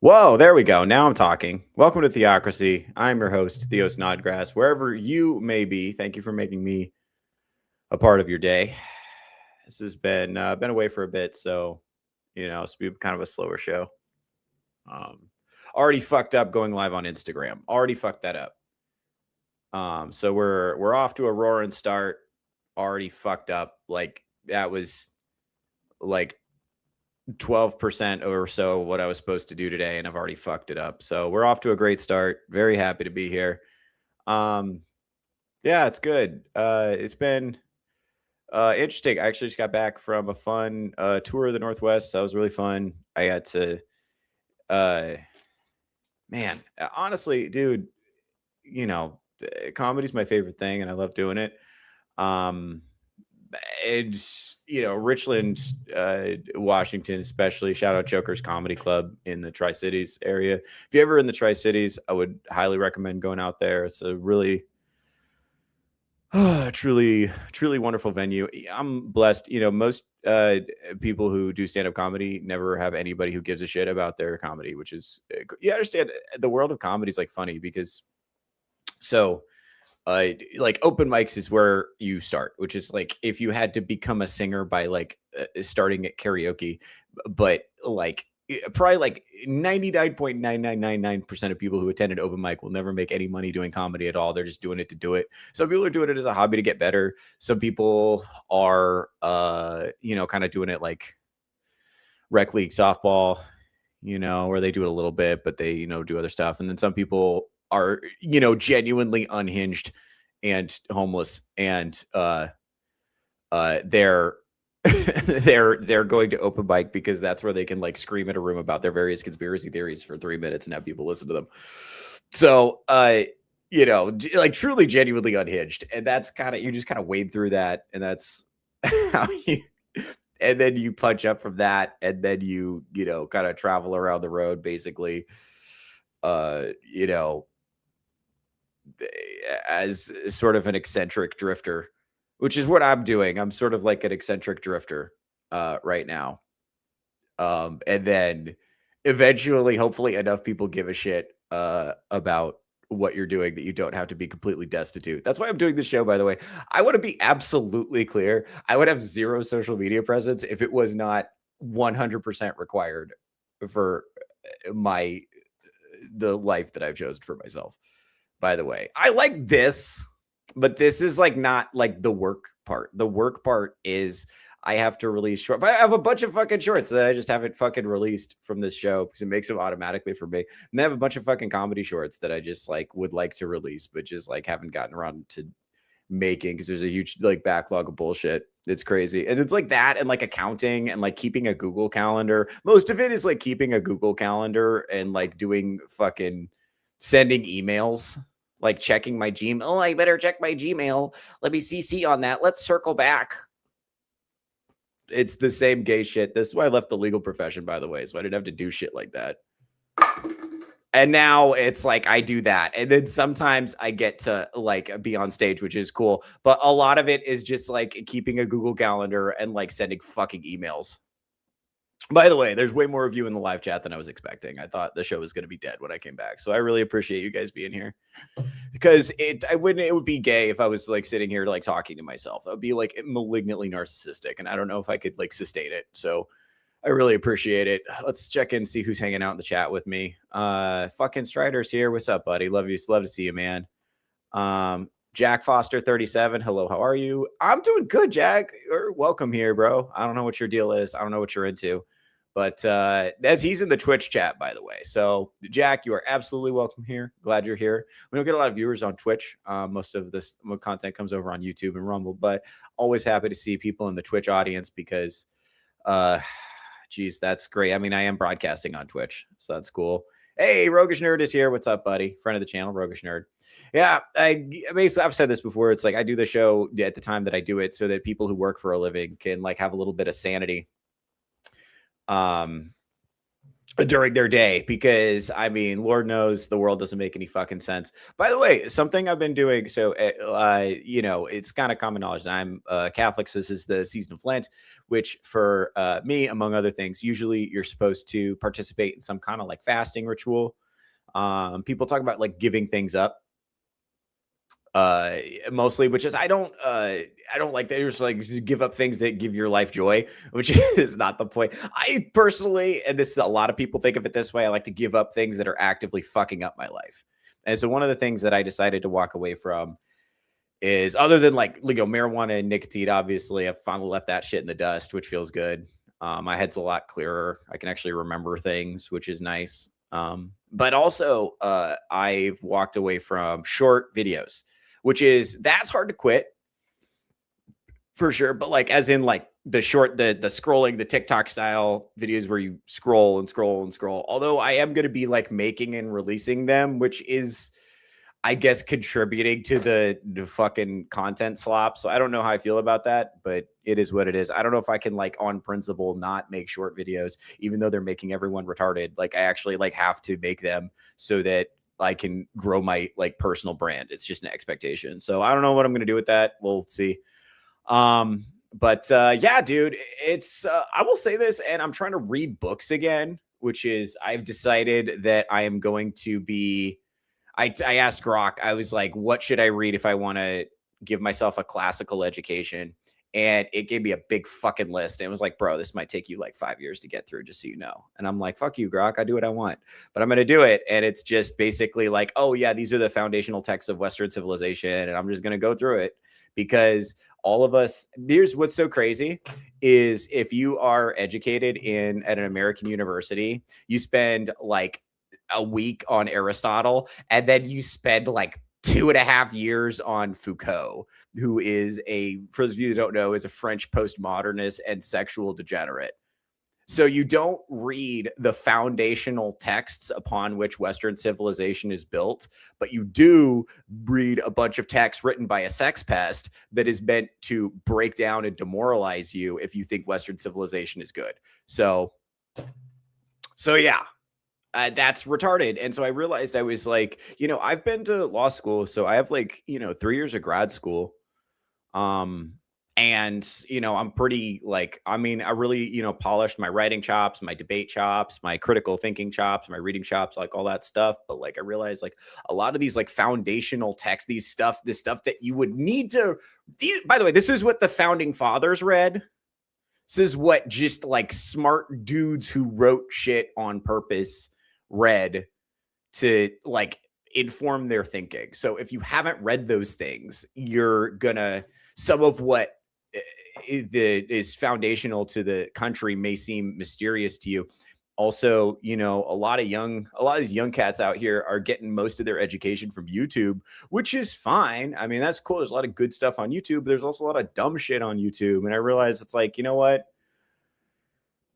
Whoa, there we go. Now I'm talking. Welcome to Theocracy. I'm your host, Theo Snodgrass. Wherever you may be, thank you for making me a part of your day. This has been away for a bit, so it's be kind of a slower show. Already fucked up going live on Instagram. Already fucked that up. So we're off to a roaring start. Already fucked up. Like that was like 12% or so what I was supposed to do today, and I've already fucked it up. So we're off to a great start. Very happy to be here. Yeah, it's good. It's been interesting. I actually just got back from a fun tour of the Northwest. That was really fun. I got to uh man, honestly, dude, comedy's my favorite thing and I love doing it. Um and Richland, Washington, especially. Shout out Joker's Comedy Club in the Tri-Cities area. If you're ever in the Tri-Cities, I would highly recommend going out there. It's a really truly wonderful venue. I'm blessed. Most people who do stand-up comedy never have anybody who gives a shit about their comedy, which is you understand the world of comedy is like funny because so like open mics is where you start, which is like if you had to become a singer by like starting at karaoke, but like probably like 99.9999% of people who attend an open mic will never make any money doing comedy at all. They're just doing it to do it. Some people are doing it as a hobby to get better. Some people are kind of doing it like rec league softball, where they do it a little bit, but they, do other stuff. And then some people are, genuinely unhinged and homeless and they're they're going to open mic because that's where they can like scream in a room about their various conspiracy theories for 3 minutes and have people listen to them. So like truly genuinely unhinged. And that's kind of, you just kind of wade through that, and that's how you, and then you punch up from that, and then you kind of travel around the road basically, as sort of an eccentric drifter, which is what I'm doing. I'm sort of like an eccentric drifter right now. And then eventually, hopefully enough people give a shit about what you're doing that you don't have to be completely destitute. That's why I'm doing this show, by the way. I want to be absolutely clear. I would have zero social media presence if it was not 100% required for the life that I've chosen for myself. By the way, I like this, but this is like not like the work part. The work part is I have to release short, but I have a bunch of fucking shorts that I just haven't fucking released from this show because it makes them automatically for me. And I have a bunch of fucking comedy shorts that I just like would like to release, but just like haven't gotten around to making because there's a huge like backlog of bullshit. It's crazy. And it's like that and like accounting and like keeping a Google calendar. Most of it is like keeping a Google calendar and like doing fucking sending emails. Like checking my Gmail. Oh, I better check my Gmail. Let me CC on that. Let's circle back. It's the same gay shit. This is why I left the legal profession, by the way, so I didn't have to do shit like that. And now it's like I do that. And then sometimes I get to like be on stage, which is cool. But a lot of it is just like keeping a Google calendar and like sending fucking emails. By the way, there's way more of you in the live chat than I was expecting. I thought the show was going to be dead when I came back. So I really appreciate you guys being here because it would be gay if I was like sitting here like talking to myself. That would be like malignantly narcissistic. And I don't know if I could like sustain it. So I really appreciate it. Let's check in and see who's hanging out in the chat with me. Fucking Strider's here. What's up, buddy? Love you. Love to see you, man. Jack Foster 37. Hello, how are you? I'm doing good, Jack. You're welcome here, bro. I don't know what your deal is. I don't know what you're into. But he's in the Twitch chat, by the way. So, Jack, you are absolutely welcome here. Glad you're here. We don't get a lot of viewers on Twitch. Most of this content comes over on YouTube and Rumble, but always happy to see people in the Twitch audience because, geez, that's great. I mean, I am broadcasting on Twitch, so that's cool. Hey, Roguish Nerd is here. What's up, buddy? Friend of the channel, Roguish Nerd. Yeah, basically I've said this before. It's like I do the show at the time that I do it so that people who work for a living can like have a little bit of sanity during their day, because I mean, Lord knows the world doesn't make any fucking sense. By the way, something I've been doing, so you know, it's kind of common knowledge that I'm Catholic, so this is the season of Lent, which for me, among other things, usually you're supposed to participate in some kind of like fasting ritual. People talk about like giving things up, uh mostly, which is I don't like that. You're just like, just give up things that give your life joy, which is not the point. I personally, and this is a lot of people think of it this way, I like to give up things that are actively fucking up my life. And so one of the things that I decided to walk away from is, other than like, you know, marijuana and nicotine, obviously I've finally left that shit in the dust, which feels good. My head's a lot clearer. I can actually remember things, which is nice. But also I've walked away from short videos, which is, that's hard to quit for sure. But like, as in like the short, the scrolling, the TikTok style videos where you scroll and scroll and scroll. Although I am going to be like making and releasing them, which is, I guess, contributing to the fucking content slop. So I don't know how I feel about that, but it is what it is. I don't know if I can like on principle not make short videos, even though they're making everyone retarded. Like I actually like have to make them so that I can grow my like personal brand. It's just an expectation. So I don't know what I'm going to do with that. We'll see. But yeah, dude, it's I will say this, and I'm trying to read books again, which is, I've decided that I am going to be, I asked Grok, I was like, what should I read if I want to give myself a classical education? And it gave me a big fucking list. And it was like, bro, this might take you like 5 years to get through, just so you know. And I'm like, fuck you, Grok. I do what I want, but I'm going to do it. And it's just basically like, oh, yeah, these are the foundational texts of Western civilization. And I'm just going to go through it, because all of us, here's what's so crazy is, if you are educated at an American university, you spend like a week on Aristotle, and then you spend like 2.5 years on Foucault, who is for those of you who don't know, is a French postmodernist and sexual degenerate. So you don't read the foundational texts upon which Western civilization is built, but you do read a bunch of texts written by a sex pest that is meant to break down and demoralize you if you think Western civilization is good. So yeah, that's retarded. And so I realized, I was like, you know, I've been to law school, so I have like, you know, 3 years of grad school. And you know, I'm pretty like, I mean, I really, you know, polished my writing chops, my debate chops, my critical thinking chops, my reading chops, like all that stuff. But like, I realized like a lot of these like foundational texts, this stuff that you would need to, by the way, this is what the founding fathers read. This is what just like smart dudes who wrote shit on purpose read to like inform their thinking. So if you haven't read those things, you're gonna, some of what is foundational to the country may seem mysterious to you. Also, you know, a lot of these young cats out here are getting most of their education from YouTube, which is fine. I mean, that's cool. There's a lot of good stuff on YouTube, but there's also a lot of dumb shit on YouTube. And I realize it's like, you know what?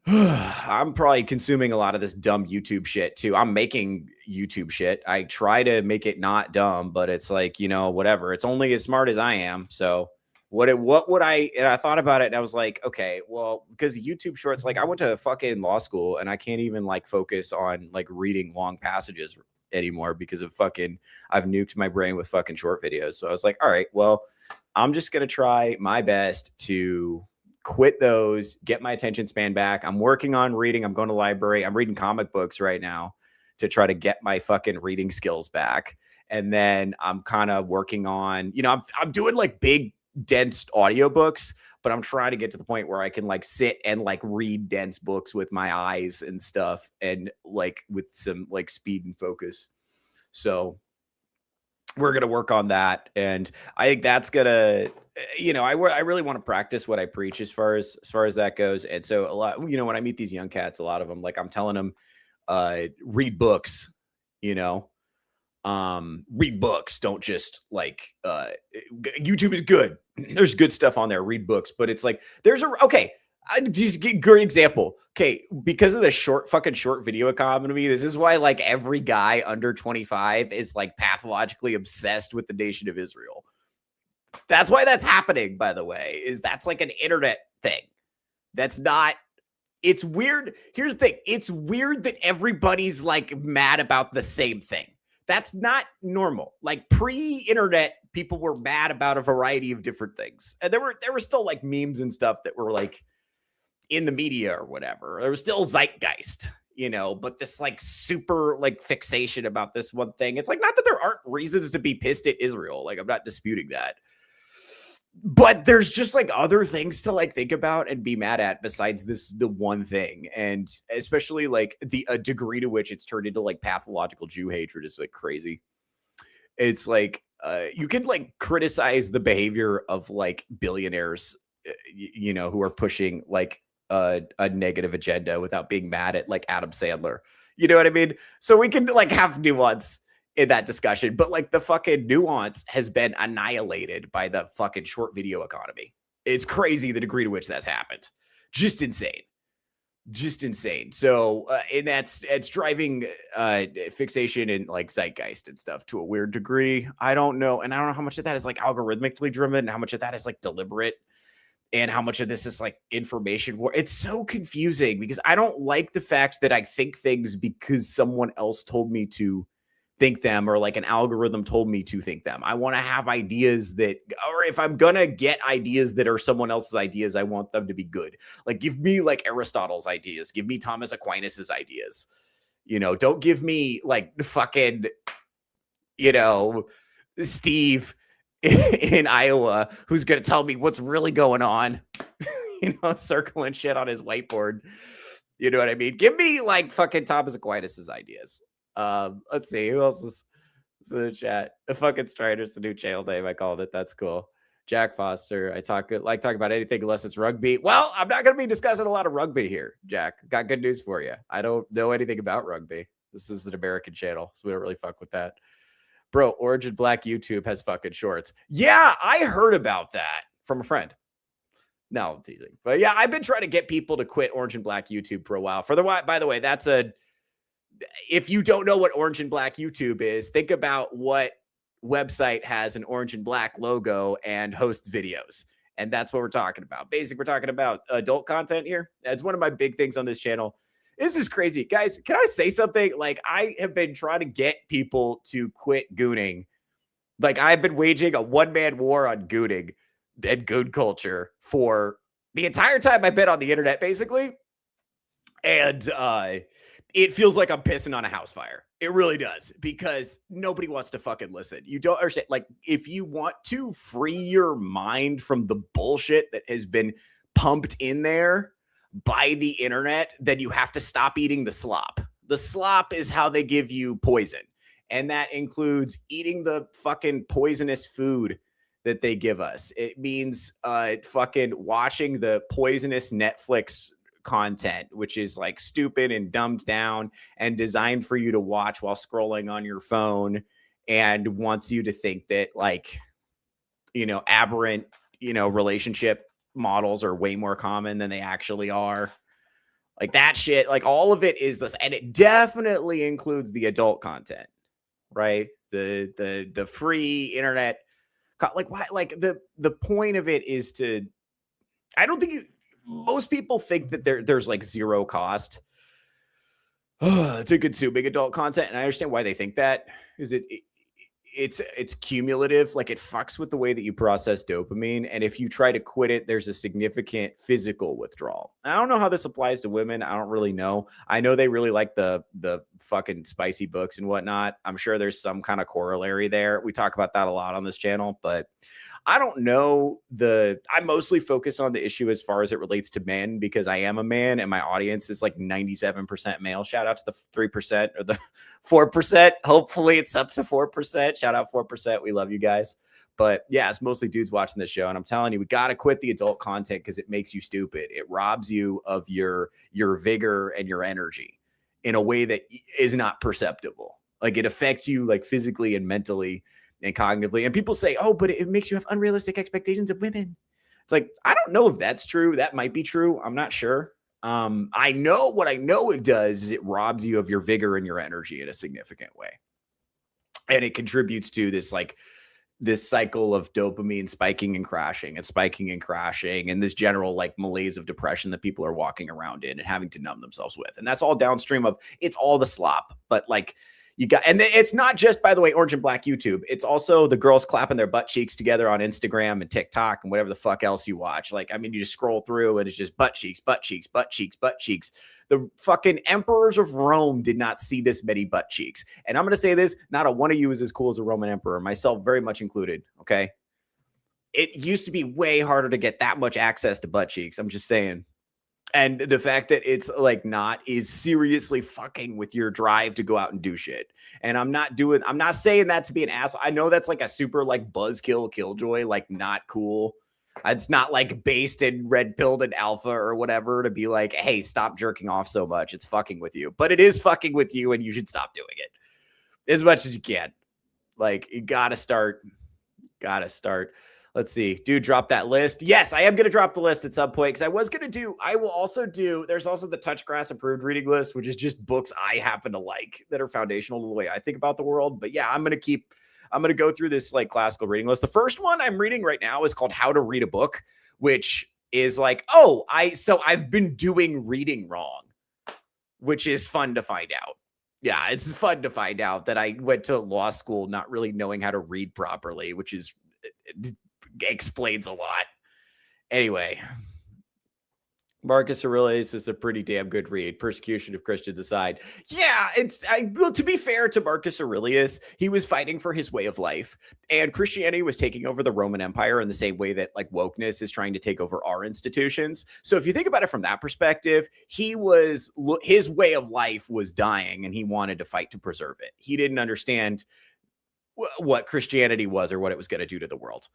I'm probably consuming a lot of this dumb YouTube shit too. I'm making YouTube shit. I try to make it not dumb, but it's like, you know, whatever. It's only as smart as I am. So what would I, and I thought about it and I was like, okay, well, because YouTube shorts, like I went to fucking law school and I can't even like focus on like reading long passages anymore because of fucking, I've nuked my brain with fucking short videos. So I was like, all right, well, I'm just going to try my best to quit those, get my attention span back. I'm working on reading. I'm going to the library. I'm reading comic books right now to try to get my fucking reading skills back. And then I'm kind of working on, you know, I'm doing like big, dense audiobooks, but I'm trying to get to the point where I can like sit and like read dense books with my eyes and stuff, and like with some like speed and focus. So we're going to work on that. And I think that's going to, you know, I really want to practice what I preach as far as that goes. And so a lot, you know, when I meet these young cats, a lot of them, like I'm telling them, read books, you know, read books. Don't just like, YouTube is good. There's good stuff on there. Read books, but it's like, okay. I just get great example. Okay, because of the short video economy, this is why like every guy under 25 is like pathologically obsessed with the nation of Israel. That's why that's happening, by the way, is that's like an internet thing. That's not, it's weird. Here's the thing. It's weird that everybody's like mad about the same thing. That's not normal. Like pre-internet, people were mad about a variety of different things. And there were still like memes and stuff that were like in the media or whatever. There was still zeitgeist, but this like super like fixation about this one thing. It's like, not that there aren't reasons to be pissed at Israel. Like, I'm not disputing that. But there's just like other things to like think about and be mad at besides the one thing. And especially like the degree to which it's turned into like pathological Jew hatred is like crazy. It's like you can like criticize the behavior of like billionaires, who are pushing like a negative agenda without being mad at like Adam Sandler. You know what I mean? So we can like have nuance in that discussion, but like the fucking nuance has been annihilated by the fucking short video economy. It's crazy the degree to which that's happened. Just insane. So, and it's driving fixation and like zeitgeist and stuff to a weird degree. I don't know. And I don't know how much of that is like algorithmically driven and how much of that is like deliberate and how much of this is like information war. It's so confusing because I don't like the fact that I think things because someone else told me to think them or like an algorithm told me to think them. I want to have ideas that, or if I'm going to get ideas that are someone else's ideas, I want them to be good. Like give me like Aristotle's ideas, give me Thomas Aquinas's ideas, don't give me like fucking, Steve in Iowa, who's going to tell me what's really going on, circling shit on his whiteboard. You know what I mean? Give me like fucking Thomas Aquinas's ideas. Let's see who else is in the chat. The fucking Striders, the new channel name. I called it. That's cool. Jack Foster. I talk about anything unless it's rugby. Well, I'm not going to be discussing a lot of rugby here, Jack. Got good news for you. I don't know anything about rugby. This is an American channel, so we don't really fuck with that. Bro, Orange and Black YouTube has fucking shorts. Yeah, I heard about that from a friend. No, I'm teasing. But yeah, I've been trying to get people to quit Orange and Black YouTube for a while. By the way, if you don't know what Orange and Black YouTube is, think about what website has an orange and black logo and hosts videos. And that's what we're talking about. Basically, we're talking about adult content here. That's one of my big things on this channel. This is crazy. Guys, can I say something? Like, I have been trying to get people to quit gooning. Like, I've been waging a one-man war on gooning and goon culture for the entire time I've been on the internet, basically. And it feels like I'm pissing on a house fire. It really does, because nobody wants to fucking listen. You don't understand. Like, if you want to free your mind from the bullshit that has been pumped in there by the internet, then you have to stop eating the slop. The slop is how they give you poison. And that includes eating the fucking poisonous food that they give us. It means fucking watching the poisonous Netflix content, which is like stupid and dumbed down and designed for you to watch while scrolling on your phone, and wants you to think that like, aberrant, relationship models are way more common than they actually are. Like that shit, like all of it is this, and it definitely includes the adult content, right? The free internet, like why? Like the point of it is to, I don't think most people think that there's like zero cost to consuming adult content, and I understand why they think that. Is it's cumulative. Like, it fucks with the way that you process dopamine, and if you try to quit it, there's a significant physical withdrawal. I don't know how this applies to women. I don't really know. I know they really like the fucking spicy books and whatnot. I'm sure there's some kind of corollary there. We talk about that a lot on this channel, but I don't know. I mostly focus on the issue as far as it relates to men, because I am a man and my audience is like 97% male. Shout out to the 3% or the 4%. Hopefully it's up to 4%. Shout out 4%. We love you guys. But yeah, it's mostly dudes watching the show. And I'm telling you, we got to quit the adult content because it makes you stupid. It robs you of your vigor and your energy in a way that is not perceptible. Like, it affects you like physically and mentally and cognitively. And people say, oh, but it makes you have unrealistic expectations of women. It's like, I don't know if that's true. That might be true. I'm not sure. I know what I know it does is it robs you of your vigor and your energy in a significant way. And it contributes to this cycle of dopamine spiking and crashing and spiking and crashing, and this general like malaise of depression that people are walking around in and having to numb themselves with. And that's all downstream of, it's all the slop. But like, you got, and it's not just, by the way, Orange and Black YouTube. It's also the girls clapping their butt cheeks together on Instagram and TikTok and whatever the fuck else you watch. Like, I mean, you just scroll through and it's just butt cheeks, butt cheeks, butt cheeks, butt cheeks. The fucking emperors of Rome did not see this many butt cheeks. And I'm going to say this, not a one of you is as cool as a Roman emperor, myself very much included, okay? It used to be way harder to get that much access to butt cheeks. I'm just saying. And the fact that it's like not is seriously fucking with your drive to go out and do shit. And I'm not saying that to be an asshole. I know that's like a super like buzzkill killjoy, like not cool. It's not like based in red pilled and alpha or whatever to be like, hey, stop jerking off so much. It's fucking with you. But it is fucking with you and you should stop doing it as much as you can. Like, you gotta start. Let's see. Dude, drop that list. Yes, I am going to drop the list at some point because I will also do, there's also the Touch Grass Approved Reading List, which is just books I happen to like that are foundational to the way I think about the world. But yeah, I'm going to go through this like classical reading list. The first one I'm reading right now is called How to Read a Book, which is like, so I've been doing reading wrong, which is fun to find out. Yeah, it's fun to find out that I went to law school not really knowing how to read properly, which is explains a lot. Anyway, Marcus Aurelius is a pretty damn good read, persecution of Christians aside. Yeah, well, to be fair to Marcus Aurelius, he was fighting for his way of life, and Christianity was taking over the Roman Empire in the same way that like wokeness is trying to take over our institutions. So if you think about it from that perspective, his way of life was dying, and he wanted to fight to preserve it. He didn't understand what Christianity was or what it was going to do to the world.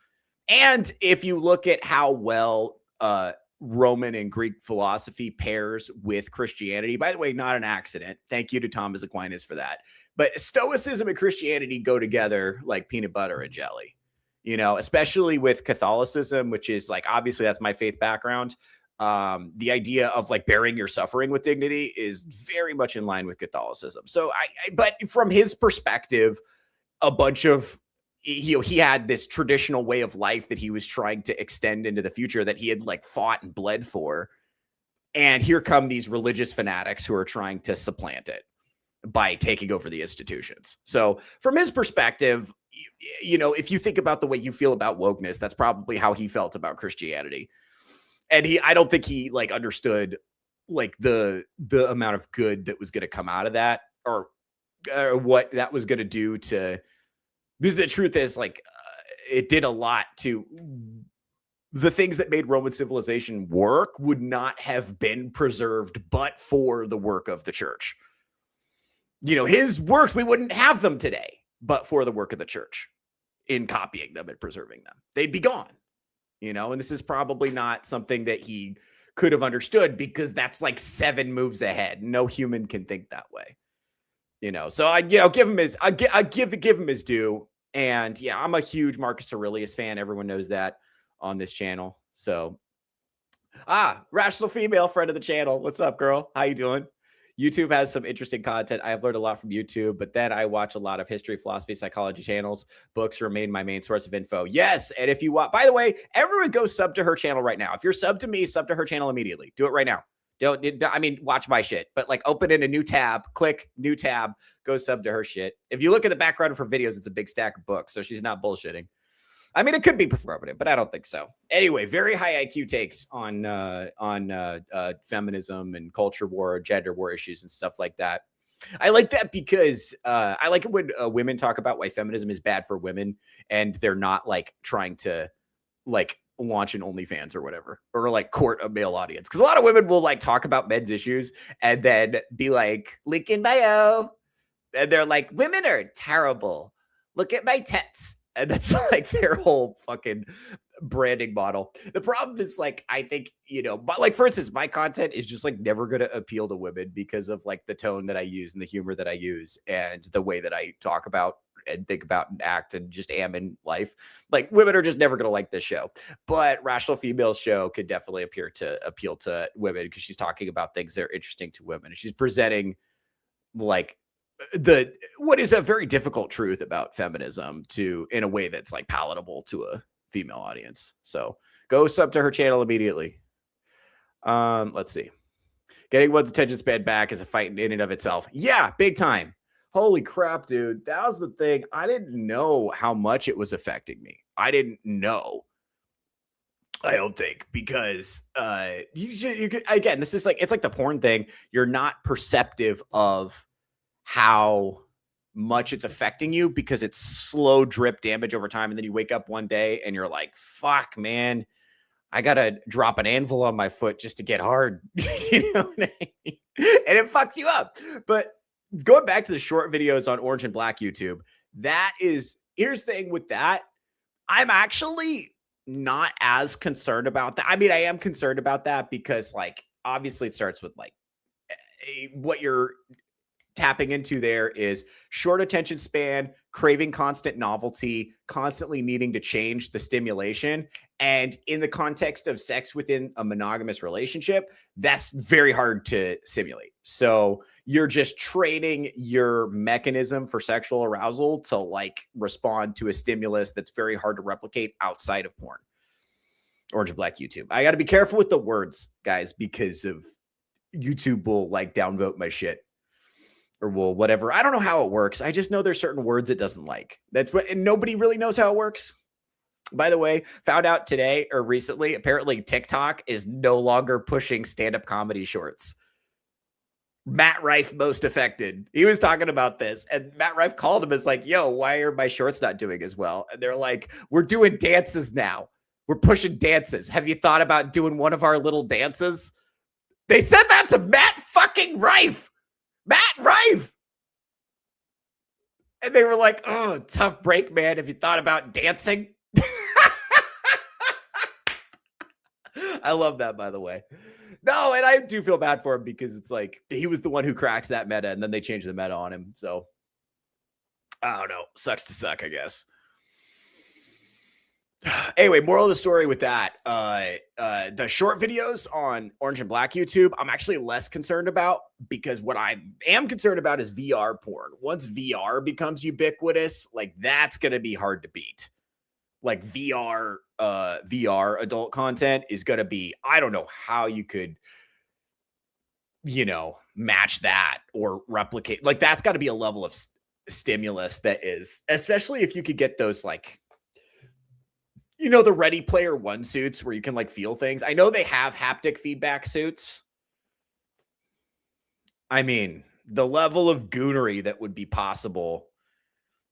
And if you look at how well Roman and Greek philosophy pairs with Christianity, by the way, not an accident. Thank you to Thomas Aquinas for that. But Stoicism and Christianity go together like peanut butter and jelly, you know, especially with Catholicism, which is like, obviously that's my faith background. The idea of like bearing your suffering with dignity is very much in line with Catholicism. So but from his perspective, a bunch of, he had this traditional way of life that he was trying to extend into the future that he had like fought and bled for. And here come these religious fanatics who are trying to supplant it by taking over the institutions. So from his perspective, you know, if you think about the way you feel about wokeness, that's probably how he felt about Christianity. And I don't think he like understood like the amount of good that was going to come out of that, or what that was going to do to, because the truth is, like, it did a lot to the things that made Roman civilization work would not have been preserved but for the work of the church. You know, his works, we wouldn't have them today but for the work of the church in copying them and preserving them. They'd be gone, you know, and this is probably not something that he could have understood because that's like 7 moves ahead. No human can think that way. You know, so I give him his due. And yeah, I'm a huge Marcus Aurelius fan. Everyone knows that on this channel. So, rational female friend of the channel. What's up, girl? How you doing? YouTube has some interesting content. I have learned a lot from YouTube, but then I watch a lot of history, philosophy, psychology channels. Books remain my main source of info. Yes, and if you want, by the way, everyone go sub to her channel right now. If you're sub to me, sub to her channel immediately. Do it right now. Watch my shit, but like open in a new tab, click new tab, go sub to her shit. If you look at the background of her videos, it's a big stack of books, so she's not bullshitting. I mean, it could be performative, but I don't think so. Anyway, very high IQ takes on feminism and culture war, gender war issues and stuff like that. I like that because I like it when women talk about why feminism is bad for women and they're not like trying to like launch an OnlyFans or whatever, or like court a male audience. Because a lot of women will like talk about men's issues and then be like, link in bio. And they're like, women are terrible. Look at my tits. And that's like their whole fucking branding model. The problem is like, I think, you know, but like, for instance, my content is just like never going to appeal to women because of like the tone that I use and the humor that I use and the way that I talk about and think about and act and just am in life. Like women are just never going to like this show, but Rational Female Show could definitely appeal to women because she's talking about things that are interesting to women. And she's presenting like what is a very difficult truth about feminism in a way that's like palatable to a female audience. So go sub to her channel immediately. Let's see. Getting one's attention span back is a fight in and of itself. Yeah, big time. Holy crap, dude. That was the thing. I didn't know how much it was affecting me. I didn't know. I don't think, because again, this is like, it's like the porn thing. You're not perceptive of how much it's affecting you because it's slow drip damage over time. And then you wake up one day and you're like, fuck, man, I got to drop an anvil on my foot just to get hard. You know what I mean? And it fucks you up. But going back to the short videos on Orange and Black YouTube, here's the thing with that. I'm actually not as concerned about that. I mean, I am concerned about that because, like, obviously it starts with like what you're tapping into there is short attention span, craving constant novelty, constantly needing to change the stimulation. And in the context of sex within a monogamous relationship, that's very hard to simulate. So you're just training your mechanism for sexual arousal to like respond to a stimulus that's very hard to replicate outside of porn. Orange and Black YouTube. I got to be careful with the words, guys, because of YouTube will like downvote my shit. Or will whatever. I don't know how it works. I just know there's certain words it doesn't like. That's what, and nobody really knows how it works. By the way, found out today or recently, apparently TikTok is no longer pushing stand-up comedy shorts. Matt Rife most affected. He was talking about this, and Matt Rife called him as like, yo, why are my shorts not doing as well? And they're like, we're doing dances now. We're pushing dances. Have you thought about doing one of our little dances? They said that to Matt fucking Rife. Matt Rife. And they were like, oh, tough break, man. Have you thought about dancing? I love that, by the way. No, and I do feel bad for him because it's like he was the one who cracked that meta and then they changed the meta on him. So I don't know. Sucks to suck, I guess. Anyway, moral of the story with that, the short videos on Orange and Black YouTube, I'm actually less concerned about because what I am concerned about is VR porn. Once VR becomes ubiquitous, like that's going to be hard to beat. Like VR adult content is going to be, I don't know how you could, match that or replicate. Like that's got to be a level of stimulus that is, especially if you could get those like, the Ready Player One suits where you can like feel things. I know they have haptic feedback suits. I mean, the level of goonery that would be possible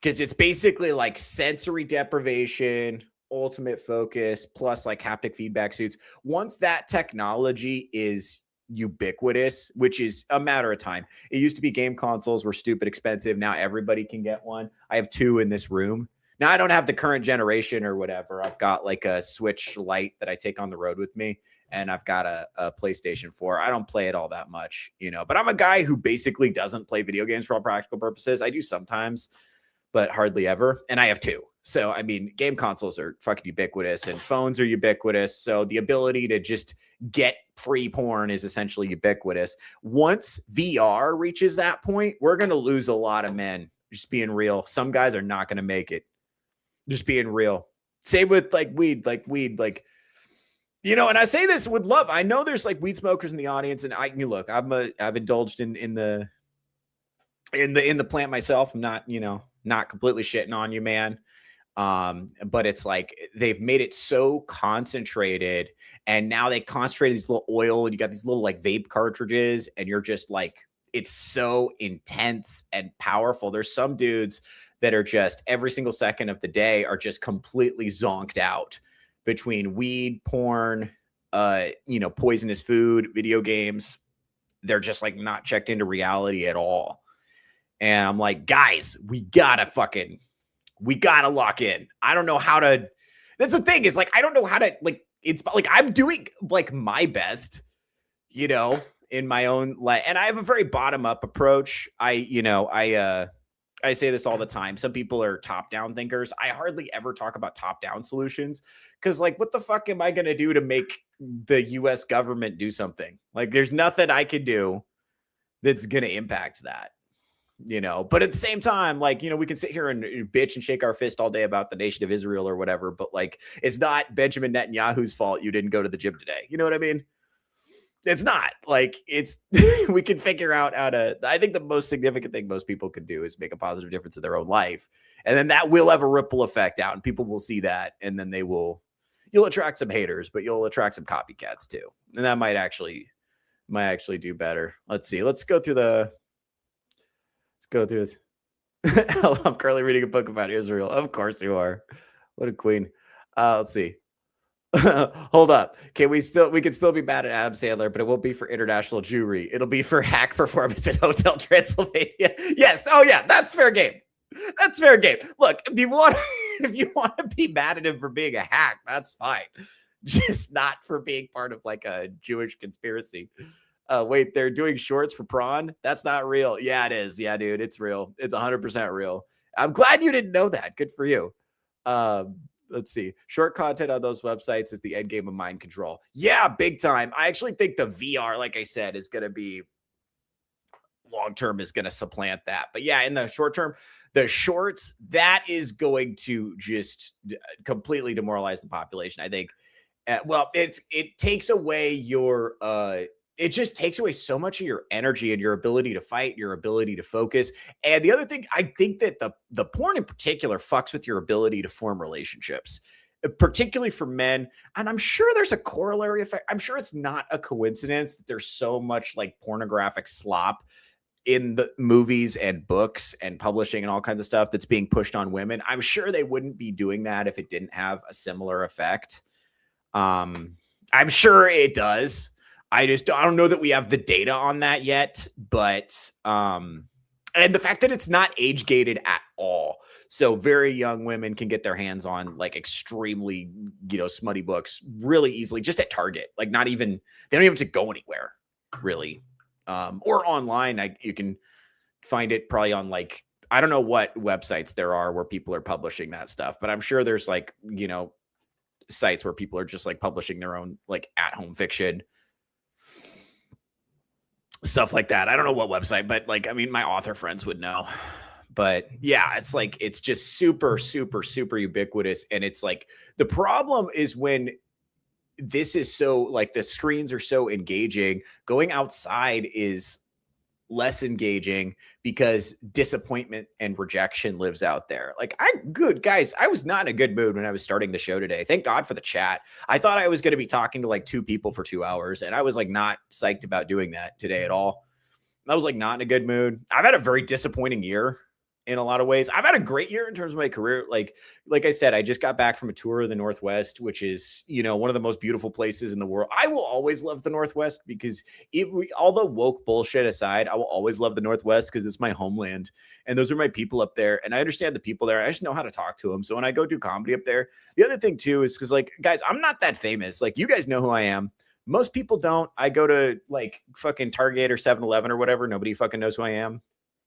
because it's basically like sensory deprivation, ultimate focus, plus like haptic feedback suits. Once that technology is ubiquitous, which is a matter of time. It used to be game consoles were stupid expensive. Now everybody can get one. I have two in this room. Now, I don't have the current generation or whatever. I've got like a Switch Lite that I take on the road with me, and I've got a PlayStation 4. I don't play it all that much, but I'm a guy who basically doesn't play video games for all practical purposes. I do sometimes, but hardly ever. And I have two. So, I mean, game consoles are fucking ubiquitous and phones are ubiquitous. So the ability to just get free porn is essentially ubiquitous. Once VR reaches that point, we're going to lose a lot of men. Just being real. Some guys are not going to make it. Just being real. Same with like weed, and I say this with love. I know there's like weed smokers in the audience, and look, I've indulged in the plant myself. I'm not, not completely shitting on you, man. But it's like they've made it so concentrated, and now they concentrate this little oil, and you got these little like vape cartridges, and you're just like, it's so intense and powerful. There's some dudes that are just every single second of the day are just completely zonked out between weed, porn, poisonous food, video games. They're just like not checked into reality at all. And I'm like, guys, we gotta lock in. I don't know how to, that's the thing is like, I don't know how to like, it's like, I'm doing like my best, in my own life. And I have a very bottom up approach. I say this all the time. Some people are top-down thinkers. I hardly ever talk about top-down solutions because, like, what the fuck am I going to do to make the U.S. government do something? Like, there's nothing I can do that's going to impact that, But at the same time, like, we can sit here and bitch and shake our fist all day about the nation of Israel or whatever, but, like, it's not Benjamin Netanyahu's fault you didn't go to the gym today. You know what I mean? It's not like it's we can figure out how to. I think the most significant thing most people can do is make a positive difference in their own life, and then that will have a ripple effect out, and people will see that, and then you'll attract some haters, but you'll attract some copycats too, and that might actually do better. Let's see. Let's go through this. I'm currently reading a book about Israel. Of course you are. What a queen. Let's see. Hold up. We can still be mad at Adam Sandler, but it won't be for international Jewry. It'll be for hack performance at Hotel Transylvania. Yes. Oh yeah, that's fair game. That's fair game. Look, if you want to be mad at him for being a hack, that's fine. Just not for being part of like a Jewish conspiracy. Wait, they're doing shorts for prawn? That's not real. Yeah, it is. Yeah, dude, it's real. It's 100% real. I'm glad you didn't know that. Good for you. Let's see. Short content on those websites is the end game of mind control. Yeah, big time. I actually think the VR, like I said, is going to be long term is going to supplant that. But yeah, in the short term, the shorts, that is going to just completely demoralize the population. I think, it takes away your, it just takes away so much of your energy and your ability to fight, your ability to focus. And the other thing, I think that the porn in particular fucks with your ability to form relationships, particularly for men. And I'm sure there's a corollary effect. I'm sure it's not a coincidence that there's so much like pornographic slop in the movies and books and publishing and all kinds of stuff that's being pushed on women. I'm sure they wouldn't be doing that if it didn't have a similar effect. I'm sure it does. I don't know that we have the data on that yet, but and the fact that it's not age gated at all. So very young women can get their hands on like extremely, smutty books really easily just at Target. Like they don't even have to go anywhere really. Or online. You can find it probably on like, I don't know what websites there are where people are publishing that stuff, but I'm sure there's like, sites where people are just like publishing their own like at-home fiction. Stuff like that. I don't know what website, but like, I mean, my author friends would know. But yeah, it's like, it's just super, super, super ubiquitous. And it's like, the problem is when this is so like the screens are so engaging, going outside is less engaging because disappointment and rejection lives out there. Like guys, I was not in a good mood when I was starting the show today. Thank God for the chat. I thought I was going to be talking to like 2 people for 2 hours, and I was like not psyched about doing that today at all. I was like not in a good mood. I've had a very disappointing year in a lot of ways. I've had a great year in terms of my career. Like I said, I just got back from a tour of the Northwest, which is, one of the most beautiful places in the world. I will always love the Northwest because all the woke bullshit aside, I will always love the Northwest because it's my homeland. And those are my people up there. And I understand the people there. I just know how to talk to them. So when I go do comedy up there, the other thing too, is because like, guys, I'm not that famous. Like you guys know who I am. Most people don't. I go to like fucking Target or 7-Eleven or whatever. Nobody fucking knows who I am.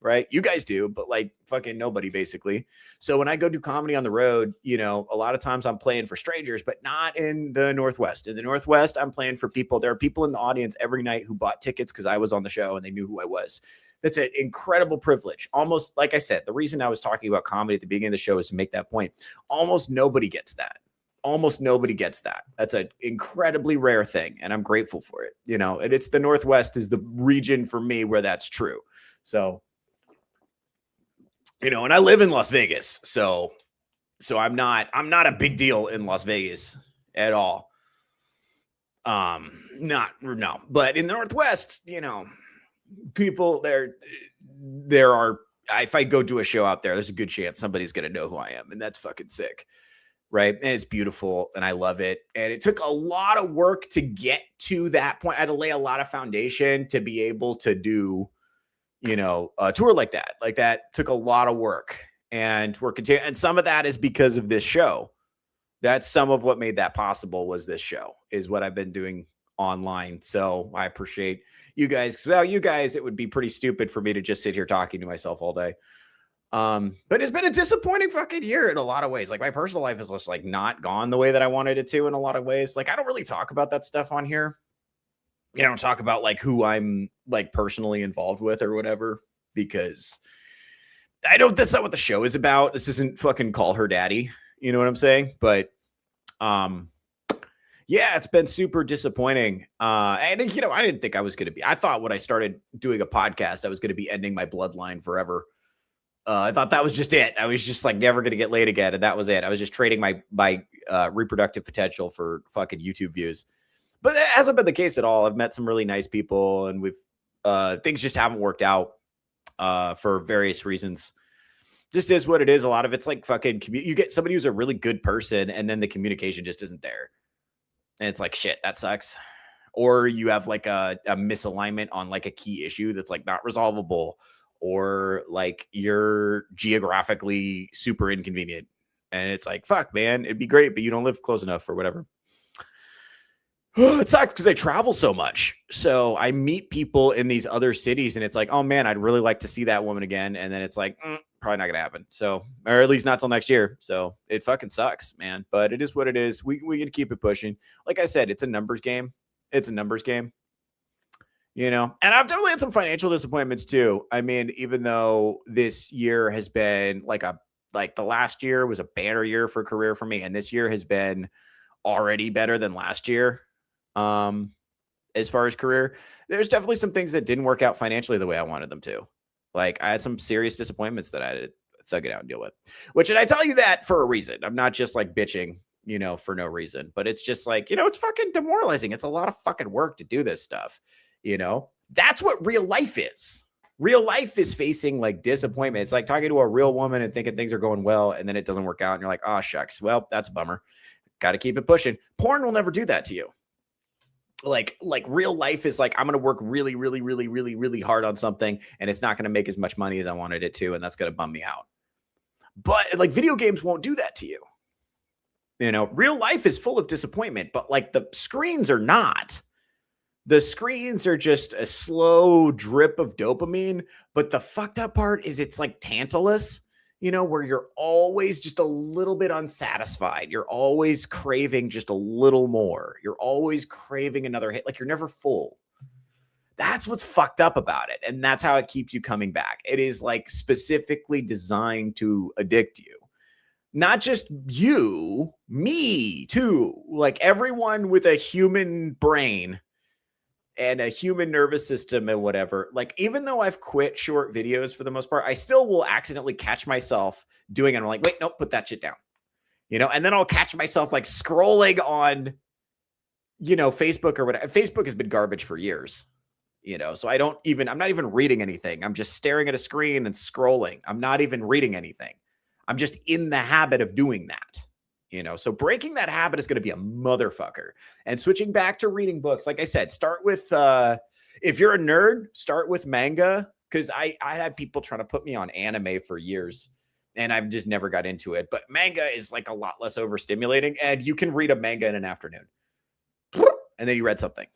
Right? You guys do, but like fucking nobody basically. So when I go do comedy on the road, a lot of times I'm playing for strangers, but not in the Northwest. In the Northwest, I'm playing for people. There are people in the audience every night who bought tickets because I was on the show and they knew who I was. That's an incredible privilege. Almost like I said, the reason I was talking about comedy at the beginning of the show is to make that point. Almost nobody gets that. Almost nobody gets that. That's an incredibly rare thing. And I'm grateful for it. And it's the Northwest is the region for me where that's true. So, and I live in Las Vegas. So I'm not a big deal in Las Vegas at all. But in the Northwest, people there are, if I go do a show out there, there's a good chance somebody's going to know who I am. And that's fucking sick. Right. And it's beautiful and I love it. And it took a lot of work to get to that point. I had to lay a lot of foundation to be able to do a tour like that. Like that took a lot of work, and we're continuing. And some of that is because of this show. That's some of what made that possible was this show is what I've been doing online. So I appreciate you guys. Without you guys, it would be pretty stupid for me to just sit here talking to myself all day. But it's been a disappointing fucking year in a lot of ways. Like my personal life is just like not gone the way that I wanted it to in a lot of ways. Like I don't really talk about that stuff on here. You know, talk about like who I'm like personally involved with or whatever, because that's not what the show is about. This isn't fucking Call Her Daddy. You know what I'm saying? But, yeah, it's been super disappointing. And, you know, I didn't think I was going to be, I thought when I started doing a podcast, I was going to be ending my bloodline forever. I thought that was just it. I was just like never going to get laid again. And that was it. I was just trading my reproductive potential for fucking YouTube views. But it hasn't been the case at all. I've met some really nice people and things just haven't worked out for various reasons. Just is what it is. A lot of it's like fucking, you get somebody who's a really good person and then the communication just isn't there. And it's like, shit, that sucks. Or you have like a misalignment on like a key issue that's like not resolvable, or like you're geographically super inconvenient. And it's like, fuck, man, it'd be great, but you don't live close enough or whatever. It sucks because I travel so much. So I meet people in these other cities and it's like, oh man, I'd really like to see that woman again. And then it's like, probably not going to happen. So, or at least not till next year. So it fucking sucks, man. But it is what it is. We can keep it pushing. Like I said, it's a numbers game. It's a numbers game, you know, and I've definitely had some financial disappointments too. I mean, even though this year has been like the last year was a banner year for career for me. And this year has been already better than last year. As far as career, there's definitely some things that didn't work out financially the way I wanted them to. Like I had some serious disappointments that I had to thug it out and deal with, which, and I tell you that for a reason. I'm not just like bitching, you know, for no reason, but it's just like, you know, it's fucking demoralizing. It's a lot of fucking work to do this stuff. You know, that's what real life is. Real life is facing like disappointment. It's like talking to a real woman and thinking things are going well. And then it doesn't work out. And you're like, oh shucks. Well, that's a bummer. Got to keep it pushing. Porn will never do that to you. Like real life is like, I'm going to work really, really, really, really, really hard on something and it's not going to make as much money as I wanted it to. And that's going to bum me out. But like video games won't do that to you. You know, real life is full of disappointment, but like the screens are not. The screens are just a slow drip of dopamine. But the fucked up part is it's like Tantalus, you know, where you're always just a little bit unsatisfied. You're always craving just a little more. You're always craving another hit. Like you're never full. That's what's fucked up about it. And that's how it keeps you coming back. It is like specifically designed to addict you. Not just you, me too. Like everyone with a human brain and a human nervous system and whatever. Like, even though I've quit short videos for the most part, I still will accidentally catch myself doing it. I'm like, wait, nope, put that shit down. You know, and then I'll catch myself like scrolling on, you know, Facebook or whatever. Facebook has been garbage for years, you know, so I'm not even reading anything. I'm just staring at a screen and scrolling. I'm not even reading anything. I'm just in the habit of doing that. You know, so breaking that habit is going to be a motherfucker. And switching back to reading books, like I said, start with, if you're a nerd, start with manga. Because I had people trying to put me on anime for years, and I've just never got into it. But manga is like a lot less overstimulating, and you can read a manga in an afternoon. And then you read something.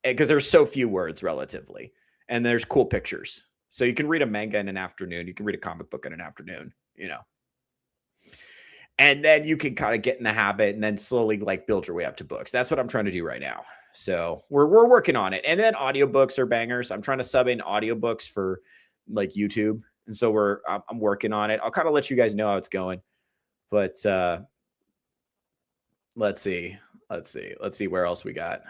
Because there's so few words relatively, and there's cool pictures. So you can read a manga in an afternoon. You can read a comic book in an afternoon, you know. And then you can kind of get in the habit and then slowly like build your way up to books. That's what I'm trying to do right now. So we're working on it. And then audiobooks are bangers. I'm trying to sub in audiobooks for like YouTube. And so I'm working on it. I'll kind of let you guys know how it's going. But let's see where else we got.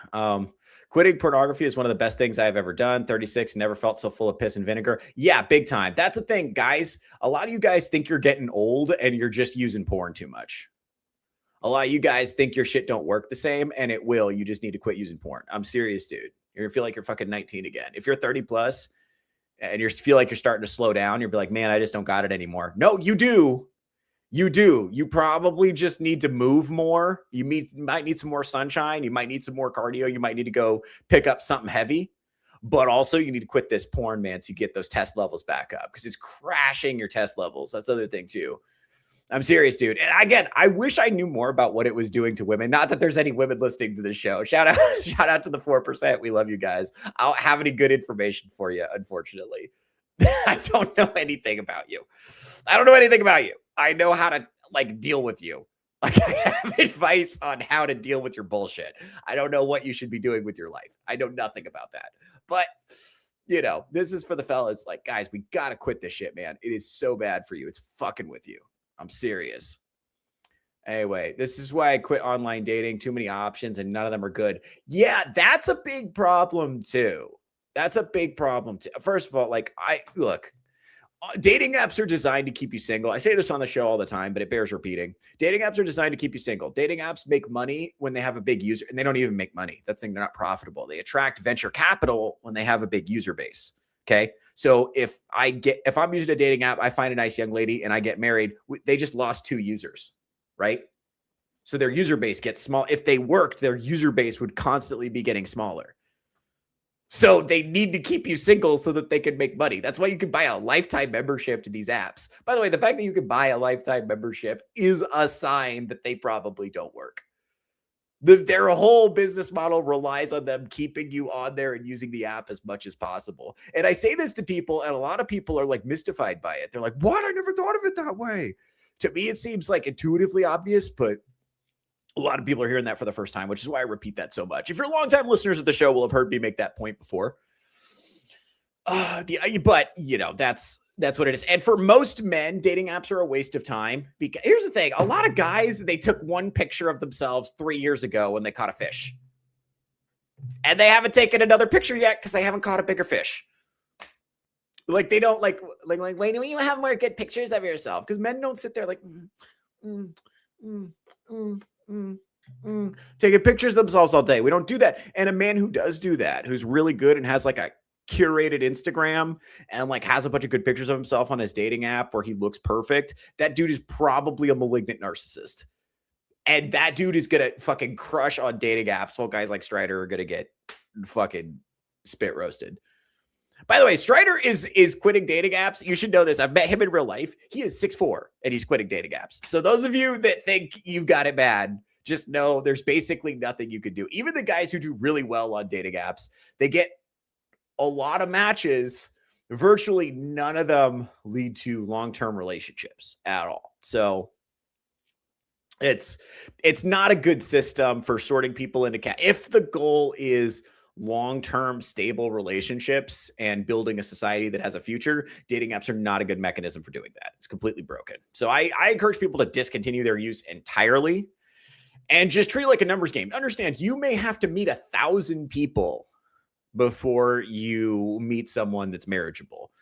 Quitting pornography is one of the best things I've ever done. 36, never felt so full of piss and vinegar. Yeah, big time. That's the thing, guys. A lot of you guys think you're getting old and you're just using porn too much. A lot of you guys think your shit don't work the same, and it will. You just need to quit using porn. I'm serious, dude. You're going to feel like you're fucking 19 again. If you're 30 plus and you feel like you're starting to slow down, you'll be like, man, I just don't got it anymore. No, you do. You do. You probably just need to move more. You might need some more sunshine. You might need some more cardio. You might need to go pick up something heavy. But also you need to quit this porn, man, so you get those test levels back up, because it's crashing your test levels. That's the other thing too. I'm serious, dude. And again, I wish I knew more about what it was doing to women. Not that there's any women listening to the show. Shout out to the 4%. We love you guys. I don't have any good information for you, unfortunately. I I don't know anything about you. I don't know anything about you. I know how to like deal with you. Like I have advice on how to deal with your bullshit. I don't know what you should be doing with your life. I know nothing about that. But you know, this is for the fellas. Like, guys, we gotta quit this shit, man. It is so bad for you. It's fucking with you. I'm serious. Anyway, this is why I quit online dating. Too many options and none of them are good. Yeah, that's a big problem too. That's a big problem too. First of all, like I look, dating apps are designed to keep you single. I say this on the show all the time, but it bears repeating. Dating apps are designed to keep you single. Dating apps make money when they have a big user, and they don't even make money. That's the thing, they're not profitable. They attract venture capital when they have a big user base. Okay. So if I'm using a dating app, I find a nice young lady and I get married, they just lost 2 users, right? So their user base gets small. If they worked, their user base would constantly be getting smaller. So they need to keep you single so that they can make money. That's why you can buy a lifetime membership to these apps. By the way, the fact that you can buy a lifetime membership is a sign that they probably don't work. Their whole business model relies on them keeping you on there and using the app as much as possible. And I say this to people, and a lot of people are like mystified by it. They're like, what? I never thought of it that way. To me, it seems like intuitively obvious, but a lot of people are hearing that for the first time, which is why I repeat that so much. If you're longtime listeners of the show, will have heard me make that point before. But you know, that's what it is. And for most men, dating apps are a waste of time. Because here's the thing: a lot of guys, they took one picture of themselves 3 years ago when they caught a fish, and they haven't taken another picture yet because they haven't caught a bigger fish. Like they don't like wait, do you have more good pictures of yourself? Because men don't sit there like. Taking pictures of themselves all day. We don't do that. And a man who does do that, who's really good and has like a curated Instagram and like has a bunch of good pictures of himself on his dating app where he looks perfect, that dude is probably a malignant narcissist. And that dude is gonna fucking crush on dating apps while guys like Strider are gonna get fucking spit roasted. By the way, Strider is quitting dating apps. You should know this. I've met him in real life. He is 6'4" and he's quitting dating apps. So those of you that think you've got it bad, just know there's basically nothing you could do. Even the guys who do really well on dating apps, they get a lot of matches. Virtually none of them lead to long-term relationships at all. So it's not a good system for sorting people into if the goal is long-term stable relationships and building a society that has a future, dating apps are not a good mechanism for doing that. It's completely broken. So I encourage people to discontinue their use entirely and just treat it like a numbers game. Understand, you may have to meet 1,000 people before you meet someone that's marriageable.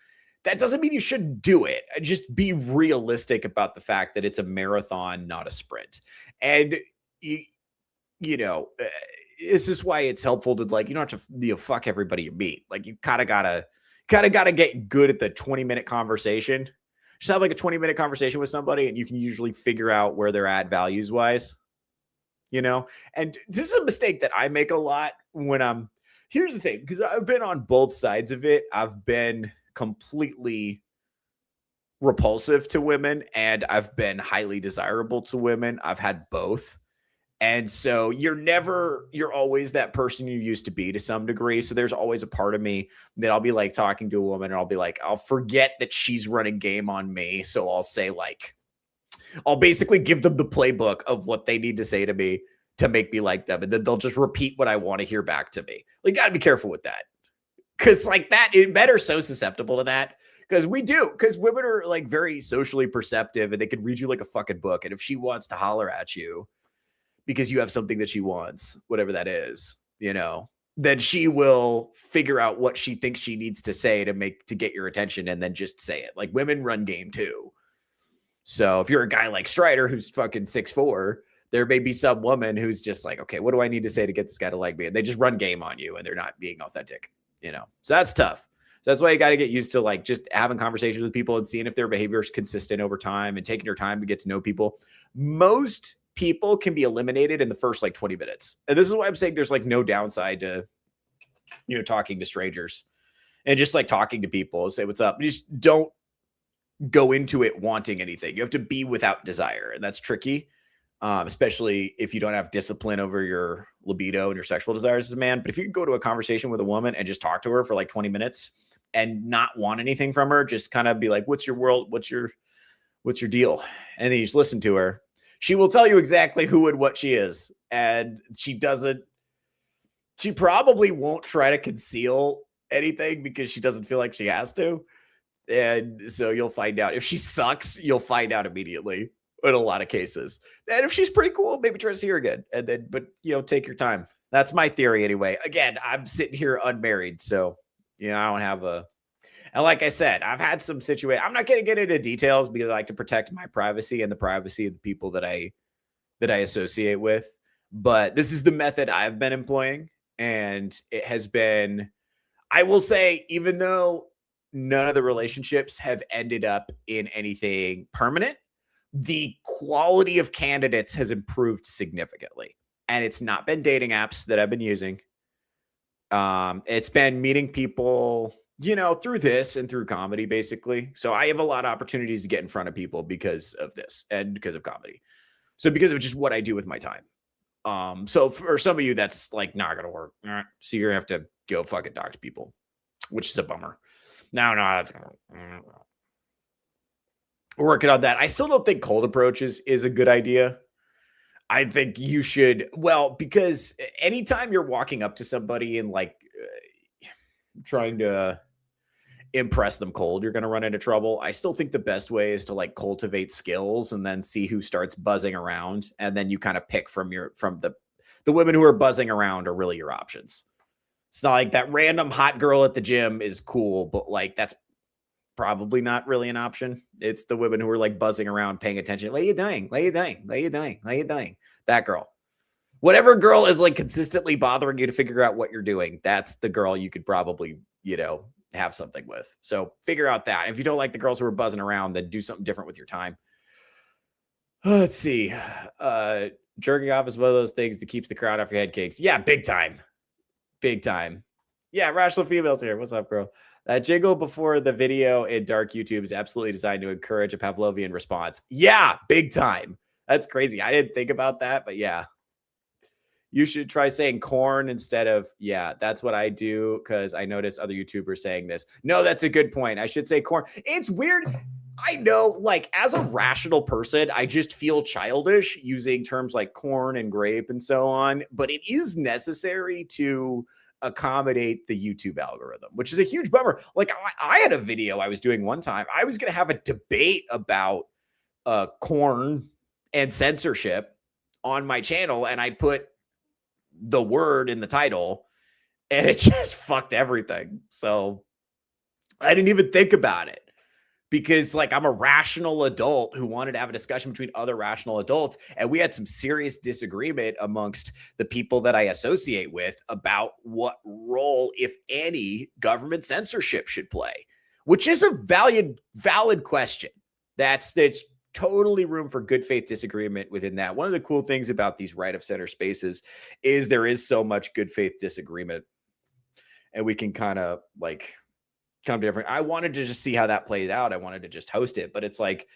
That doesn't mean you shouldn't do it. Just be realistic about the fact that it's a marathon, not a sprint. And you know, this is why it's helpful to like, you don't have to fuck everybody you meet. Like you kind of gotta get good at the 20-minute conversation. Just have like a 20-minute conversation with somebody and you can usually figure out where they're at values wise, you know? And this is a mistake that I make a lot when here's the thing, because I've been on both sides of it. I've been completely repulsive to women and I've been highly desirable to women. I've had both. And so you're always that person you used to be to some degree. So there's always a part of me that I'll be like talking to a woman and I'll be like, I'll forget that she's running game on me. So I'll say like, I'll basically give them the playbook of what they need to say to me to make me like them. And then they'll just repeat what I want to hear back to me. Like, gotta be careful with that. Cause like men are so susceptible to that. Because women are like very socially perceptive and they can read you like a fucking book. And if she wants to holler at you, because you have something that she wants, whatever that is, you know, then she will figure out what she thinks she needs to say to get your attention and then just say it. Like women run game too. So if you're a guy like Strider who's fucking 6'4", there may be some woman who's just like, okay, what do I need to say to get this guy to like me? And they just run game on you and they're not being authentic, you know? So that's tough. So that's why you got to get used to like just having conversations with people and seeing if their behavior is consistent over time and taking your time to get to know people. Most people can be eliminated in the first like 20 minutes. And this is why I'm saying there's like no downside to, you know, talking to strangers and just like talking to people, say what's up. Just don't go into it wanting anything. You have to be without desire. And that's tricky, especially if you don't have discipline over your libido and your sexual desires as a man. But if you can go to a conversation with a woman and just talk to her for like 20 minutes and not want anything from her. Just kind of be like, what's your world? What's your deal? And then you just listen to her. She will tell you exactly who and what she is. And she probably won't try to conceal anything because she doesn't feel like she has to. And so you'll find out. If she sucks, you'll find out immediately in a lot of cases. And if she's pretty cool, maybe try to see her again. And then, but take your time. That's my theory anyway. Again, I'm sitting here unmarried, so I don't have a. And like I said, I've had some situations. I'm not going to get into details because I like to protect my privacy and the privacy of the people that I associate with. But this is the method I've been employing, and it has been. I will say, even though none of the relationships have ended up in anything permanent, the quality of candidates has improved significantly. And it's not been dating apps that I've been using. It's been meeting people, through this and through comedy, basically. So I have a lot of opportunities to get in front of people because of this and because of comedy. So because of just what I do with my time. So for some of you, that's like not going to work. So you're going to have to go fucking talk to people, which is a bummer. No, that's we're working on that. I still don't think cold approaches is a good idea. I think you should, because anytime you're walking up to somebody and like trying to impress them cold, you're going to run into trouble. I still think the best way is to like cultivate skills and then see who starts buzzing around. And then you kind of pick from the women who are buzzing around are really your options. It's not like that random hot girl at the gym is cool, but like that's probably not really an option. It's the women who are like buzzing around, paying attention. Lay you dying. That girl. Whatever girl is like consistently bothering you to figure out what you're doing, that's the girl you could probably, have something with. So figure out that. If you don't like the girls who are buzzing around, then do something different with your time. Let's see. Jerking off is one of those things that keeps the crowd off your head cakes. Yeah, big time. Big time. Yeah, rational females here. What's up, girl? That jingle before the video in dark YouTube is absolutely designed to encourage a Pavlovian response. Yeah, big time. That's crazy. I didn't think about that, but yeah. You should try saying corn instead of, yeah, that's what I do because I noticed other YouTubers saying this. No, that's a good point. I should say corn. It's weird. I know, like, as a rational person, I just feel childish using terms like corn and grape and so on, but it is necessary to accommodate the YouTube algorithm, which is a huge bummer. Like, I had a video I was doing one time. I was going to have a debate about corn and censorship on my channel, and I put the word in the title, and it just fucked everything. So I didn't even think about it. Because like I'm a rational adult who wanted to have a discussion between other rational adults. And we had some serious disagreement amongst the people that I associate with about what role, if any, government censorship should play, which is a valid question. That's totally room for good faith disagreement within that. One of the cool things about these right of center spaces is there is so much good faith disagreement, and we can kind of like come different. I wanted to just see how that plays out. I wanted to just host it, but it's like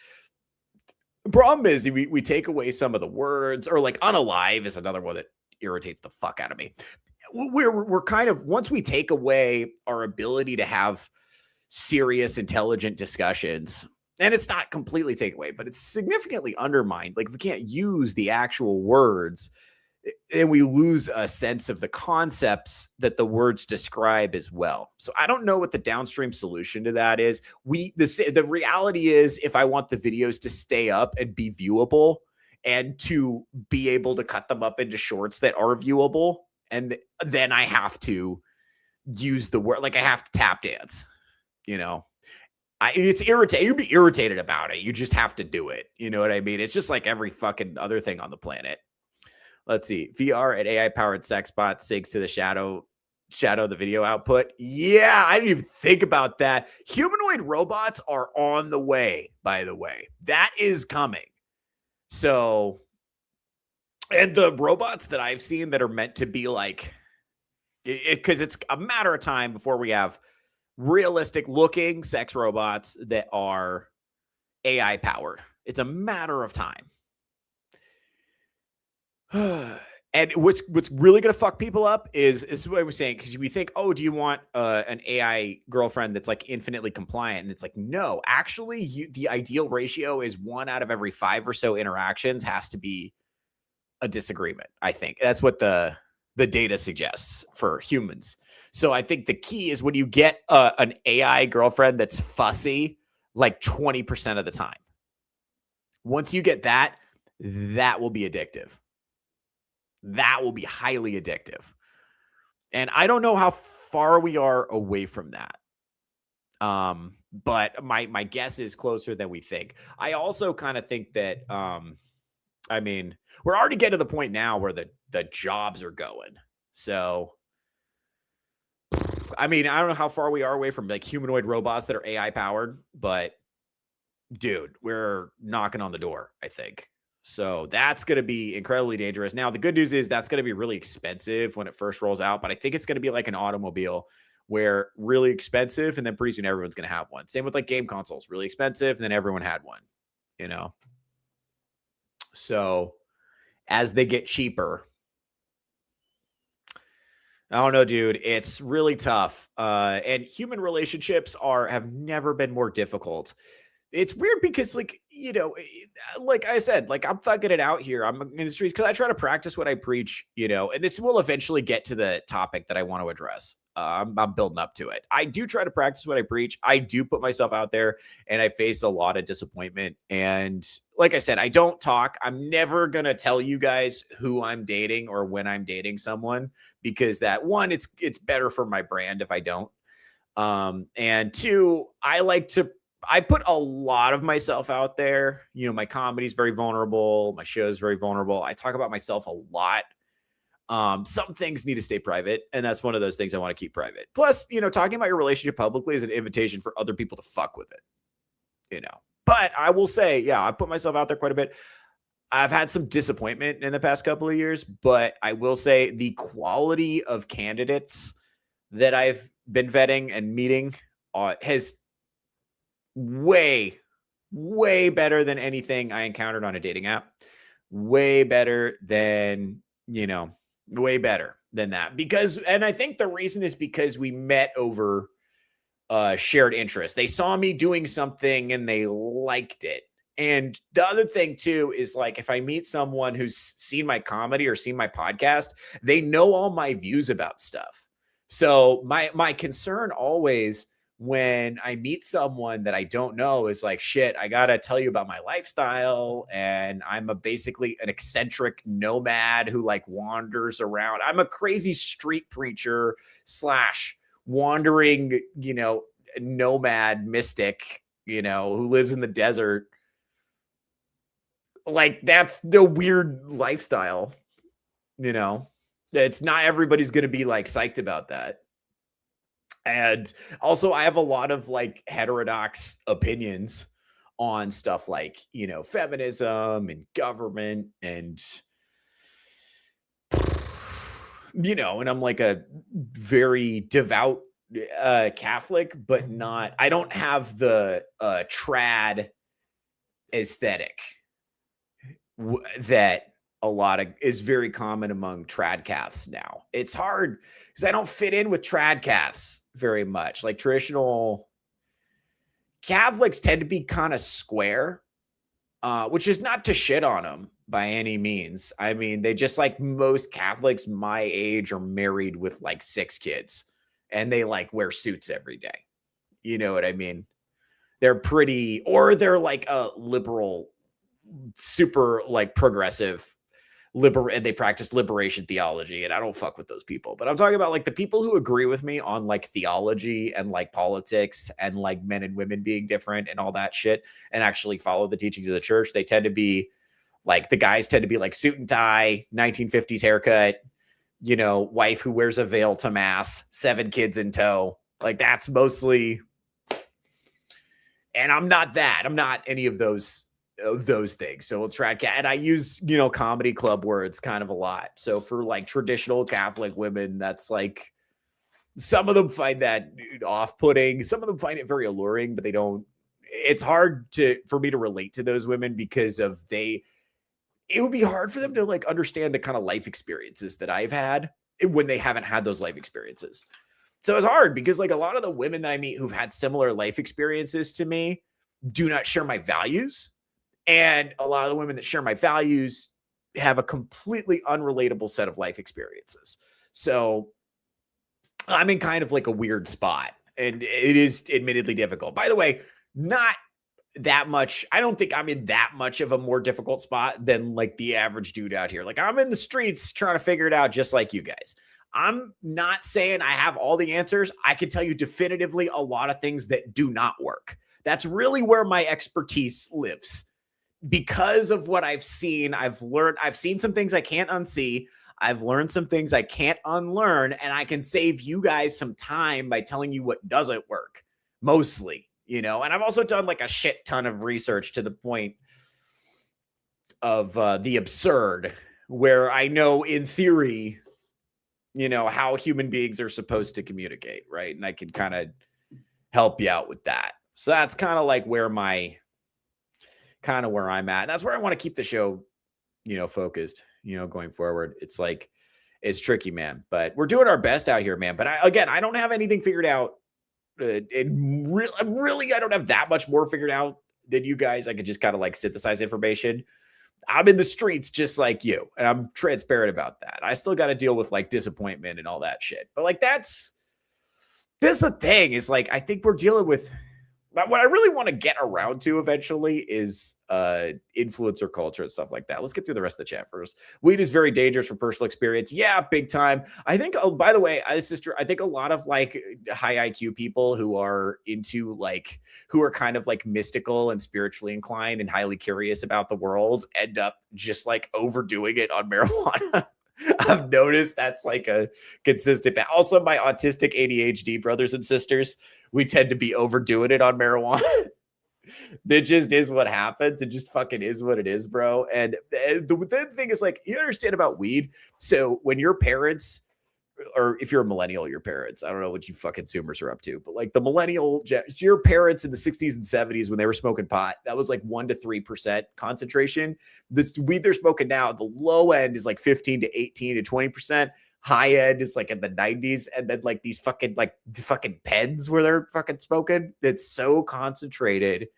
the problem is we take away some of the words, or like unalive is another one that irritates the fuck out of me. We're kind of, once we take away our ability to have serious, intelligent discussions, and it's not completely take away, but it's significantly undermined. Like if we can't use the actual words, and we lose a sense of the concepts that the words describe as well. So I don't know what the downstream solution to that is. The reality is, if I want the videos to stay up and be viewable and to be able to cut them up into shorts that are viewable, and then I have to use the word, like I have to tap dance, it's irritating. You'd be irritated about it. You just have to do it. You know what I mean? It's just like every fucking other thing on the planet. Let's see. VR and AI-powered sex bot syncs to the shadow the video output. Yeah, I didn't even think about that. Humanoid robots are on the way, by the way. That is coming. So, and the robots that I've seen that are meant to be like, because it's a matter of time before we have realistic looking sex robots that are AI-powered. It's a matter of time. And what's really going to fuck people up is what I was saying, because we think, oh, do you want an AI girlfriend that's like infinitely compliant? And it's like, no, actually, the ideal ratio is 1 out of every 5 or so interactions has to be a disagreement. I think that's what the data suggests for humans. So I think the key is when you get an AI girlfriend that's fussy, like 20% of the time. Once you get that, that will be addictive. That will be highly addictive. And I don't know how far we are away from that. But my guess is closer than we think. I also kind of think that, I mean, we're already getting to the point now where the jobs are going. So, I mean, I don't know how far we are away from like humanoid robots that are AI powered, but dude, we're knocking on the door, I think. So that's going to be incredibly dangerous. Now, the good news is that's going to be really expensive when it first rolls out, but I think it's going to be like an automobile where really expensive and then pretty soon everyone's going to have one. Same with like game consoles, really expensive and then everyone had one, you know? So as they get cheaper, I don't know, dude, it's really tough. And human relationships have never been more difficult. It's weird because, like, you know, like I said, like I'm thugging it out here. I'm in the streets because I try to practice what I preach, you know, and this will eventually get to the topic that I want to address. I'm building up to it. I do try to practice what I preach. I do put myself out there and I face a lot of disappointment. And like I said, I don't talk. I'm never going to tell you guys who I'm dating or when I'm dating someone because that one, it's better for my brand if I don't. And two, I put a lot of myself out there. You know, my comedy is very vulnerable. My show is very vulnerable. I talk about myself a lot. Some things need to stay private, and that's one of those things I want to keep private. Plus, you know, talking about your relationship publicly is an invitation for other people to fuck with it, you know. But I will say, yeah, I put myself out there quite a bit. I've had some disappointment in the past couple of years, but I will say the quality of candidates that I've been vetting and meeting has way better than anything I encountered on a dating app. Way better than, you know, way better than that. Because, and I think the reason is because we met over shared interest. They saw me doing something and they liked it. And the other thing too is like if I meet someone who's seen my comedy or seen my podcast, they know all my views about stuff. So my concern always when I meet someone that I don't know is like, shit, I got to tell you about my lifestyle. And I'm basically an eccentric nomad who like wanders around. I'm a crazy street preacher slash wandering, you know, nomad mystic, you know, who lives in the desert. Like that's the weird lifestyle, you know, it's not everybody's going to be like psyched about that. And also, I have a lot of like heterodox opinions on stuff like, you know, feminism and government and, you know, and I'm like a very devout Catholic, but not, I don't have the trad aesthetic that a lot of is very common among trad caths now. It's hard because I don't fit in with trad caths very much. Like traditional Catholics tend to be kind of square, which is not to shit on them by any means. I mean, they just like most Catholics my age are married with like 6 kids and they like wear suits every day. You know what I mean? They're pretty, or they're like a liberal, super like progressive and they practice liberation theology, and I don't fuck with those people. But I'm talking about like the people who agree with me on like theology and like politics and like men and women being different and all that shit and actually follow the teachings of the church. They tend to be like, the guys tend to be like suit and tie, 1950s haircut, you know, wife who wears a veil to mass, 7 kids in tow. Like that's mostly, and I'm not that. I'm not any of those things. So it's trad cat, and I use, you know, comedy club words kind of a lot. So for like traditional Catholic women, that's like, some of them find that off-putting. Some of them find it very alluring, but they don't. It's hard for me to relate to those women because of it would be hard for them to like understand the kind of life experiences that I've had when they haven't had those life experiences. So it's hard because like a lot of the women that I meet who've had similar life experiences to me do not share my values. And a lot of the women that share my values have a completely unrelatable set of life experiences. So I'm in kind of like a weird spot, and it is admittedly difficult. By the way, not that much. I don't think I'm in that much of a more difficult spot than like the average dude out here. Like I'm in the streets trying to figure it out just like you guys. I'm not saying I have all the answers. I can tell you definitively a lot of things that do not work. That's really where my expertise lives. Because of what I've seen, I've seen some things I can't unsee. I've learned some things I can't unlearn, and I can save you guys some time by telling you what doesn't work, mostly, you know. And I've also done like a shit ton of research to the point of the absurd, where I know in theory, you know, how human beings are supposed to communicate, right? And I can kind of help you out with that. So that's kind of like where I'm at. And that's where I want to keep the show, you know, focused, you know, going forward. It's like, it's tricky, man, but we're doing our best out here, man. But I don't have anything figured out. I don't have that much more figured out than you guys. I could just kind of like synthesize information. I'm in the streets just like you, and I'm transparent about that. I still got to deal with like disappointment and all that shit. But like, that's the thing is like, I think we're dealing with what I really want to get around to eventually is influencer culture and stuff like that. Let's get through the rest of the chat first. Weed is very dangerous for personal experience. Yeah, big time. I think, oh, by the way, sister, I think a lot of like high IQ people who are kind of like mystical and spiritually inclined and highly curious about the world end up just like overdoing it on marijuana. I've noticed that's like a consistent. Also, my autistic ADHD brothers and sisters, we tend to be overdoing it on marijuana. It just is what happens. It just fucking is what it is, bro. And the thing is, like, you understand about weed. So when your parents, or if you're a millennial, your parents, I don't know what you fucking Zoomers are up to, but like the millennial, your parents in the 60s and 70s when they were smoking pot, that was like 1% to 3% concentration. The weed they're smoking now, the low end is like 15 to 18 to 20%. High end is like in the 90s, and then like these fucking pens where they're fucking smoking. It's so concentrated,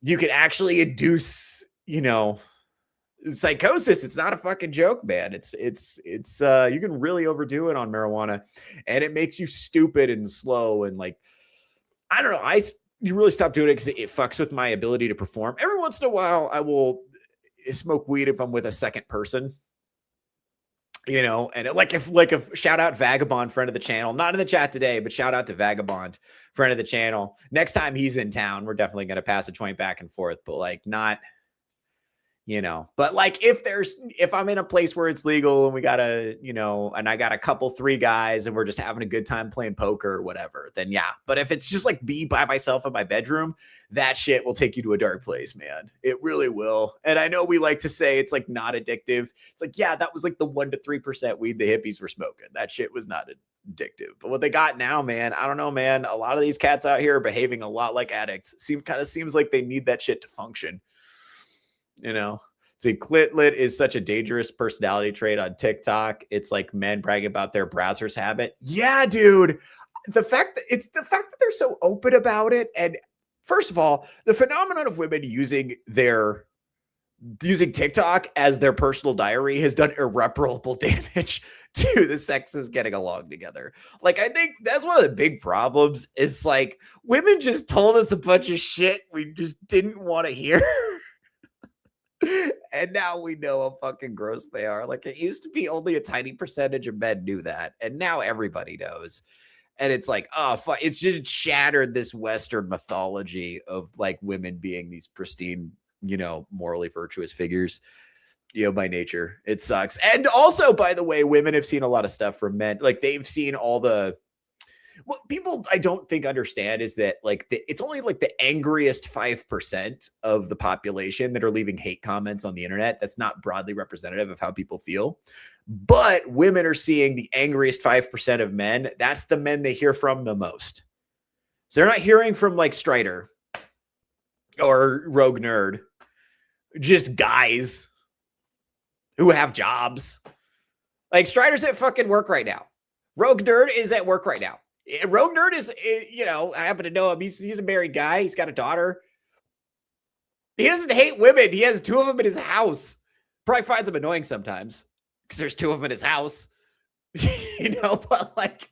you can actually induce, you know, psychosis. It's not a fucking joke, man. It's you can really overdo it on marijuana, and it makes you stupid and slow and like, I don't know. You really stop doing it because it fucks with my ability to perform. Every once in a while, I will smoke weed if I'm with a second person. You know, and if shout out Vagabond, friend of the channel, not in the chat today, but shout out to Vagabond, friend of the channel. Next time he's in town, we're definitely going to pass a joint back and forth, but like not, you know, but like if I'm in a place where it's legal and we got and I got a couple, 3 guys and we're just having a good time playing poker or whatever, then yeah. But if it's just like me by myself in my bedroom, that shit will take you to a dark place, man. It really will. And I know we like to say it's like not addictive. It's like, yeah, that was like the 1% to 3% weed the hippies were smoking. That shit was not addictive. But what they got now, man, I don't know, man. A lot of these cats out here are behaving a lot like addicts. Seems like they need that shit to function. You know, see, clit is such a dangerous personality trait on TikTok. It's like men bragging about their browser's habit. Yeah, dude. The fact that they're so open about it. And first of all, the phenomenon of women using TikTok as their personal diary has done irreparable damage to the sexes getting along together. Like, I think that's one of the big problems is like women just told us a bunch of shit we just didn't want to hear. And now we know how fucking gross they are. Like, it used to be only a tiny percentage of men knew that, and now everybody knows. And it's like, oh, fuck. It's just shattered this Western mythology of like women being these pristine, you know, morally virtuous figures, you know, by nature. It sucks. And also, by the way, women have seen a lot of stuff from men. Like, they've seen all what people I don't think understand is that like it's only like the angriest 5% of the population that are leaving hate comments on the internet. That's not broadly representative of how people feel. But women are seeing the angriest 5% of men. That's the men they hear from the most. So they're not hearing from like Strider or Rogue Nerd, just guys. who have jobs. Like Strider's at fucking work right now. Rogue Nerd is at work right now. Rogue Nerd is, you know, I happen to know him. He's a married guy. He's got a daughter. He doesn't hate women. He has 2 of them in his house. Probably finds them annoying sometimes because there's 2 of them in his house. You know, but like,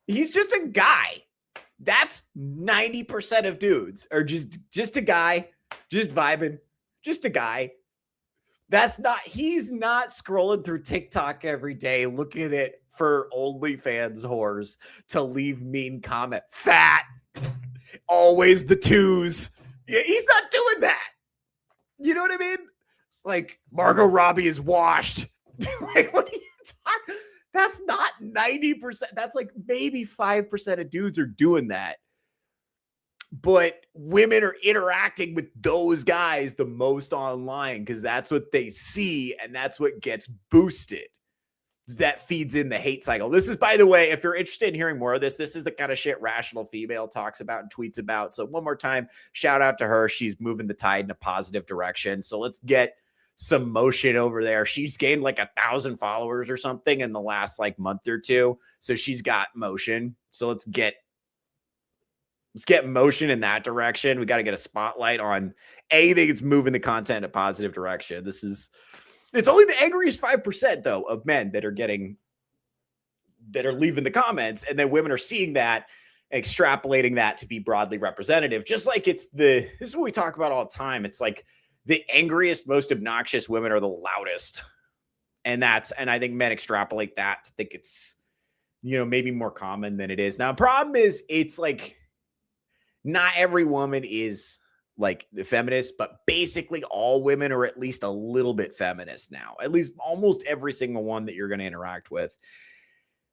he's just a guy. That's 90% of dudes are just a guy, just vibing, just a guy. He's not scrolling through TikTok every day looking at it for OnlyFans whores to leave mean comment. Fat, always the 2s. Yeah, he's not doing that. You know what I mean? It's like Margot Robbie is washed. Like, what are you talking? That's not 90%. That's like maybe 5% of dudes are doing that. But women are interacting with those guys the most online because that's what they see and that's what gets boosted. That feeds in the hate cycle. This is, by the way, if you're interested in hearing more of this is the kind of shit Rational Female talks about and tweets about. So one more time, shout out to her. She's moving the tide in a positive direction. So let's get some motion over there. She's gained like 1,000 followers or something in the last like month or 2. So she's got motion. So let's get motion in that direction. We got to get a spotlight on anything that's moving the content in a positive direction. It's only the angriest 5% though of men that are leaving the comments, and then women are seeing that, extrapolating that to be broadly representative. Just like this is what we talk about all the time. It's like the angriest, most obnoxious women are the loudest. And I think men extrapolate that to think it's, you know, maybe more common than it is. Now, the problem is it's like not every woman is like the feminist, but basically all women are at least a little bit feminist now. At least almost every single one that you're going to interact with,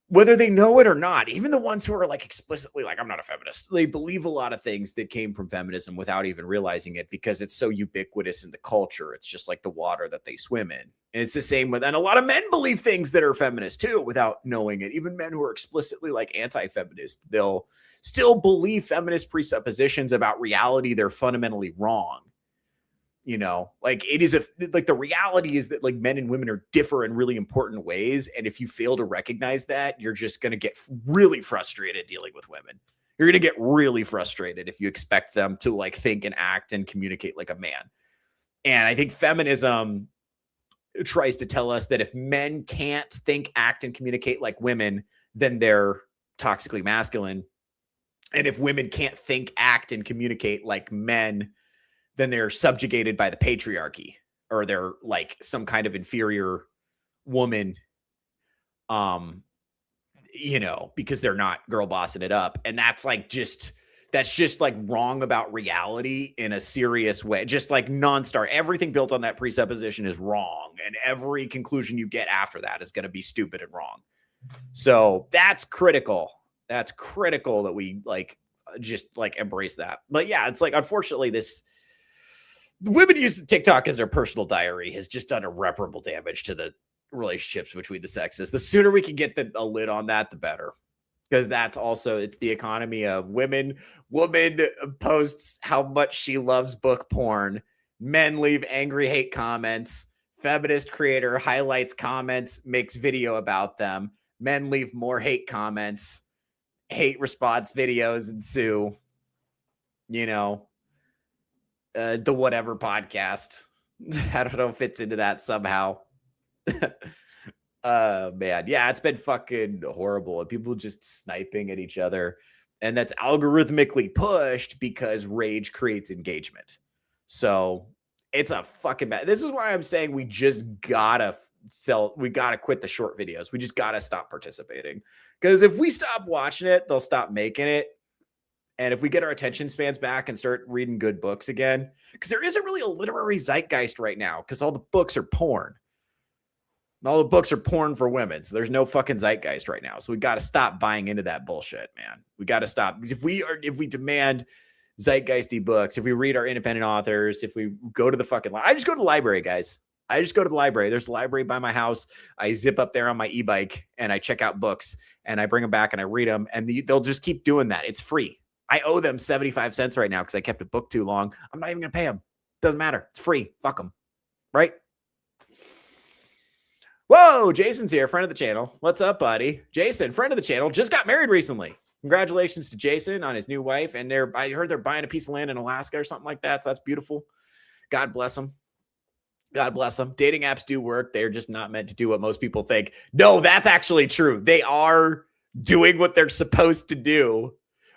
whether they know it or not. Even the ones who are like explicitly like, I'm not a feminist, they believe a lot of things that came from feminism without even realizing it because it's so ubiquitous in the culture. It's just like the water that they swim in. And it's the same and a lot of men believe things that are feminist too without knowing it. Even men who are explicitly like anti-feminist, they'll still believe feminist presuppositions about reality. They're fundamentally wrong. You know, like the reality is that like men and women are differ in really important ways. And if you fail to recognize that, you're just going to get really frustrated dealing with women. You're going to get really frustrated if you expect them to like think and act and communicate like a man. And I think feminism tries to tell us that if men can't think, act, and communicate like women, then they're toxically masculine. And if women can't think, act, and communicate like men, then they're subjugated by the patriarchy, or they're like some kind of inferior woman, you know, because they're not girl bossing it up. And that's just like wrong about reality in a serious way. Just like non-start. Everything built on that presupposition is wrong. And every conclusion you get after that is going to be stupid and wrong. So that's critical. That's critical that we like just like embrace that. But yeah, it's like, unfortunately, women using TikTok as their personal diary has just done irreparable damage to the relationships between the sexes. The sooner we can get a lid on that, the better. Because that's also, it's the economy of woman posts how much she loves book porn. Men leave angry hate comments. Feminist creator highlights comments, makes video about them. Men leave more hate comments. Hate response videos ensue. You know, the whatever podcast. I don't know if it's into that somehow. Man, yeah, it's been fucking horrible. And people just sniping at each other. And that's algorithmically pushed because rage creates engagement. So it's a fucking bad. This is why I'm saying we just gotta quit the short videos. We just gotta stop participating. Because if we stop watching it, they'll stop making it. And if we get our attention spans back and start reading good books again, because there isn't really a literary zeitgeist right now, because all the books are porn. And all the books are porn for women. So there's no fucking zeitgeist right now. So we got to stop buying into that bullshit, man. We got to stop. Because if we demand zeitgeisty books, if we read our independent authors, if we go to the fucking I just go to the library, guys. I just go to the library. There's a library by my house. I zip up there on my e-bike and I check out books and I bring them back and I read them, and they'll just keep doing that. It's free. I owe them 75 cents right now because I kept a book too long. I'm not even going to pay them. Doesn't matter. It's free. Fuck them. Right? Whoa, Jason's here, friend of the channel. What's up, buddy? Jason, friend of the channel, just got married recently. Congratulations to Jason on his new wife. And I heard they're buying a piece of land in Alaska or something like that. So that's beautiful. God bless them. God bless them. Dating apps do work. They're just not meant to do what most people think. No, that's actually true. They are doing what they're supposed to do.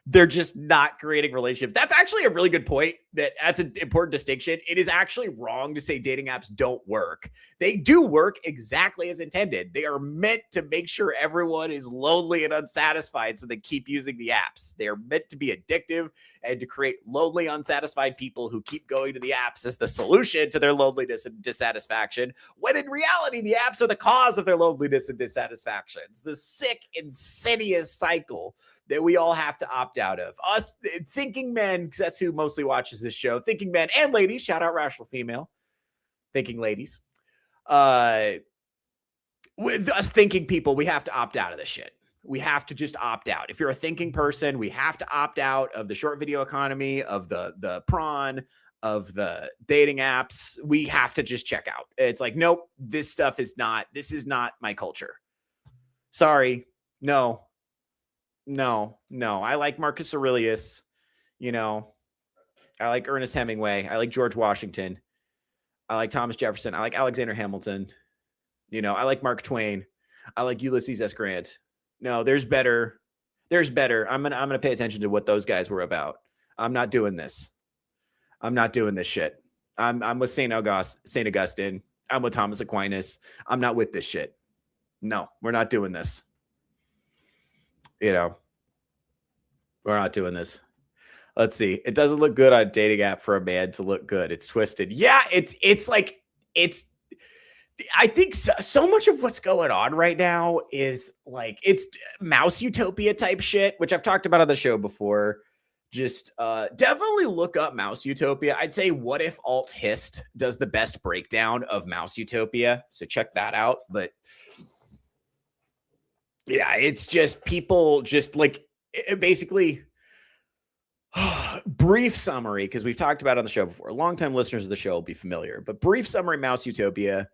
They're just not creating relationships. That's actually a really good point. That's an important distinction. It is actually wrong to say dating apps don't work. They do work exactly as intended. They are meant to make sure everyone is lonely and unsatisfied, so they keep using the apps. They are meant to be addictive and to create lonely, unsatisfied people who keep going to the apps as the solution to their loneliness and dissatisfaction, when in reality, the apps are the cause of their loneliness and dissatisfaction. It's the sick, insidious cycle that we all have to opt out of. Us thinking men, because that's who mostly watches this show, thinking men and ladies, shout out rational female, thinking ladies. With us thinking people, we have to opt out of this shit. We have to just opt out. If you're a thinking person, we have to opt out of the short video economy, of the prawn, of the dating apps. We have to just check out. It's like, nope, this is not my culture. Sorry. No. I like Marcus Aurelius. I like Ernest Hemingway. I like George Washington. I like Thomas Jefferson. I like Alexander Hamilton. I like Mark Twain. I like Ulysses S. Grant. No, there's better. I'm gonna pay attention to what those guys were about. I'm not doing this. I'm not doing this shit. I'm with St. Augustine. I'm with Thomas Aquinas. I'm not with this shit. No, we're not doing this. We're not doing this. Let's see. It doesn't look good on a dating app for a man to look good. It's twisted. Yeah, I think so much of what's going on right now is like, it's mouse utopia type shit, which I've talked about on the show before. Just definitely look up mouse utopia. I'd say What If Alt Hist does the best breakdown of mouse utopia. So check that out. But yeah, it's just people just like basically brief summary, because we've talked about it on the show before. Longtime listeners of the show will be familiar, but brief summary, mouse utopia.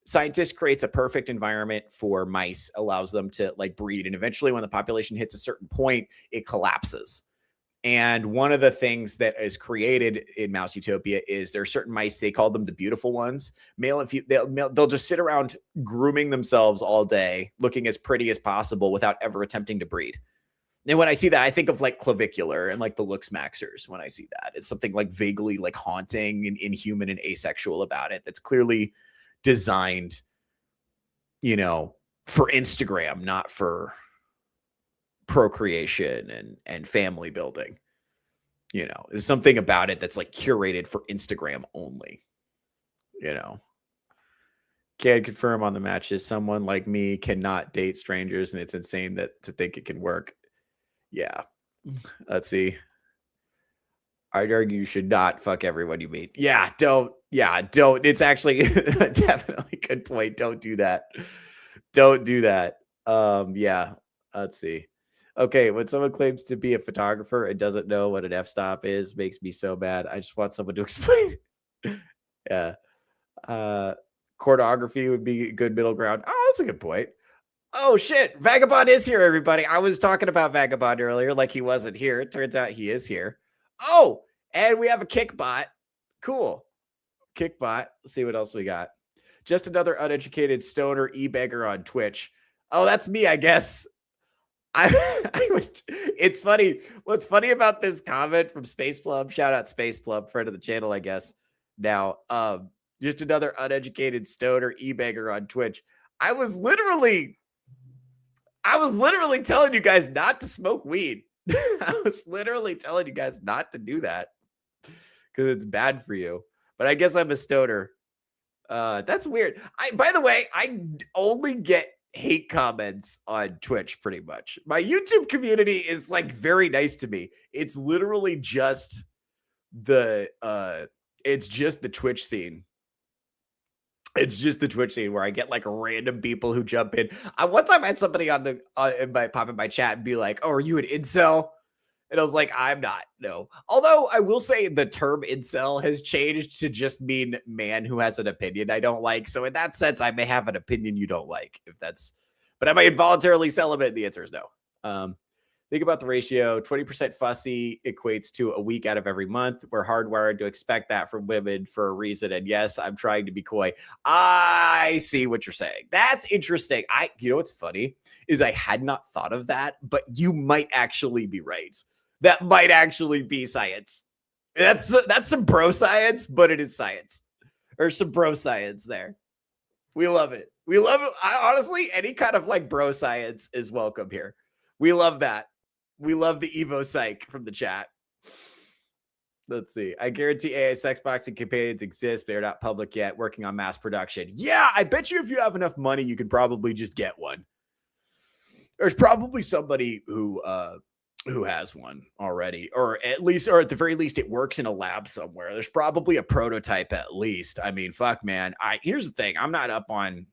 Scientist creates a perfect environment for mice, allows them to like breed. And eventually when the population hits a certain point, it collapses. And one of the things that is created in Mouse Utopia is there are certain mice, they call them the beautiful ones, male and female, they'll just sit around grooming themselves all day, looking as pretty as possible without ever attempting to breed. And when I see that, I think of like Clavicular and like the Looks Maxers. When I see that, it's something like vaguely like haunting and inhuman and asexual about it. That's clearly designed, for Instagram, not for procreation and family building. There's something about it that's like curated for Instagram only. Can confirm on the matches, someone like me cannot date strangers, and it's insane to think it can work. Yeah. Let's see. I'd argue you should not fuck everyone you meet. Yeah, don't. It's actually definitely a good point. Don't do that. Yeah. Let's see. Okay, when someone claims to be a photographer and doesn't know what an f-stop is, makes me so mad. I just want someone to explain. Yeah. Choreography would be a good middle ground. Oh, that's a good point. Oh, shit. Vagabond is here, everybody. I was talking about Vagabond earlier like he wasn't here. It turns out he is here. Oh, and we have a Kickbot. Cool. Kickbot. Let's see what else we got. Just another uneducated stoner e-beggar on Twitch. Oh, that's me, I guess. It's funny. What's funny about this comment from Space Plum, shout out Space Plum, friend of the channel, I guess. Now, just another uneducated stoner e-beggar on Twitch. I was literally telling you guys not to smoke weed. I was literally telling you guys not to do that because it's bad for you. But I guess I'm a stoner. That's weird. By the way, I only get hate comments on Twitch pretty much. My YouTube community is like very nice to me. It's literally just the Twitch scene. It's just the Twitch scene where I get like random people who jump in. One time I had somebody pop in my chat and be like, "Oh, are you an incel?" And I was like, I'm not. No. Although I will say the term incel has changed to just mean man who has an opinion I don't like. So in that sense, I may have an opinion you don't like. If that's, but am I involuntarily celibate? The answer is no. Think about the ratio. 20% fussy equates to a week out of every month. We're hardwired to expect that from women for a reason. And yes, I'm trying to be coy. I see what you're saying. That's interesting. You know what's funny is I had not thought of that, but you might actually be right. That might actually be science. That's some bro science, but it is science, or some bro science there. We love it. We love it. Honestly, any kind of like bro science is welcome here. We love that. We love the Evo psych from the chat. Let's see. I guarantee AI sex boxing companions exist. They're not public yet, working on mass production. Yeah, I bet you if you have enough money, you could probably just get one. There's probably somebody who has one already, or at the very least, it works in a lab somewhere. There's probably a prototype at least. I mean, fuck, man. Here's the thing. I'm not up on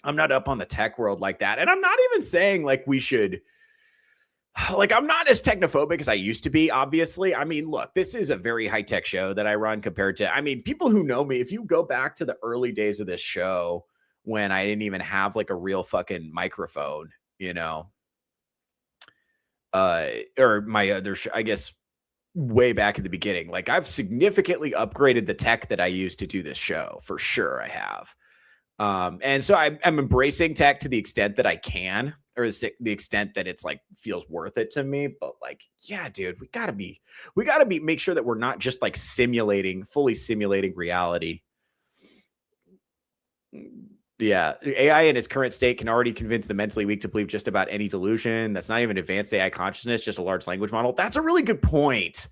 the tech world like that. And I'm not even saying like we should, like, I'm not as technophobic as I used to be, obviously. I mean, look, this is a very high-tech show that I run compared to, I mean, people who know me, if you go back to the early days of this show when I didn't even have like a real fucking microphone, you know, or my other, I guess, way back in the beginning, like I've significantly upgraded the tech that I use to do this show. For sure I have. And so I'm embracing tech to the extent that I can, or the extent that it's like feels worth it to me. But like, yeah, dude, we gotta make sure that we're not just like fully simulating reality. Yeah, AI in its current state can already convince the mentally weak to believe just about any delusion. That's not even advanced AI consciousness, just a large language model. That's a really good point,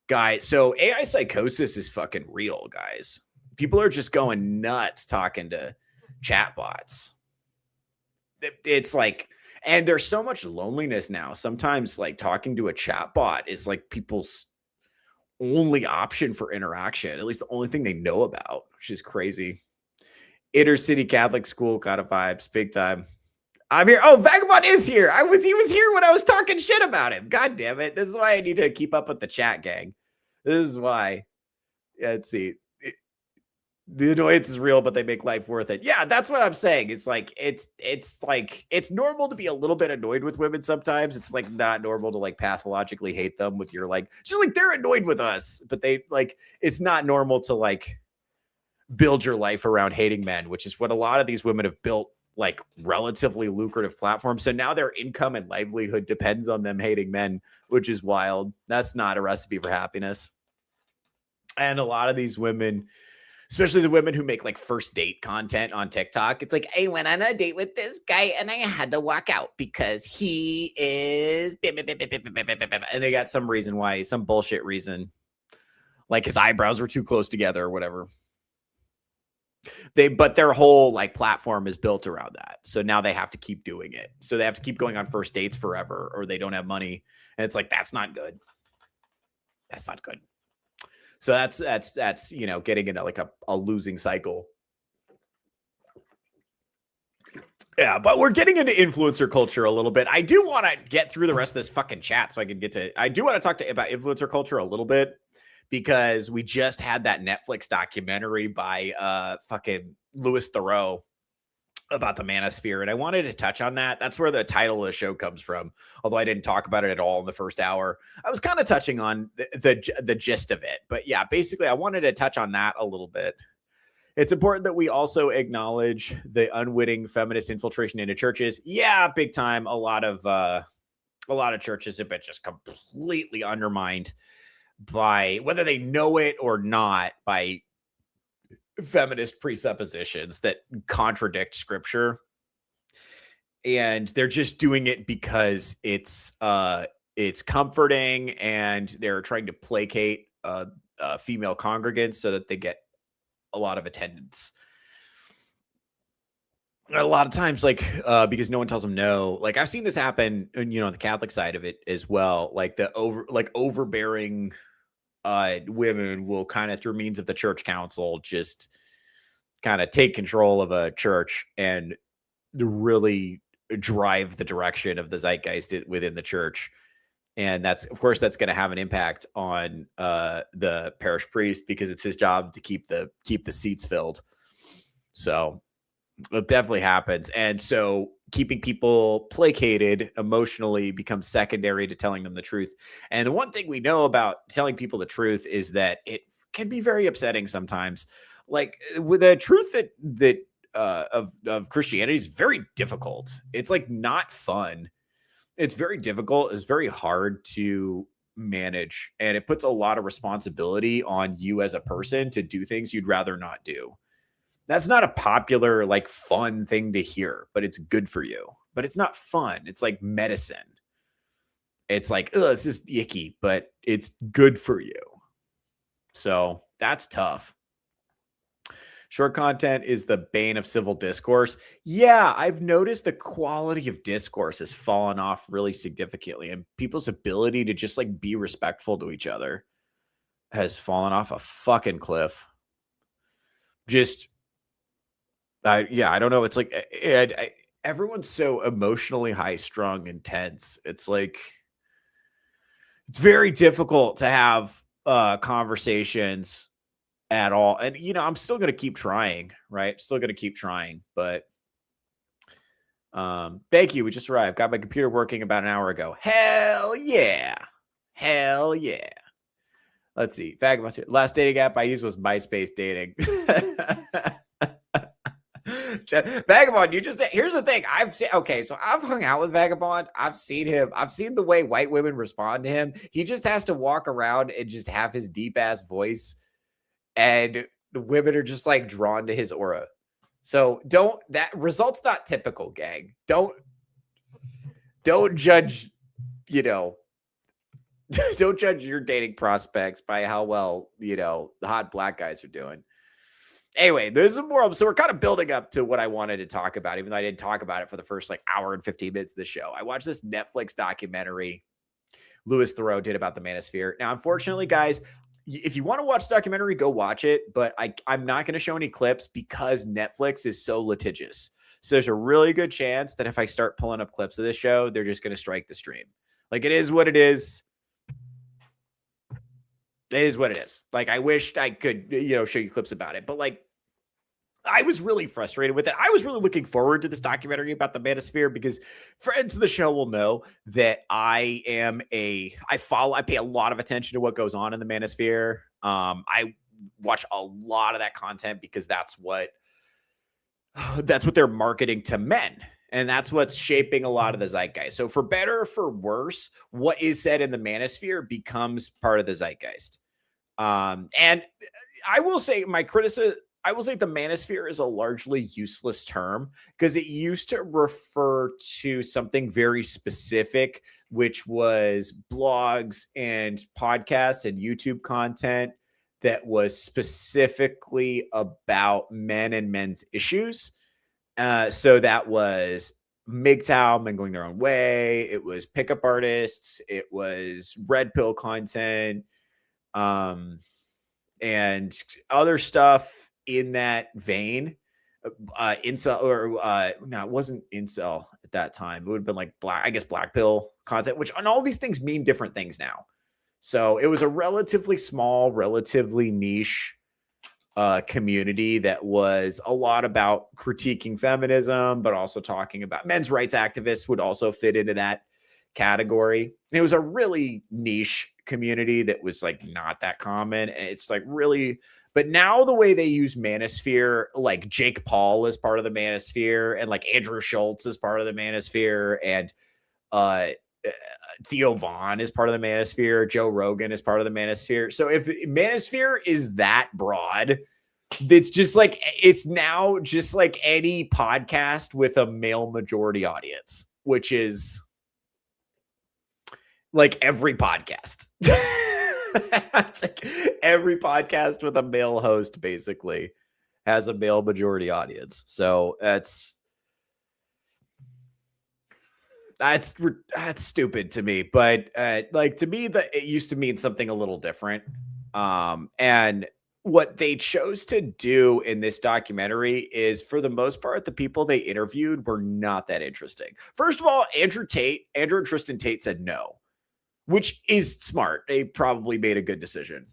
guys. So AI psychosis is fucking real, guys. People are just going nuts talking to chatbots. It's like, and there's so much loneliness now. Sometimes like talking to a chatbot is like people's only option for interaction, at least the only thing they know about, which is crazy. Inner city Catholic school kind of vibes, big time. I'm here. Oh, Vagabond is here. He was here when I was talking shit about him. God damn it. This is why I need to keep up with the chat gang. This is why. Yeah, let's see. The annoyance is real, but they make life worth it. Yeah, that's what I'm saying. It's like it's normal to be a little bit annoyed with women sometimes. It's like not normal to like pathologically hate them with your like just like they're annoyed with us, but they like it's not normal to like build your life around hating men, which is what a lot of these women have built like relatively lucrative platforms. So now their income and livelihood depends on them hating men, which is wild. That's not a recipe for happiness. And a lot of these women, especially the women who make like first date content on TikTok, it's like, I went on a date with this guy and I had to walk out because he is, and they got some reason why, some bullshit reason, like his eyebrows were too close together or whatever. But their whole like platform is built around that. So now they have to keep doing it. So they have to keep going on first dates forever, or they don't have money. And it's like, that's not good. That's not good. So that's you know, getting into like a losing cycle. Yeah, but we're getting into influencer culture a little bit. I do want to get through the rest of this fucking chat so I can get to, I do want to talk about influencer culture a little bit, because we just had that Netflix documentary by fucking Louis Theroux about the manosphere, and I wanted to touch on that. That's where the title of the show comes from, although I didn't talk about it at all in the first hour. I was kind of touching on the gist of it, but yeah, basically I wanted to touch on that a little bit. It's important that we also acknowledge the unwitting feminist infiltration into churches. Yeah, big time. A lot of churches have been just completely undermined by, whether they know it or not, by feminist presuppositions that contradict scripture. And they're just doing it because it's comforting, and they're trying to placate female congregants so that they get a lot of attendance. A lot of times, like because no one tells them no. Like I've seen this happen, you know, on the Catholic side of it as well. Like the overbearing women will kind of, through means of the church council, just kind of take control of a church and really drive the direction of the zeitgeist within the church. And that's, of course, that's going to have an impact on the parish priest, because it's his job to keep the seats filled. So it definitely happens. And so keeping people placated emotionally becomes secondary to telling them the truth. And the one thing we know about telling people the truth is that it can be very upsetting sometimes. Like with the truth that of Christianity is very difficult. It's like not fun. It's very difficult. It's very hard to manage, and it puts a lot of responsibility on you as a person to do things you'd rather not do. That's not a popular, like, fun thing to hear, but it's good for you. But it's not fun. It's like medicine. It's like, oh, this is icky, but it's good for you. So that's tough. Short content is the bane of civil discourse. Yeah, I've noticed the quality of discourse has fallen off really significantly, and people's ability to just like be respectful to each other has fallen off a fucking cliff. Just, yeah, I don't know. It's like everyone's so emotionally high strung and tense. It's like it's very difficult to have conversations at all. And, you know, I'm still going to keep trying, right? Still going to keep trying, but thank you. We just arrived. Got my computer working about an hour ago. Hell yeah. Hell yeah. Let's see. Vagabond. Last dating app I used was MySpace dating. Vagabond, here's the thing. So I've hung out with Vagabond. I've seen him. I've seen the way white women respond to him. He just has to walk around and just have his deep ass voice, and the women are just like drawn to his aura. So that result's not typical, gang. Don't judge, don't judge your dating prospects by how well, the hot black guys are doing. Anyway, there's more. So we're kind of building up to what I wanted to talk about, even though I didn't talk about it for the first like hour and 15 minutes of the show. I watched this Netflix documentary Louis Theroux did about the manosphere. Now, unfortunately, guys, if you want to watch the documentary, go watch it. But I'm not going to show any clips because Netflix is so litigious. So there's a really good chance that if I start pulling up clips of this show, they're just going to strike the stream. Like, it is what it is. It is what it is. Like, I wished I could, show you clips about it. But, like, I was really frustrated with it. I was really looking forward to this documentary about the manosphere because friends of the show will know that I pay a lot of attention to what goes on in the manosphere. I watch a lot of that content because that's what they're marketing to men. And that's what's shaping a lot of the zeitgeist. So for better or for worse, what is said in the manosphere becomes part of the zeitgeist. And I will say the manosphere is a largely useless term because it used to refer to something very specific, which was blogs and podcasts and YouTube content that was specifically about men and men's issues. So that was MGTOW, men going their own way. It was pickup artists. It was red pill content. And other stuff in that vein, incel no, it wasn't incel at that time. It would have been like black pill content, which on all these things mean different things now. So it was a relatively small, relatively niche community that was a lot about critiquing feminism, but also talking about men's rights activists would also fit into that category. It was a really niche community that was like not that common. And it's like really, but now the way they use manosphere, like Jake Paul is part of the manosphere and like Andrew Schultz is part of the manosphere and Theo Vaughn is part of the manosphere. Joe Rogan is part of the manosphere. So if manosphere is that broad, it's now just like any podcast with a male majority audience, which is like every podcast. It's like every podcast with a male host basically has a male majority audience. So that's stupid to me. But like to me, it used to mean something a little different. And what they chose to do in this documentary is, for the most part, the people they interviewed were not that interesting. First of all, Andrew and Tristan Tate said no. which is smart. They probably made a good decision.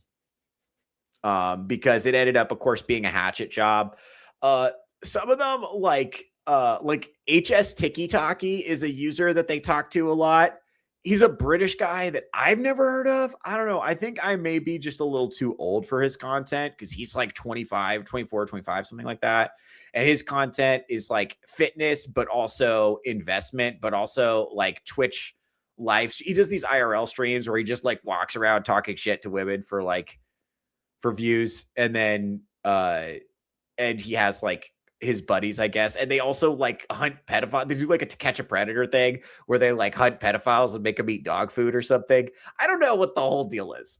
Because it ended up, of course, being a hatchet job. Some of them, like HS Tiki Taki is a user that they talk to a lot. He's a British guy that I've never heard of. I don't know. I think I may be just a little too old for his content because he's like 25, 24, 25, something like that. And his content is like fitness, but also investment, but also like Twitch live. He does these IRL streams where he just like walks around talking shit to women for views, and then and he has like his buddies, I guess, and they also like hunt pedophiles. They do like a To Catch a Predator thing where they like hunt pedophiles and make them eat dog food or something. I don't know what the whole deal is.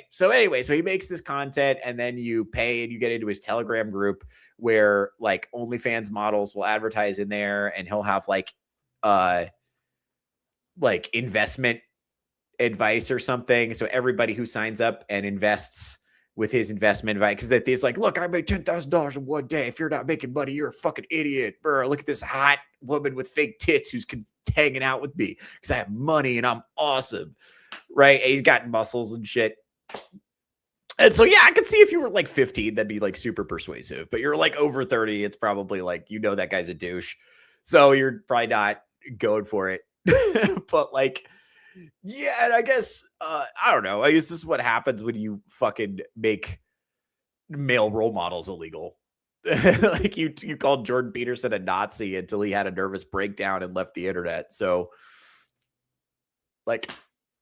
So he makes this content, and then you pay and you get into his Telegram group where like OnlyFans models will advertise in there, and he'll have like investment advice or something. So everybody who signs up and invests with his investment advice, because that is like, look, I made $10,000 in one day. If you're not making money, you're a fucking idiot. Bro, look at this hot woman with fake tits who's hanging out with me because I have money and I'm awesome, right? And he's got muscles and shit. And so, yeah, I could see if you were like 15, that'd be like super persuasive. But you're like over 30, it's probably like, that guy's a douche. So you're probably not going for it. But like, yeah, and I guess I don't know. I guess this is what happens when you fucking make male role models illegal. Like you called Jordan Peterson a Nazi until he had a nervous breakdown and left the internet. So, like,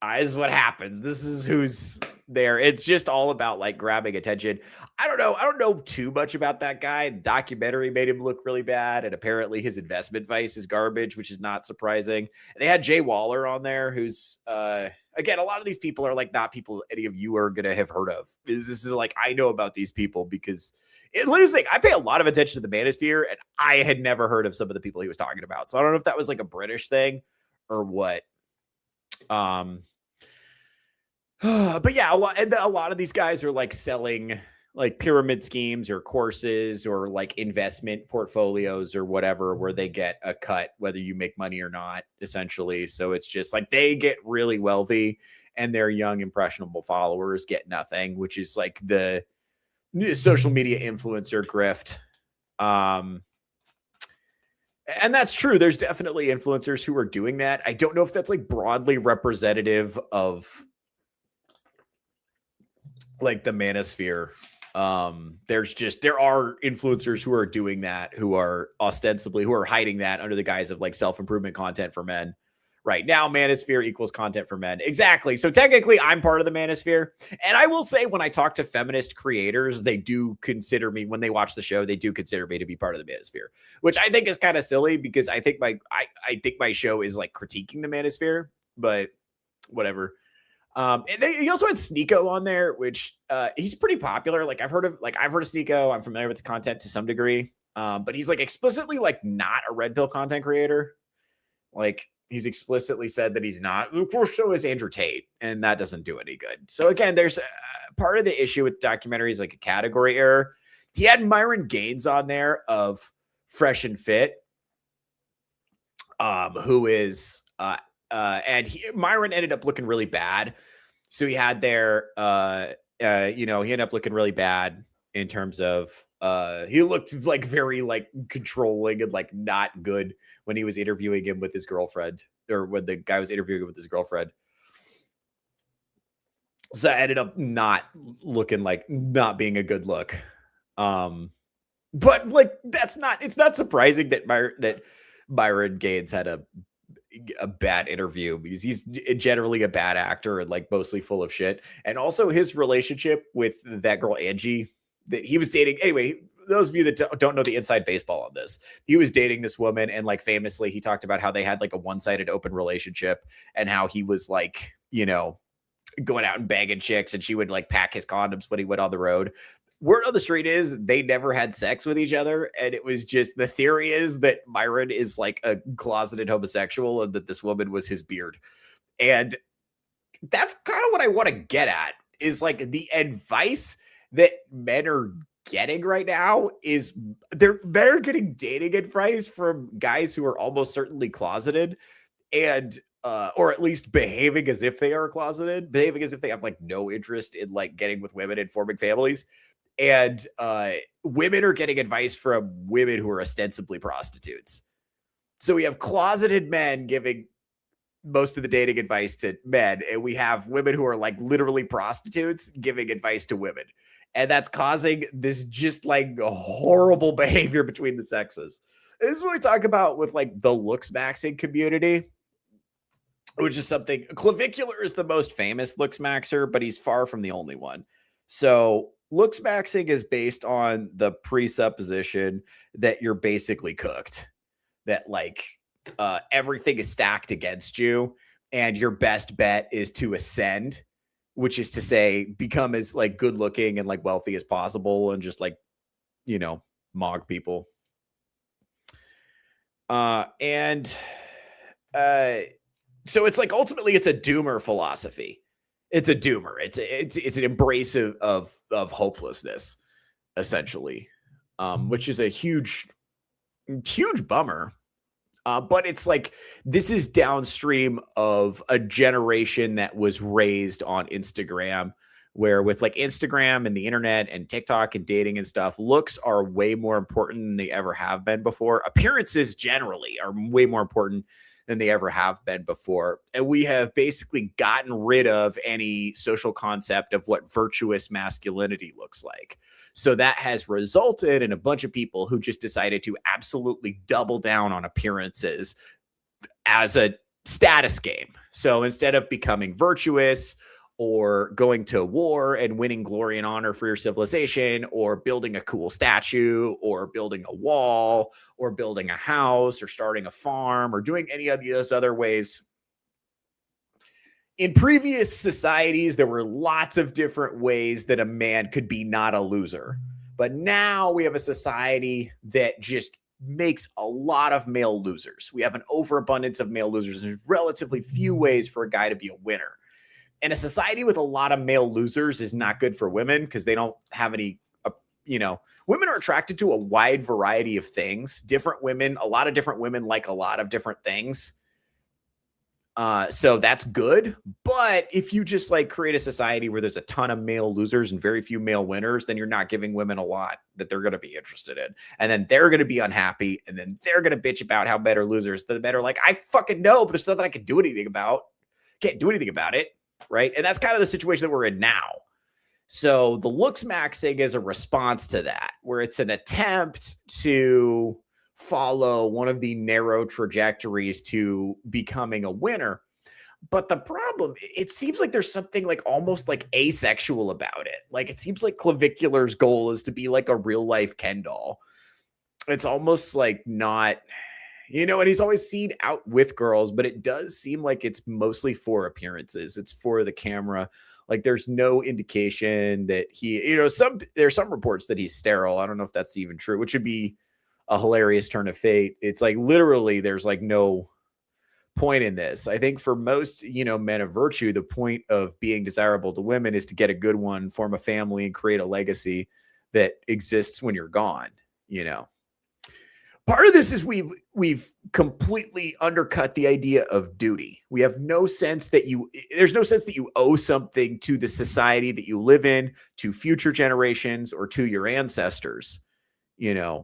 this is what happens. This is who's there. It's just all about like grabbing attention. I don't know. I don't know too much about that guy. The documentary made him look really bad, and apparently his investment advice is garbage, which is not surprising. They had Jay Waller on there, who's again, a lot of these people are like not people any of you are gonna have heard of. This is like, I know about these people because it literally like I pay a lot of attention to the Manosphere, and I had never heard of some of the people he was talking about. So I don't know if that was like a British thing or what. But yeah, a lot of these guys are like selling like pyramid schemes or courses or like investment portfolios or whatever, where they get a cut whether you make money or not, essentially. So it's just like they get really wealthy and their young impressionable followers get nothing, which is like the social media influencer grift. And that's true. There's definitely influencers who are doing that. I don't know if that's like broadly representative of like the Manosphere. There are influencers who are doing that, who are hiding that under the guise of like self-improvement content for men. Right now, Manosphere equals content for men. Exactly. So technically, I'm part of the Manosphere. And I will say, when I talk to feminist creators, they do consider me, when they watch the show, they do consider me to be part of the Manosphere, which I think is kind of silly because I think my show is like critiquing the Manosphere, but whatever. And he also had Sneeko on there, which he's pretty popular. Like I've heard of Sneeko. I'm familiar with his content to some degree. But he's like explicitly like not a red pill content creator. Like he's explicitly said that he's not. Of course, so is Andrew Tate, and that doesn't do any good. So again, there's part of the issue with documentaries, like a category error. He had Myron Gaines on there of Fresh and Fit, who is Myron ended up looking really bad. So he had there, he ended up looking really bad in terms of, he looked like very like controlling and like not good when he was interviewing him with his girlfriend, or when the guy was interviewing him with his girlfriend. So that ended up not being a good look. But like, it's not surprising that Myron Gaines had a bad interview, because he's generally a bad actor and like mostly full of shit. And also his relationship with that girl Angie that he was dating. Anyway, those of you that don't know the inside baseball on this, he was dating this woman, and like famously he talked about how they had like a one-sided open relationship, and how he was like, going out and bagging chicks, and she would like pack his condoms when he went on the road. Word on the street is they never had sex with each other. And it was just, the theory is that Myron is like a closeted homosexual and that this woman was his beard. And that's kind of what I want to get at, is like the advice that men are getting right now is they're getting dating advice from guys who are almost certainly closeted. And or at least behaving as if they are closeted, behaving as if they have like no interest in like getting with women and forming families. And women are getting advice from women who are ostensibly prostitutes. So we have closeted men giving most of the dating advice to men, and we have women who are like literally prostitutes giving advice to women. And that's causing this just like horrible behavior between the sexes. This is what we talk about with like the looks maxing community, which is something. Clavicular is the most famous looks maxer, but he's far from the only one. So looks maxing is based on the presupposition that you're basically cooked, that like everything is stacked against you, and your best bet is to ascend, which is to say become as like good looking and like wealthy as possible and just like, you know, mog people. So it's like ultimately it's a doomer philosophy. It's a doomer. It's an embrace of hopelessness, essentially, which is a huge bummer. But it's like this is downstream of a generation that was raised on Instagram, where with like Instagram and the internet and TikTok and dating and stuff, looks are way more important than they ever have been before. Appearances generally are way more important than they ever have been before. And we have basically gotten rid of any social concept of what virtuous masculinity looks like. So that has resulted in a bunch of people who just decided to absolutely double down on appearances as a status game. So instead of becoming virtuous or going to war and winning glory and honor for your civilization, or building a cool statue, or building a wall, or building a house, or starting a farm, or doing any of those other ways. In previous societies, there were lots of different ways that a man could be not a loser. But now we have a society that just makes a lot of male losers. We have an overabundance of male losers. There's relatively few ways for a guy to be a winner. And a society with a lot of male losers is not good for women because they don't have any, women are attracted to a wide variety of things. Different women, a lot of different women like a lot of different things. So that's good. But if you just like create a society where there's a ton of male losers and very few male winners, then you're not giving women a lot that they're going to be interested in. And then they're going to be unhappy. And then they're going to bitch about how men are losers. The men are like, I fucking know, but there's nothing I can do anything about. Can't do anything about it. Right. And that's kind of the situation that we're in now. So the looks maxing is a response to that, where it's an attempt to follow one of the narrow trajectories to becoming a winner. But the problem, it seems like there's something like almost like asexual about it. Like it seems like Clavicular's goal is to be like a real life Ken doll. It's almost like not, and he's always seen out with girls, but it does seem like it's mostly for appearances. It's for the camera. Like there's no indication that he, there's some reports that he's sterile. I don't know if that's even true, which would be a hilarious turn of fate. It's like literally there's like no point in this. I think for most, men of virtue, the point of being desirable to women is to get a good one, form a family, and create a legacy that exists when you're gone, Part of this is we've completely undercut the idea of duty. We have no sense that there's no sense that you owe something to the society that you live in, to future generations, or to your ancestors. It's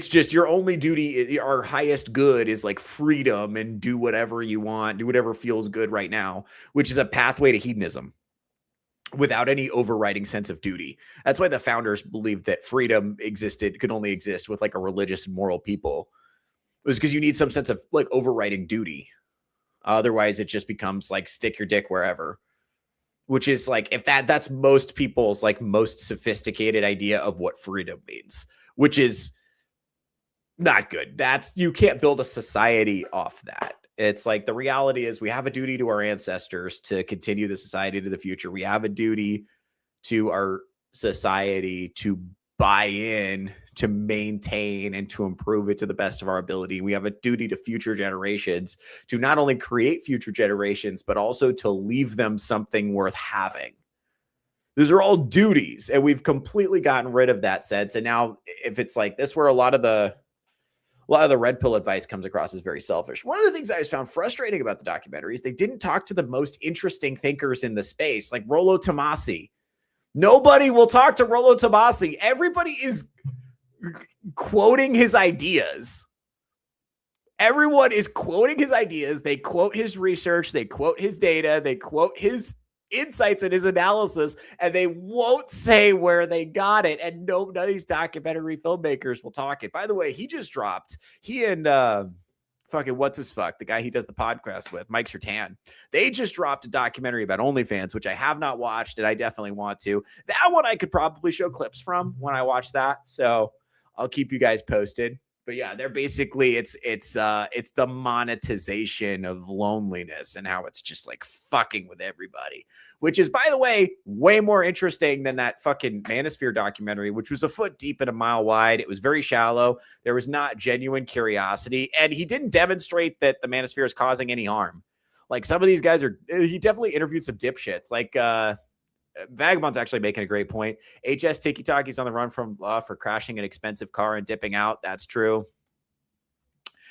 just your only duty. Our highest good is like freedom and do whatever you want, do whatever feels good right now, which is a pathway to hedonism without any overriding sense of duty. That's why the founders believed that freedom could only exist with like a religious and moral people. It was because you need some sense of like overriding duty. Otherwise it just becomes like stick your dick wherever, which is like, if that's most people's like most sophisticated idea of what freedom means, which is not good. You can't build a society off that. It's like the reality is we have a duty to our ancestors to continue the society to the future. We have a duty to our society to buy in, to maintain, and to improve it to the best of our ability. We have a duty to future generations to not only create future generations, but also to leave them something worth having. Those are all duties, and we've completely gotten rid of that sense. And now if it's like this, where a lot of the A lot of the red pill advice comes across as very selfish. One of the things I found frustrating about the documentary is they didn't talk to the most interesting thinkers in the space, like Rollo Tomasi. Nobody will talk to Rollo Tomasi. Everybody is quoting his ideas. Everyone is quoting his ideas. They quote his research. They quote his data. They quote his insights and his analysis, and they won't say where they got it. And none of these documentary filmmakers will talk it. By the way, he and fucking the guy he does the podcast with, Mike Sertan, they just dropped a documentary about OnlyFans, which I have not watched, and I definitely want to. That one I could probably show clips from when I watch that, so I'll keep you guys posted. But yeah, they're basically it's the monetization of loneliness and how it's just like fucking with everybody, which is, by the way, way more interesting than that fucking Manosphere documentary, which was a foot deep and a mile wide. It was very shallow. There was not genuine curiosity, and he didn't demonstrate that the Manosphere is causing any harm. Like, some of these guys he definitely interviewed some dipshits. Like, Vagabond's actually making a great point. HS Tiki Taki's on the run from law for crashing an expensive car and dipping out. That's true.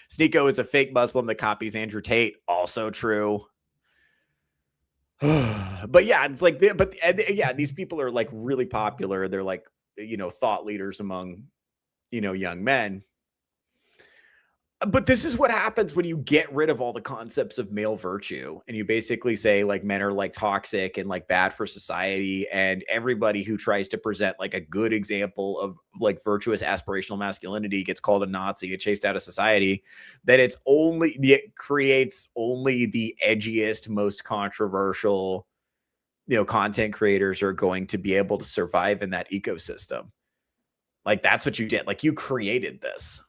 Sneeko is a fake Muslim that copies Andrew Tate. Also true. But yeah, it's like, these people are like really popular. They're like, thought leaders among, young men. But this is what happens when you get rid of all the concepts of male virtue and you basically say like men are like toxic and like bad for society, and everybody who tries to present like a good example of like virtuous aspirational masculinity gets called a Nazi, get chased out of society. That it creates only the edgiest, most controversial, content creators are going to be able to survive in that ecosystem. Like, that's what you did. Like, you created this.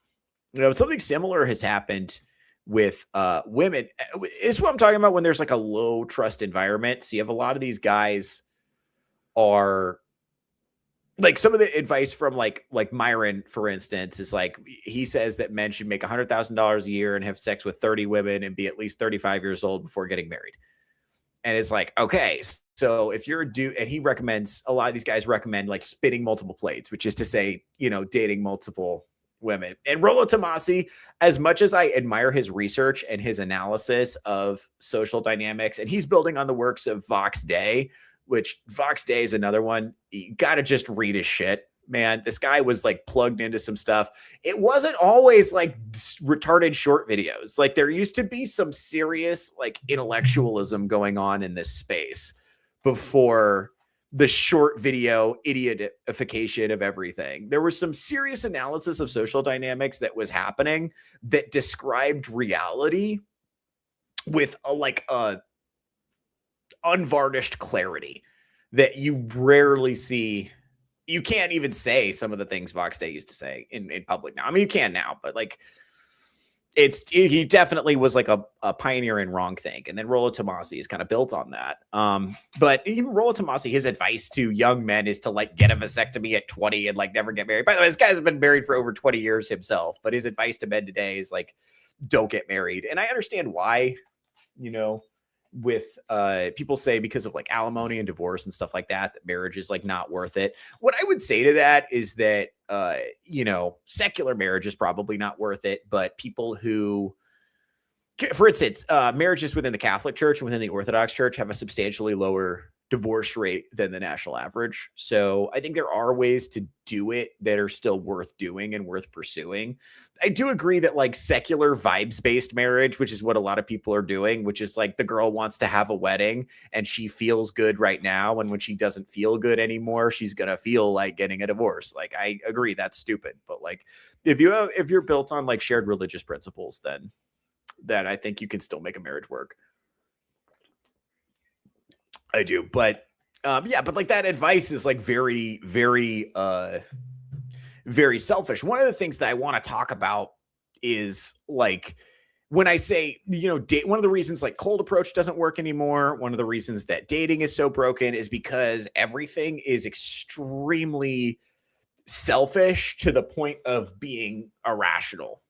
Something similar has happened with women. It's what I'm talking about when there's like a low trust environment. So you have a lot of these guys are like, some of the advice from like Myron, for instance, is like, he says that men should make $100,000 a year and have sex with 30 women and be at least 35 years old before getting married. And it's like, okay, so if you're a dude, and he recommends, a lot of these guys recommend like spinning multiple plates, which is to say, dating multiple women. And Rollo Tomasi, as much as I admire his research and his analysis of social dynamics, and he's building on the works of Vox Day, which Vox Day is another one. You got to just read his shit, man. This guy was like plugged into some stuff. It wasn't always like retarded short videos. Like, there used to be some serious like intellectualism going on in this space before the short video idiotification of everything. There was some serious analysis of social dynamics that was happening that described reality with a unvarnished clarity that you rarely see. You can't even say some of the things Vox Day used to say in public now. I mean, you can now, but like, he definitely was like a pioneer in wrongthink. And then Rollo Tomasi is kind of built on that. But even Rollo Tomasi, his advice to young men is to like get a vasectomy at 20 and like never get married. By the way, this guy's been married for over 20 years himself, but his advice to men today is like, don't get married. And I understand why, with people say because of like alimony and divorce and stuff like that, that marriage is like not worth it. What I would say to that is that secular marriage is probably not worth it, but people who, for instance, marriages within the Catholic Church and within the Orthodox Church have a substantially lower divorce rate than the national average. So I think there are ways to do it that are still worth doing and worth pursuing. I do agree that like secular vibes-based marriage, which is what a lot of people are doing, which is like the girl wants to have a wedding and she feels good right now. And when she doesn't feel good anymore, she's going to feel like getting a divorce. Like, I agree that's stupid. But like, if you're built on like shared religious principles, then I think you can still make a marriage work. I do, but but like that advice is like very, very, very selfish. One of the things that I want to talk about is like, when I say, one of the reasons like cold approach doesn't work anymore, one of the reasons that dating is so broken is because everything is extremely selfish to the point of being irrational,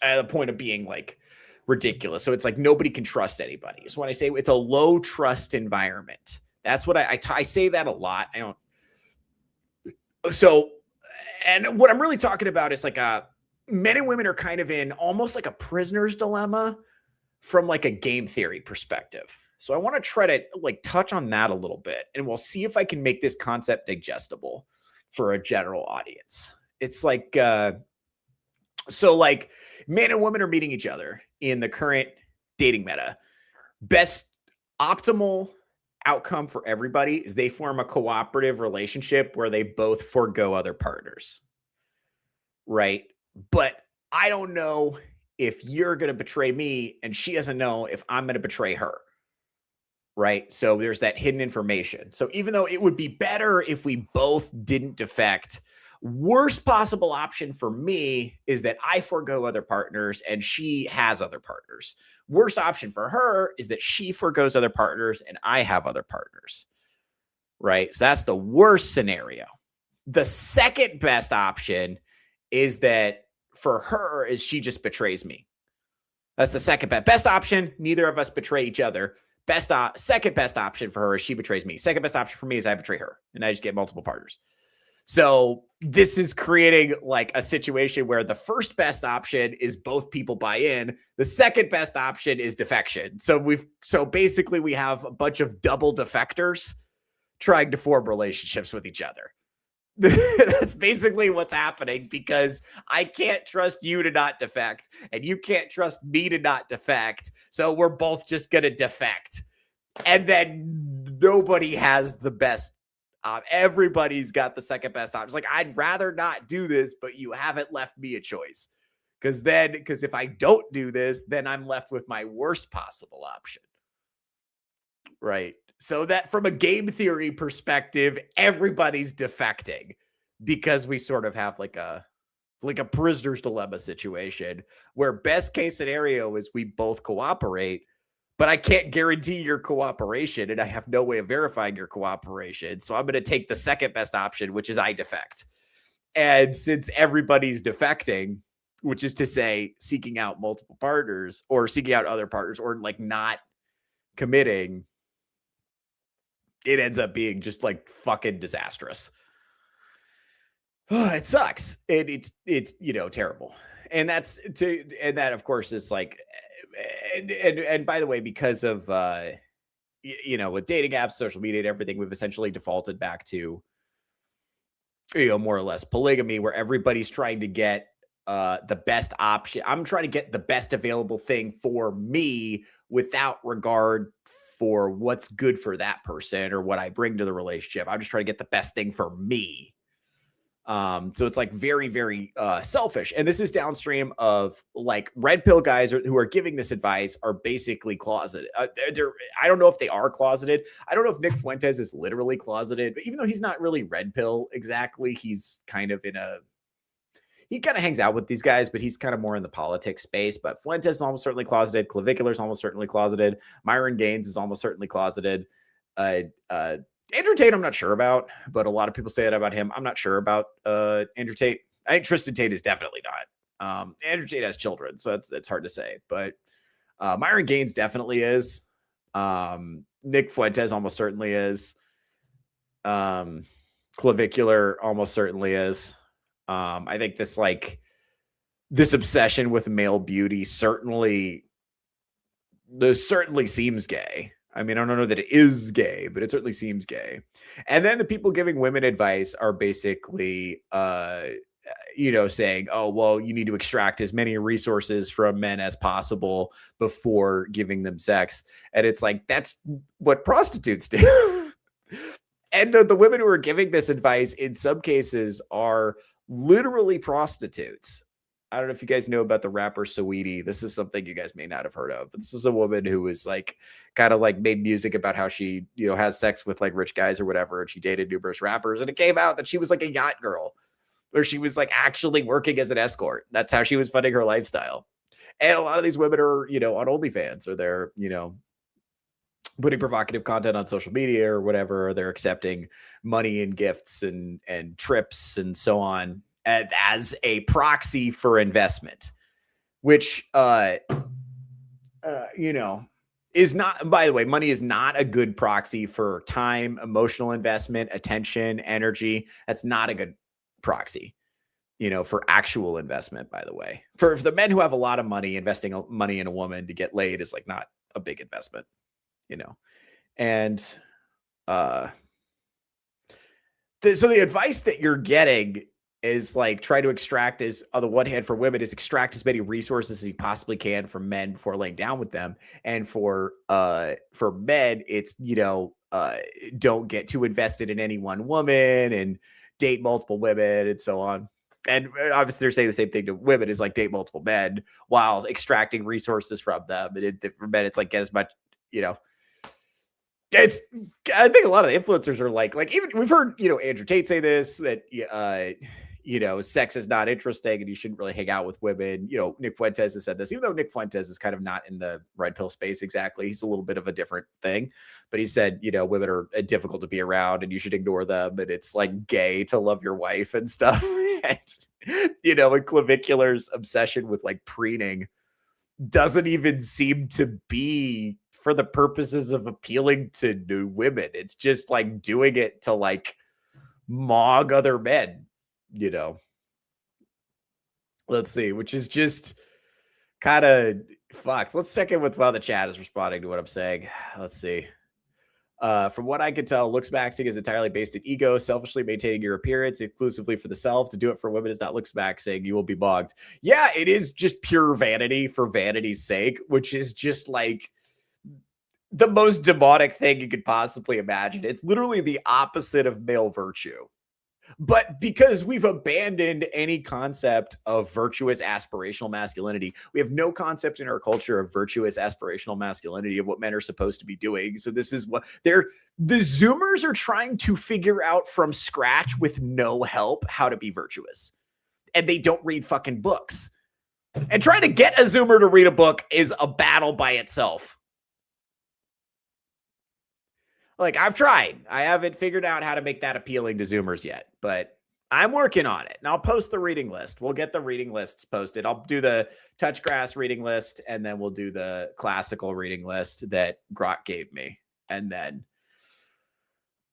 at the point of being like ridiculous. So it's like nobody can trust anybody. So when I say it's a low trust environment, that's what I say that a lot. And what I'm really talking about is like men and women are kind of in almost like a prisoner's dilemma from like a game theory perspective. So I want to try to like touch on that a little bit, and we'll see if I can make this concept digestible for a general audience. It's like so like men and women are meeting each other in the current dating meta. Best optimal outcome for everybody is they form a cooperative relationship where they both forego other partners. Right? But I don't know if you're going to betray me and she doesn't know if I'm going to betray her. Right? So there's that hidden information. So even though it would be better if we both didn't defect, worst possible option for me is that I forego other partners and she has other partners. Worst option for her is that she forgoes other partners and I have other partners. Right? So that's the worst scenario. The second best option is that for her is she just betrays me. That's the second best option. Neither of us betray each other. Second best option for her is she betrays me. Second best option for me is I betray her and I just get multiple partners. So this is creating like a situation where the first best option is both people buy in. The second best option is defection. So basically we have a bunch of double defectors trying to form relationships with each other. That's basically what's happening because I can't trust you to not defect and you can't trust me to not defect. So we're both just going to defect. And then nobody has the best. Everybody's got the second best option. Like, I'd rather not do this, but you haven't left me a choice. Because if I don't do this, then I'm left with my worst possible option. Right. So that from a game theory perspective, everybody's defecting because we sort of have like a prisoner's dilemma situation where best case scenario is we both cooperate, but I can't guarantee your cooperation and I have no way of verifying your cooperation. So I'm going to take the second best option, which is I defect. And since everybody's defecting, which is to say seeking out multiple partners or seeking out other partners or like not committing, it ends up being just like fucking disastrous. It sucks. It's terrible. And that of course is like, and by the way, because of, with dating apps, social media and everything, we've essentially defaulted back to, more or less polygamy where everybody's trying to get the best option. I'm trying to get the best available thing for me without regard for what's good for that person or what I bring to the relationship. I'm just trying to get the best thing for me. So it's like very, very selfish. And this is downstream of like red pill guys who are giving this advice are basically closeted. I don't know if they are closeted. I don't know if Nick Fuentes is literally closeted, but even though he's not really red pill exactly, he's kind of he kind of hangs out with these guys, but he's kind of more in the politics space. But Fuentes is almost certainly closeted. Clavicular is almost certainly closeted. Myron Gaines is almost certainly closeted. Andrew Tate, I'm not sure about, but a lot of people say that about him. I'm not sure about Andrew Tate. I think Tristan Tate is definitely not. Andrew Tate has children, so it's hard to say. But Myron Gaines definitely is. Nick Fuentes almost certainly is. Clavicular almost certainly is. I think this obsession with male beauty certainly seems gay. I mean, I don't know that it is gay, but it certainly seems gay. And then the people giving women advice are basically, saying, oh, well, you need to extract as many resources from men as possible before giving them sex. And it's like, that's what prostitutes do. And the women who are giving this advice in some cases are literally prostitutes. I don't know if you guys know about the rapper Saweetie. This is something you guys may not have heard of. But this is a woman who was like kind of like made music about how she, has sex with like rich guys or whatever. And she dated numerous rappers. And it came out that she was like a yacht girl, or she was like actually working as an escort. That's how she was funding her lifestyle. And a lot of these women are, on OnlyFans, or they're, putting provocative content on social media or whatever. Or they're accepting money and gifts and trips and so on as a proxy for investment, which, is not, by the way, money is not a good proxy for time, emotional investment, attention, energy. That's not a good proxy. for actual investment, by the way. For the men who have a lot of money, investing money in a woman to get laid is like not a big investment, you know. And uh so the advice that you're getting is like try to extract as on the one hand for women is extract as many resources as you possibly can from men before laying down with them. And for men, it's don't get too invested in any one woman and date multiple women and so on. And obviously they're saying the same thing to women is like date multiple men while extracting resources from them. And for men, it's like get as much, you know, it's I think a lot of the influencers are like even we've heard, Andrew Tate say this, that sex is not interesting and you shouldn't really hang out with women. Nick Fuentes has said this, even though Nick Fuentes is kind of not in the red pill space exactly. He's a little bit of a different thing, but he said, women are difficult to be around and you should ignore them. And it's like gay to love your wife and stuff. And, and Clavicular's obsession with like preening doesn't even seem to be for the purposes of appealing to new women. It's just like doing it to like mog other men, Let's see, which is just kind of fucked. Let's check in with how the chat is responding to what I'm saying. Let's see. From what I can tell, looks maxing is entirely based in ego, selfishly maintaining your appearance exclusively for the self. To do it for women is not looks maxing. You will be bogged. Yeah, it is just pure vanity for vanity's sake, which is just like the most demonic thing you could possibly imagine. It's literally the opposite of male virtue. But because we've abandoned any concept of virtuous aspirational masculinity, we have no concept in our culture of virtuous aspirational masculinity of what men are supposed to be doing. So this is what the Zoomers are trying to figure out from scratch with no help how to be virtuous. And they don't read fucking books. And trying to get a Zoomer to read a book is a battle by itself. Like, I've tried. I haven't figured out how to make that appealing to Zoomers yet, but I'm working on it. And I'll post the reading list. We'll get the reading lists posted. I'll do the Touchgrass reading list, and then we'll do the classical reading list that Grok gave me. And then,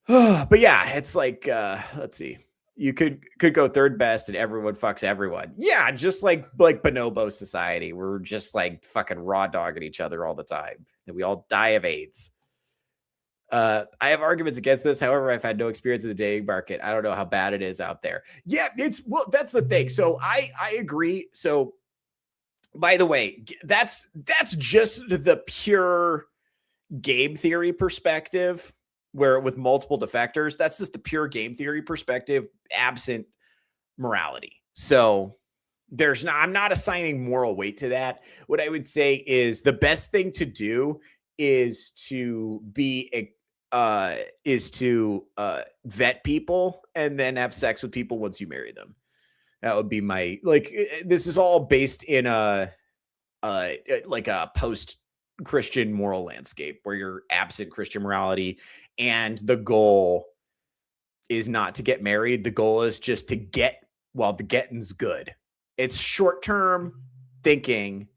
but yeah, it's like, let's see. You could go third best and everyone fucks everyone. Yeah, just like bonobo society. We're just like fucking raw dogging each other all the time. And we all die of AIDS. I have arguments against this. However, I've had no experience in the dating market. I don't know how bad it is out there. Yeah, that's the thing. So I agree. So by the way, that's just the pure game theory perspective where with multiple defectors, that's just the pure game theory perspective, absent morality. So I'm not assigning moral weight to that. What I would say is the best thing to do is to vet people and then have sex with people once you marry them. That would be my, this is all based in a post-Christian moral landscape where you're absent Christian morality and the goal is not to get married. The goal is just to get while the getting's good. It's short-term thinking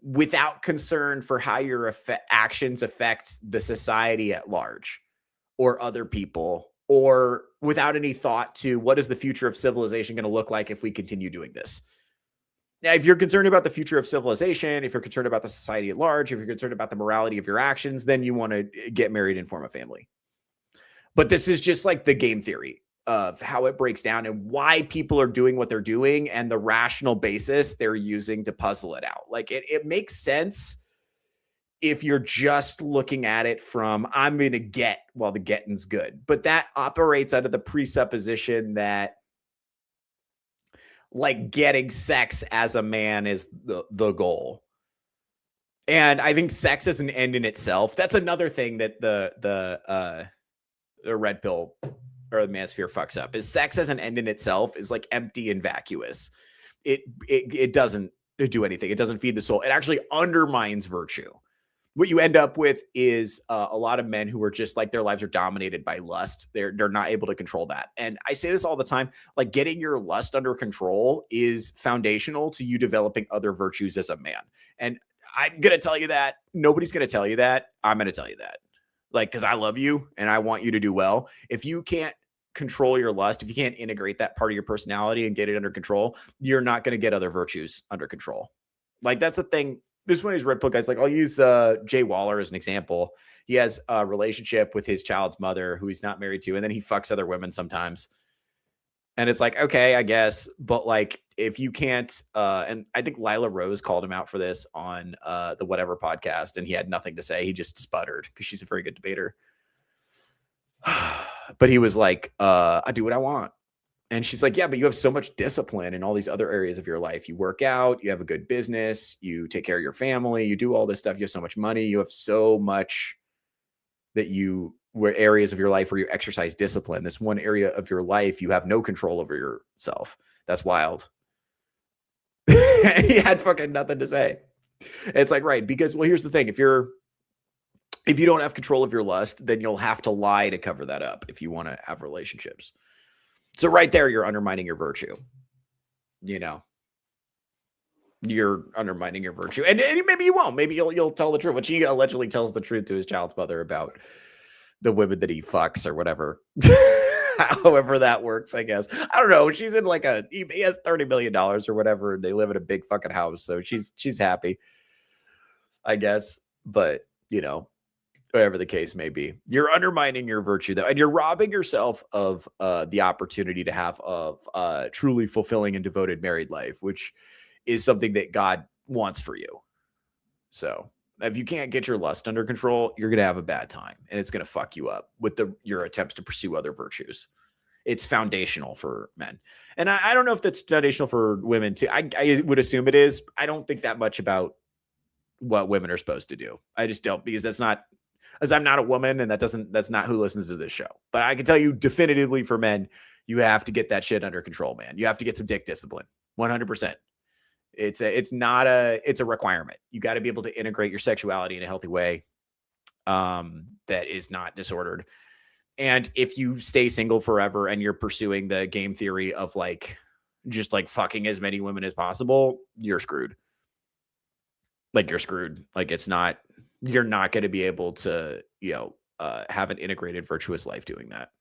without concern for how your actions affect the society at large or other people, or without any thought to what is the future of civilization going to look like if we continue doing this. Now, if you're concerned about the future of civilization, if you're concerned about the society at large, if you're concerned about the morality of your actions, then you want to get married and form a family. But this is just like the game theory of how it breaks down and why people are doing what they're doing and the rational basis they're using to puzzle it out. Like it makes sense if you're just looking at it from I'm going to get while the getting's good. But that operates under the presupposition that like getting sex as a man is the goal. And I think sex is an end in itself. That's another thing that the red pill or the manosphere fucks up is sex as an end in itself is like empty and vacuous. It doesn't do anything. It doesn't feed the soul. It actually undermines virtue. What you end up with is a lot of men who are just like their lives are dominated by lust. They're not able to control that. And I say this all the time, like getting your lust under control is foundational to you developing other virtues as a man. And I'm going to tell you that. Nobody's going to tell you that. I'm going to tell you that. Like, because I love you and I want you to do well. If you can't control your lust, if you can't integrate that part of your personality and get it under control, you're not going to get other virtues under control. Like, that's the thing. This one is read book guys. Like, I'll use Jay Waller as an example. He has a relationship with his child's mother who he's not married to, and then he fucks other women sometimes. And it's like, okay, I guess. But like, if you can't, and I think Lila Rose called him out for this on the Whatever podcast, and he had nothing to say. He just sputtered because she's a very good debater. But he was like, I do what I want. And she's like, yeah, but you have so much discipline in all these other areas of your life. You work out, you have a good business, you take care of your family, you do all this stuff. You have so much money. You have so much that where areas of your life where you exercise discipline. This one area of your life, you have no control over yourself. That's wild. He had fucking nothing to say. It's like, right. Because, well, here's the thing. If you don't have control of your lust, then you'll have to lie to cover that up if you want to have relationships. So right there, you're undermining your virtue. You know, you're undermining your virtue, and maybe you won't. Maybe you'll tell the truth, which he allegedly tells the truth to his child's mother about the women that he fucks or whatever. However that works, I guess. I don't know. She's in like he has $30 million or whatever, and they live in a big fucking house, so she's happy, I guess. But you know, whatever the case may be, you're undermining your virtue, though, and you're robbing yourself of the opportunity to have a truly fulfilling and devoted married life, which is something that God wants for you. So if you can't get your lust under control, you're going to have a bad time, and it's going to fuck you up with your attempts to pursue other virtues. It's foundational for men. And I don't know if that's foundational for women too. I would assume it is. I don't think that much about what women are supposed to do. I just don't, because that's not, as I'm not a woman, and that's not who listens to this show. But I can tell you definitively, for men, you have to get that shit under control, man. You have to get some dick discipline. 100%. It's a requirement. You got to be able to integrate your sexuality in a healthy way that is not disordered. And if you stay single forever and you're pursuing the game theory of like just like fucking as many women as possible, you're screwed. Like, you're screwed. Like, you're not going to be able to, have an integrated virtuous life doing that.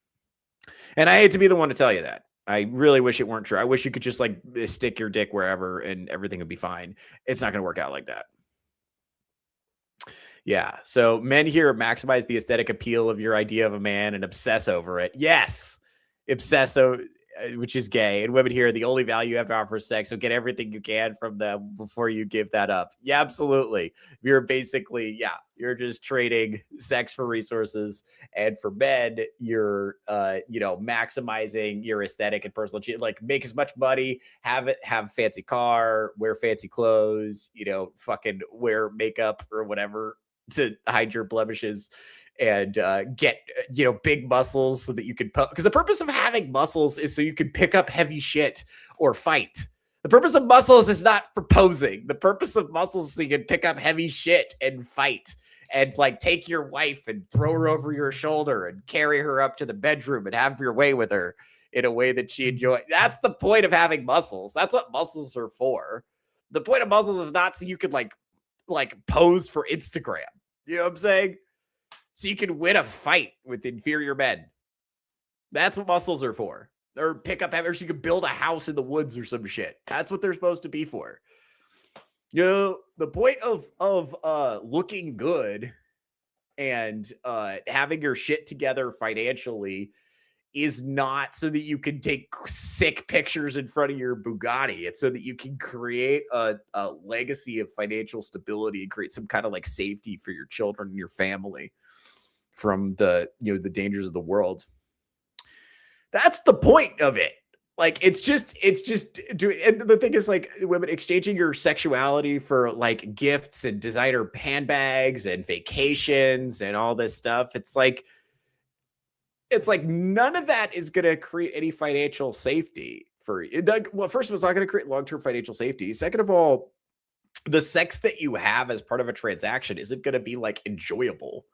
And I hate to be the one to tell you that. I really wish it weren't true. I wish you could just like stick your dick wherever and everything would be fine. It's not going to work out like that. Yeah. So men here maximize the aesthetic appeal of your idea of a man and obsess over it. Yes. Obsess, which is gay. And women here, the only value you have to offer is sex. So get everything you can from them before you give that up. Yeah, absolutely. You're basically, you're just trading sex for resources. And for men, you're, maximizing your aesthetic and personal, like make as much money, have fancy car, wear fancy clothes, fucking wear makeup or whatever to hide your blemishes, and get big muscles so that you can because the purpose of having muscles is so you can pick up heavy shit or fight. The purpose of muscles is not for posing. The purpose of muscles is so you can pick up heavy shit and fight, and like take your wife and throw her over your shoulder and carry her up to the bedroom and have your way with her in a way that she enjoys. That's the point of having muscles. That's what muscles are for. The point of muscles is not so you could like pose for Instagram. You know what I'm saying? So you can win a fight with inferior men. That's what muscles are for. Or pick up hammers. So you can build a house in the woods or some shit. That's what they're supposed to be for. The point of looking good and having your shit together financially is not so that you can take sick pictures in front of your Bugatti. It's so that you can create a legacy of financial stability and create some kind of like safety for your children and your family from the dangers of the world. That's the point of it. Like, it's just doing. And the thing is, like, women exchanging your sexuality for like gifts and designer handbags and vacations and all this stuff. It's like none of that is going to create any financial safety for you. Well, first of all, it's not going to create long-term financial safety. Second of all, the sex that you have as part of a transaction isn't going to be like enjoyable.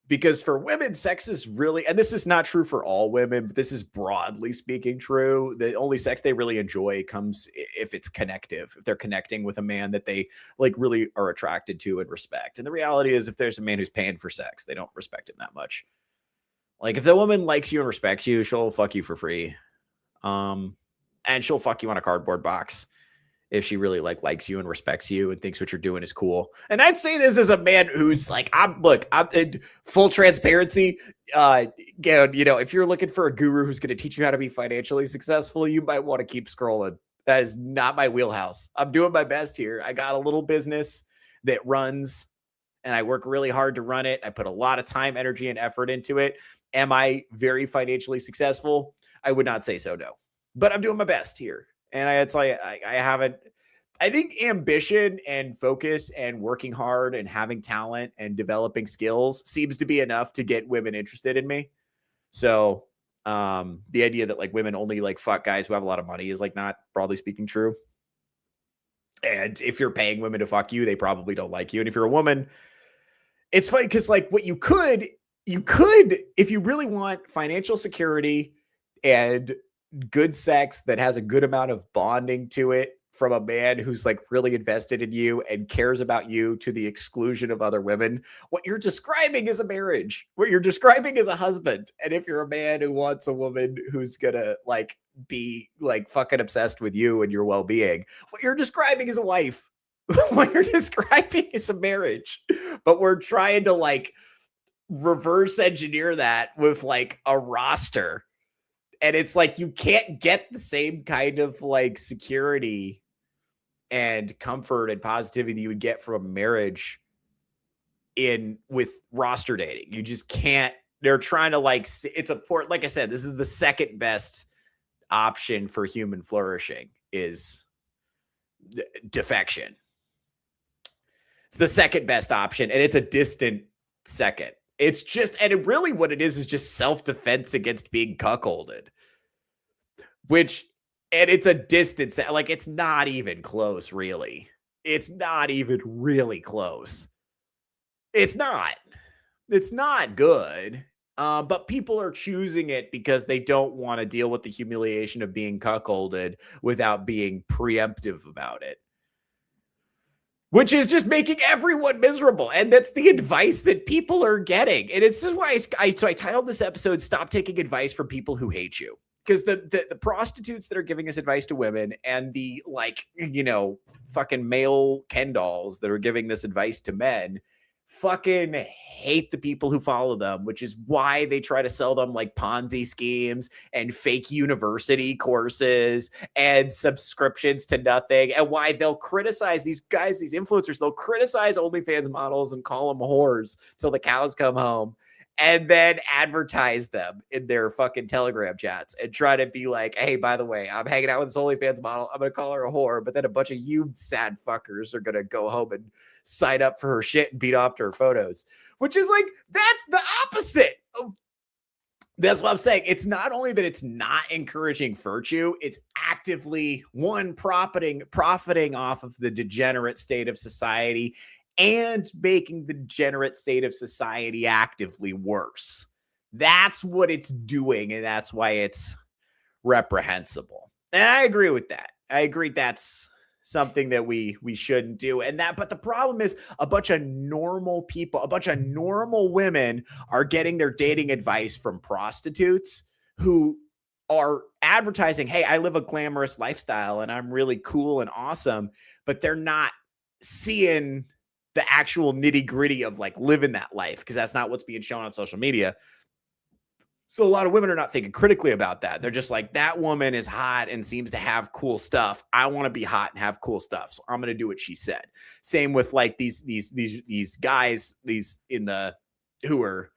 Because for women, sex is really, and this is not true for all women, but this is broadly speaking true. The only sex they really enjoy comes if it's connective, if they're connecting with a man that they like really are attracted to and respect. And the reality is, if there's a man who's paying for sex, they don't respect him that much. Like if the woman likes you and respects you, she'll fuck you for free. And she'll fuck you on a cardboard box if she really likes you and respects you and thinks what you're doing is cool. And I'd say this as a man who's like, I'm in full transparency. If you're looking for a guru who's going to teach you how to be financially successful, you might want to keep scrolling. That is not my wheelhouse. I'm doing my best here. I got a little business that runs and I work really hard to run it. I put a lot of time, energy, and effort into it. Am I very financially successful? I would not say so, no. But I'm doing my best here. And I haven't. I think ambition and focus and working hard and having talent and developing skills seems to be enough to get women interested in me. So the idea that like women only like fuck guys who have a lot of money is like not broadly speaking true. And if you're paying women to fuck you, they probably don't like you. And if you're a woman, it's funny because like what you could, if you really want financial security and good sex that has a good amount of bonding to it from a man who's like really invested in you and cares about you to the exclusion of other women, what you're describing is a marriage. What you're describing is a husband. And if you're a man who wants a woman who's gonna like be like fucking obsessed with you and your well-being, what you're describing is a wife. What you're describing is a marriage. But we're trying to like reverse engineer that with like a roster. And it's like you can't get the same kind of like security and comfort and positivity that you would get from a marriage with roster dating. You just can't. They're trying to like, it's a port. Like I said, this is the second best option for human flourishing is defection. It's the second best option, and it's a distant second. It's just, and it really what it is just self-defense against being cuckolded. And it's a distance, like it's not even close, really. It's not even really close. It's not good. But people are choosing it because they don't want to deal with the humiliation of being cuckolded without being preemptive about it. Which is just making everyone miserable. And that's the advice that people are getting. And it's just why I titled this episode, Stop Taking Advice from People Who Hate You. Because the prostitutes that are giving us advice to women and the like, fucking male Ken dolls that are giving this advice to men fucking hate the people who follow them, which is why they try to sell them like Ponzi schemes and fake university courses and subscriptions to nothing, and why they'll criticize these guys, these influencers. They'll criticize OnlyFans models and call them whores till the cows come home, and then advertise them in their fucking Telegram chats and try to be like, hey, by the way, I'm hanging out with this OnlyFans model. I'm going to call her a whore. But then a bunch of you sad fuckers are going to go home and sign up for her shit and beat off to her photos, which is like, that's the opposite. That's what I'm saying. It's not only that it's not encouraging virtue, it's actively profiting off of the degenerate state of society and making the degenerate state of society actively worse. That's what it's doing, and that's why it's reprehensible. And I agree with that. I agree that's something that we shouldn't do. But the problem is a bunch of normal people, a bunch of normal women are getting their dating advice from prostitutes who are advertising, hey, I live a glamorous lifestyle and I'm really cool and awesome, but they're not seeing the actual nitty gritty of like living that life, because that's not what's being shown on social media. So a lot of women are not thinking critically about that. They're just like, that woman is hot and seems to have cool stuff. I want to be hot and have cool stuff, so I'm going to do what she said. Same with like these guys, who are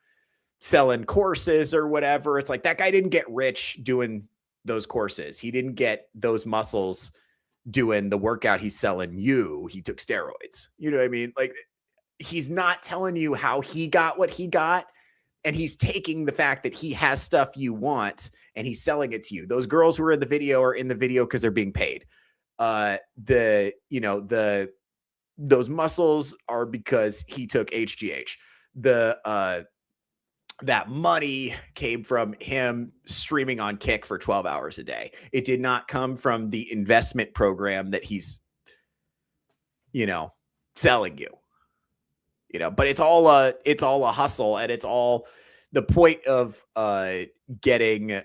selling courses or whatever. It's like, that guy didn't get rich doing those courses. He didn't get those muscles doing the workout he's selling you. He took steroids. You know what I mean? Like, he's not telling you how he got what he got. And he's taking the fact that he has stuff you want and he's selling it to you. Those girls who are in the video are in the video because they're being paid. Those muscles are because he took HGH. That money came from him streaming on Kick for 12 hours a day. It did not come from the investment program that he's, selling you. But it's all a hustle, and it's all the point of getting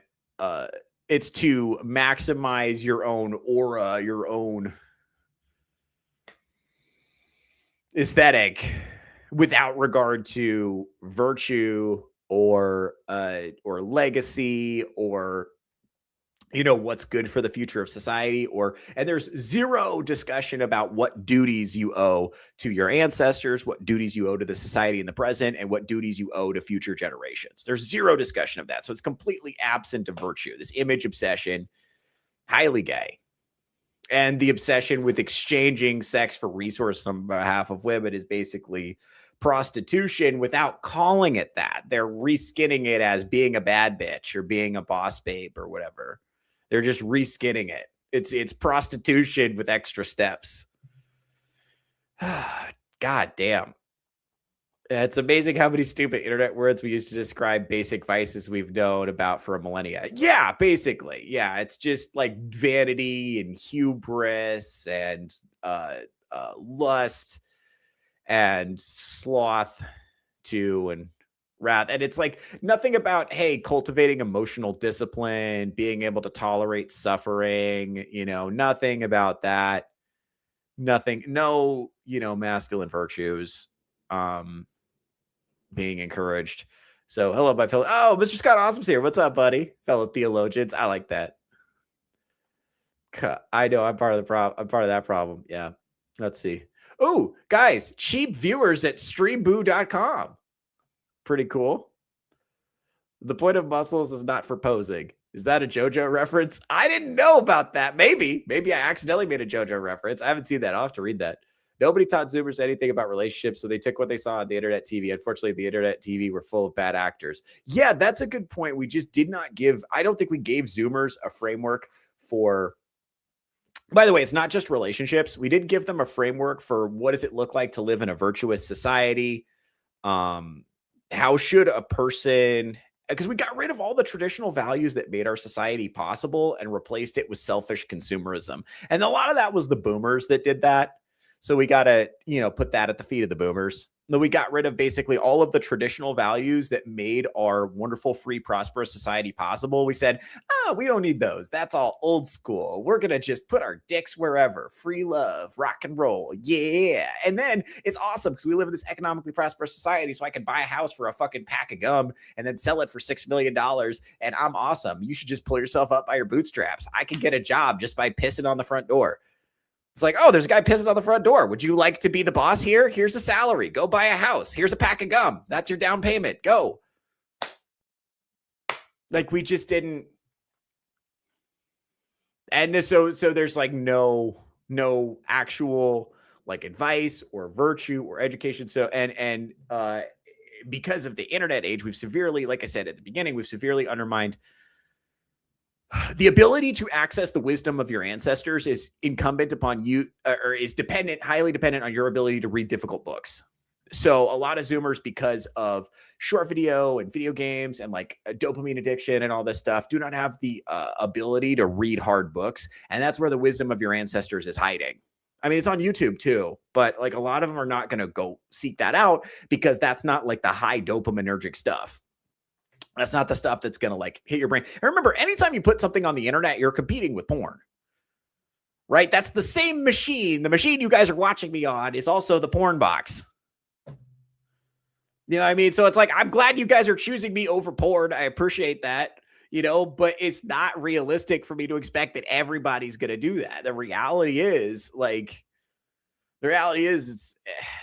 it's to maximize your own aura, your own aesthetic without regard to virtue or legacy or what's good for the future of society. And there's zero discussion about what duties you owe to your ancestors, what duties you owe to the society in the present, and what duties you owe to future generations. There's zero discussion of that. So it's completely absent of virtue. This image obsession, highly gay. And the obsession with exchanging sex for resources on behalf of women is basically prostitution without calling it that. They're reskinning it as being a bad bitch or being a boss babe or whatever. They're just reskinning it. It's prostitution with extra steps. God damn. It's amazing how many stupid internet words we use to describe basic vices we've known about for a millennia. Yeah, basically. Yeah, it's just like vanity and hubris and lust and sloth too, and wrath. And it's like nothing about, hey, cultivating emotional discipline, being able to tolerate suffering, nothing about that. Nothing, no, masculine virtues being encouraged. So hello, my fellow. Oh, Mr. Scott Awesome's here. What's up, buddy? Fellow theologians. I like that. I know I'm part of the problem. I'm part of that problem. Yeah. Let's see. Oh, guys, cheap viewers at streamboo.com. Pretty cool. The point of muscles is not for posing. Is that a JoJo reference? I didn't know about that. Maybe I accidentally made a JoJo reference. I haven't seen that. I'll have to read that. Nobody taught Zoomers anything about relationships, so they took what they saw on the internet TV. Unfortunately, the internet TV were full of bad actors. Yeah, that's a good point. We just did not give, I don't think we gave Zoomers a framework for, by the way, it's not just relationships. We did give them a framework for what does it look like to live in a virtuous society? How should a person, because we got rid of all the traditional values that made our society possible and replaced it with selfish consumerism. And a lot of that was the boomers that did that. So we got to, put that at the feet of the boomers. We got rid of basically all of the traditional values that made our wonderful, free, prosperous society possible. We said, we don't need those. That's all old school. We're going to just put our dicks wherever. Free love, rock and roll. Yeah. And then it's awesome because we live in this economically prosperous society. So I can buy a house for a fucking pack of gum and then sell it for $6 million. And I'm awesome. You should just pull yourself up by your bootstraps. I can get a job just by pissing on the front door. It's like, oh, there's a guy pissing on the front door. Would you like to be the boss here? Here's a salary. Go buy a house. Here's a pack of gum. That's your down payment. Go. Like we just didn't. And so there's like no actual like advice or virtue or education. So and because of the internet age, we've severely, like I said at the beginning, we've severely undermined the ability to access the wisdom of your ancestors is incumbent upon you, or is highly dependent on your ability to read difficult books. So a lot of Zoomers, because of short video and video games and like a dopamine addiction and all this stuff, do not have the ability to read hard books. And that's where the wisdom of your ancestors is hiding. I mean, it's on YouTube too, but like a lot of them are not going to go seek that out because that's not like the high dopaminergic stuff. That's not the stuff that's going to like hit your brain. And remember, anytime you put something on the internet, you're competing with porn, right? That's the same machine. The machine you guys are watching me on is also the porn box. You know what I mean? So it's like, I'm glad you guys are choosing me over porn. I appreciate that, but it's not realistic for me to expect that everybody's going to do that. The reality is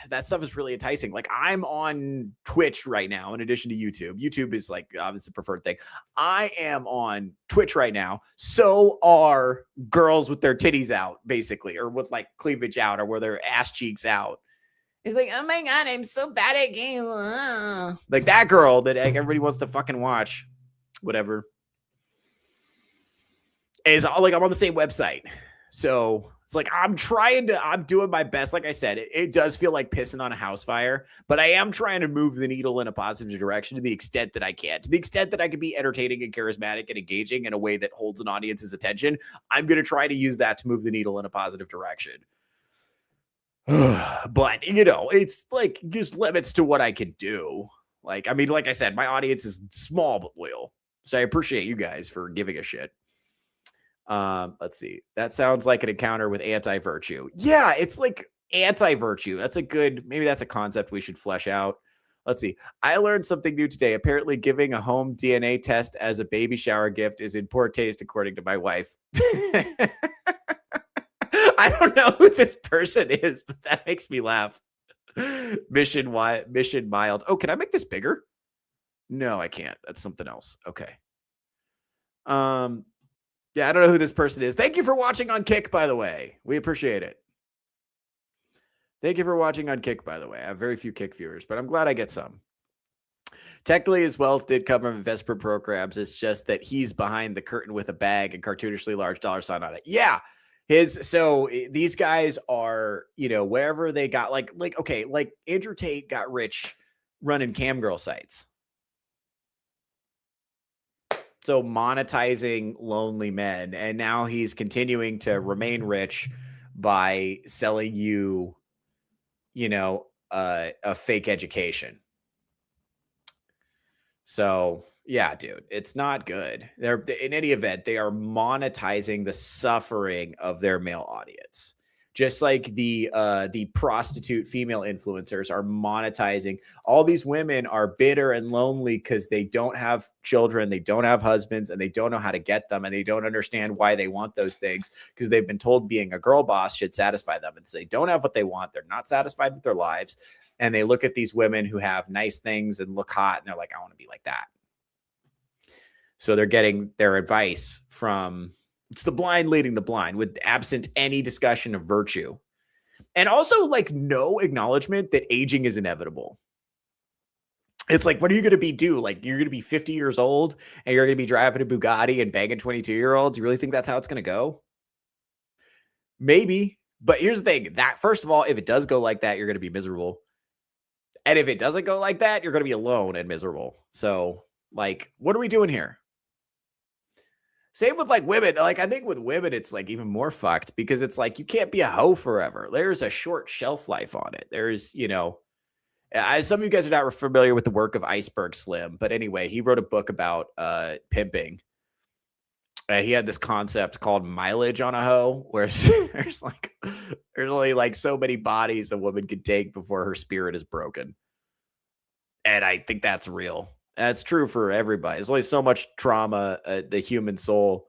that stuff is really enticing. Like I'm on Twitch right now, in addition to YouTube. YouTube is like, obviously the preferred thing. I am on Twitch right now. So are girls with their titties out, basically, or with like cleavage out, or where their ass cheeks out. It's like, oh my God, I'm so bad at games. Like that girl that everybody wants to fucking watch, whatever. Is all like, I'm on the same website. So it's like, I'm doing my best. Like I said, it does feel like pissing on a house fire, but I am trying to move the needle in a positive direction to the extent that I can. To the extent that I can be entertaining and charismatic and engaging in a way that holds an audience's attention, I'm going to try to use that to move the needle in a positive direction. But, it's like just limits to what I can do. Like, I mean, like I said, my audience is small but loyal. So I appreciate you guys for giving a shit. Let's see. That sounds like an encounter with anti-virtue. Yeah, it's like anti-virtue. That's a good, maybe that's a concept we should flesh out. Let's see. I learned something new today. Apparently, giving a home DNA test as a baby shower gift is in poor taste, according to my wife. I don't know who this person is, but that makes me laugh. Mission mild. Oh, can I make this bigger? No, I can't. That's something else. Okay. Yeah, I don't know who this person is. Thank you for watching on Kick, by the way. We appreciate it. Thank you for watching on Kick, by the way. I have very few Kick viewers, but I'm glad I get some. Technically, his wealth did come from investment programs. It's just that he's behind the curtain with a bag and cartoonishly large dollar sign on it. Yeah. These guys are, wherever they got like Andrew Tate got rich running cam girl sites. So monetizing lonely men. And now he's continuing to remain rich by selling you, a fake education. So yeah, dude, it's not good. They're in any event, they are monetizing the suffering of their male audience. Just like the prostitute female influencers are monetizing. All these women are bitter and lonely because they don't have children, they don't have husbands, and they don't know how to get them, and they don't understand why they want those things because they've been told being a girl boss should satisfy them. And so they don't have what they want. They're not satisfied with their lives. And they look at these women who have nice things and look hot, and they're like, I want to be like that. So they're getting their advice from, it's the blind leading the blind, with absent any discussion of virtue. And also like no acknowledgement that aging is inevitable. It's like, what are you going to do? Like, you're going to be 50 years old and you're going to be driving a Bugatti and banging 22-year-olds. You really think that's how it's going to go? Maybe. But here's the thing, that first of all, if it does go like that, you're going to be miserable. And if it doesn't go like that, you're going to be alone and miserable. So like, what are we doing here? Same with like women. Like, I think with women, it's like even more fucked because it's like, you can't be a hoe forever. There's a short shelf life on it. There's, some of you guys are not familiar with the work of Iceberg Slim, but anyway, he wrote a book about pimping. And he had this concept called mileage on a hoe, where there's only like so many bodies a woman could take before her spirit is broken. And I think that's real. That's true for everybody. There's only so much trauma the human soul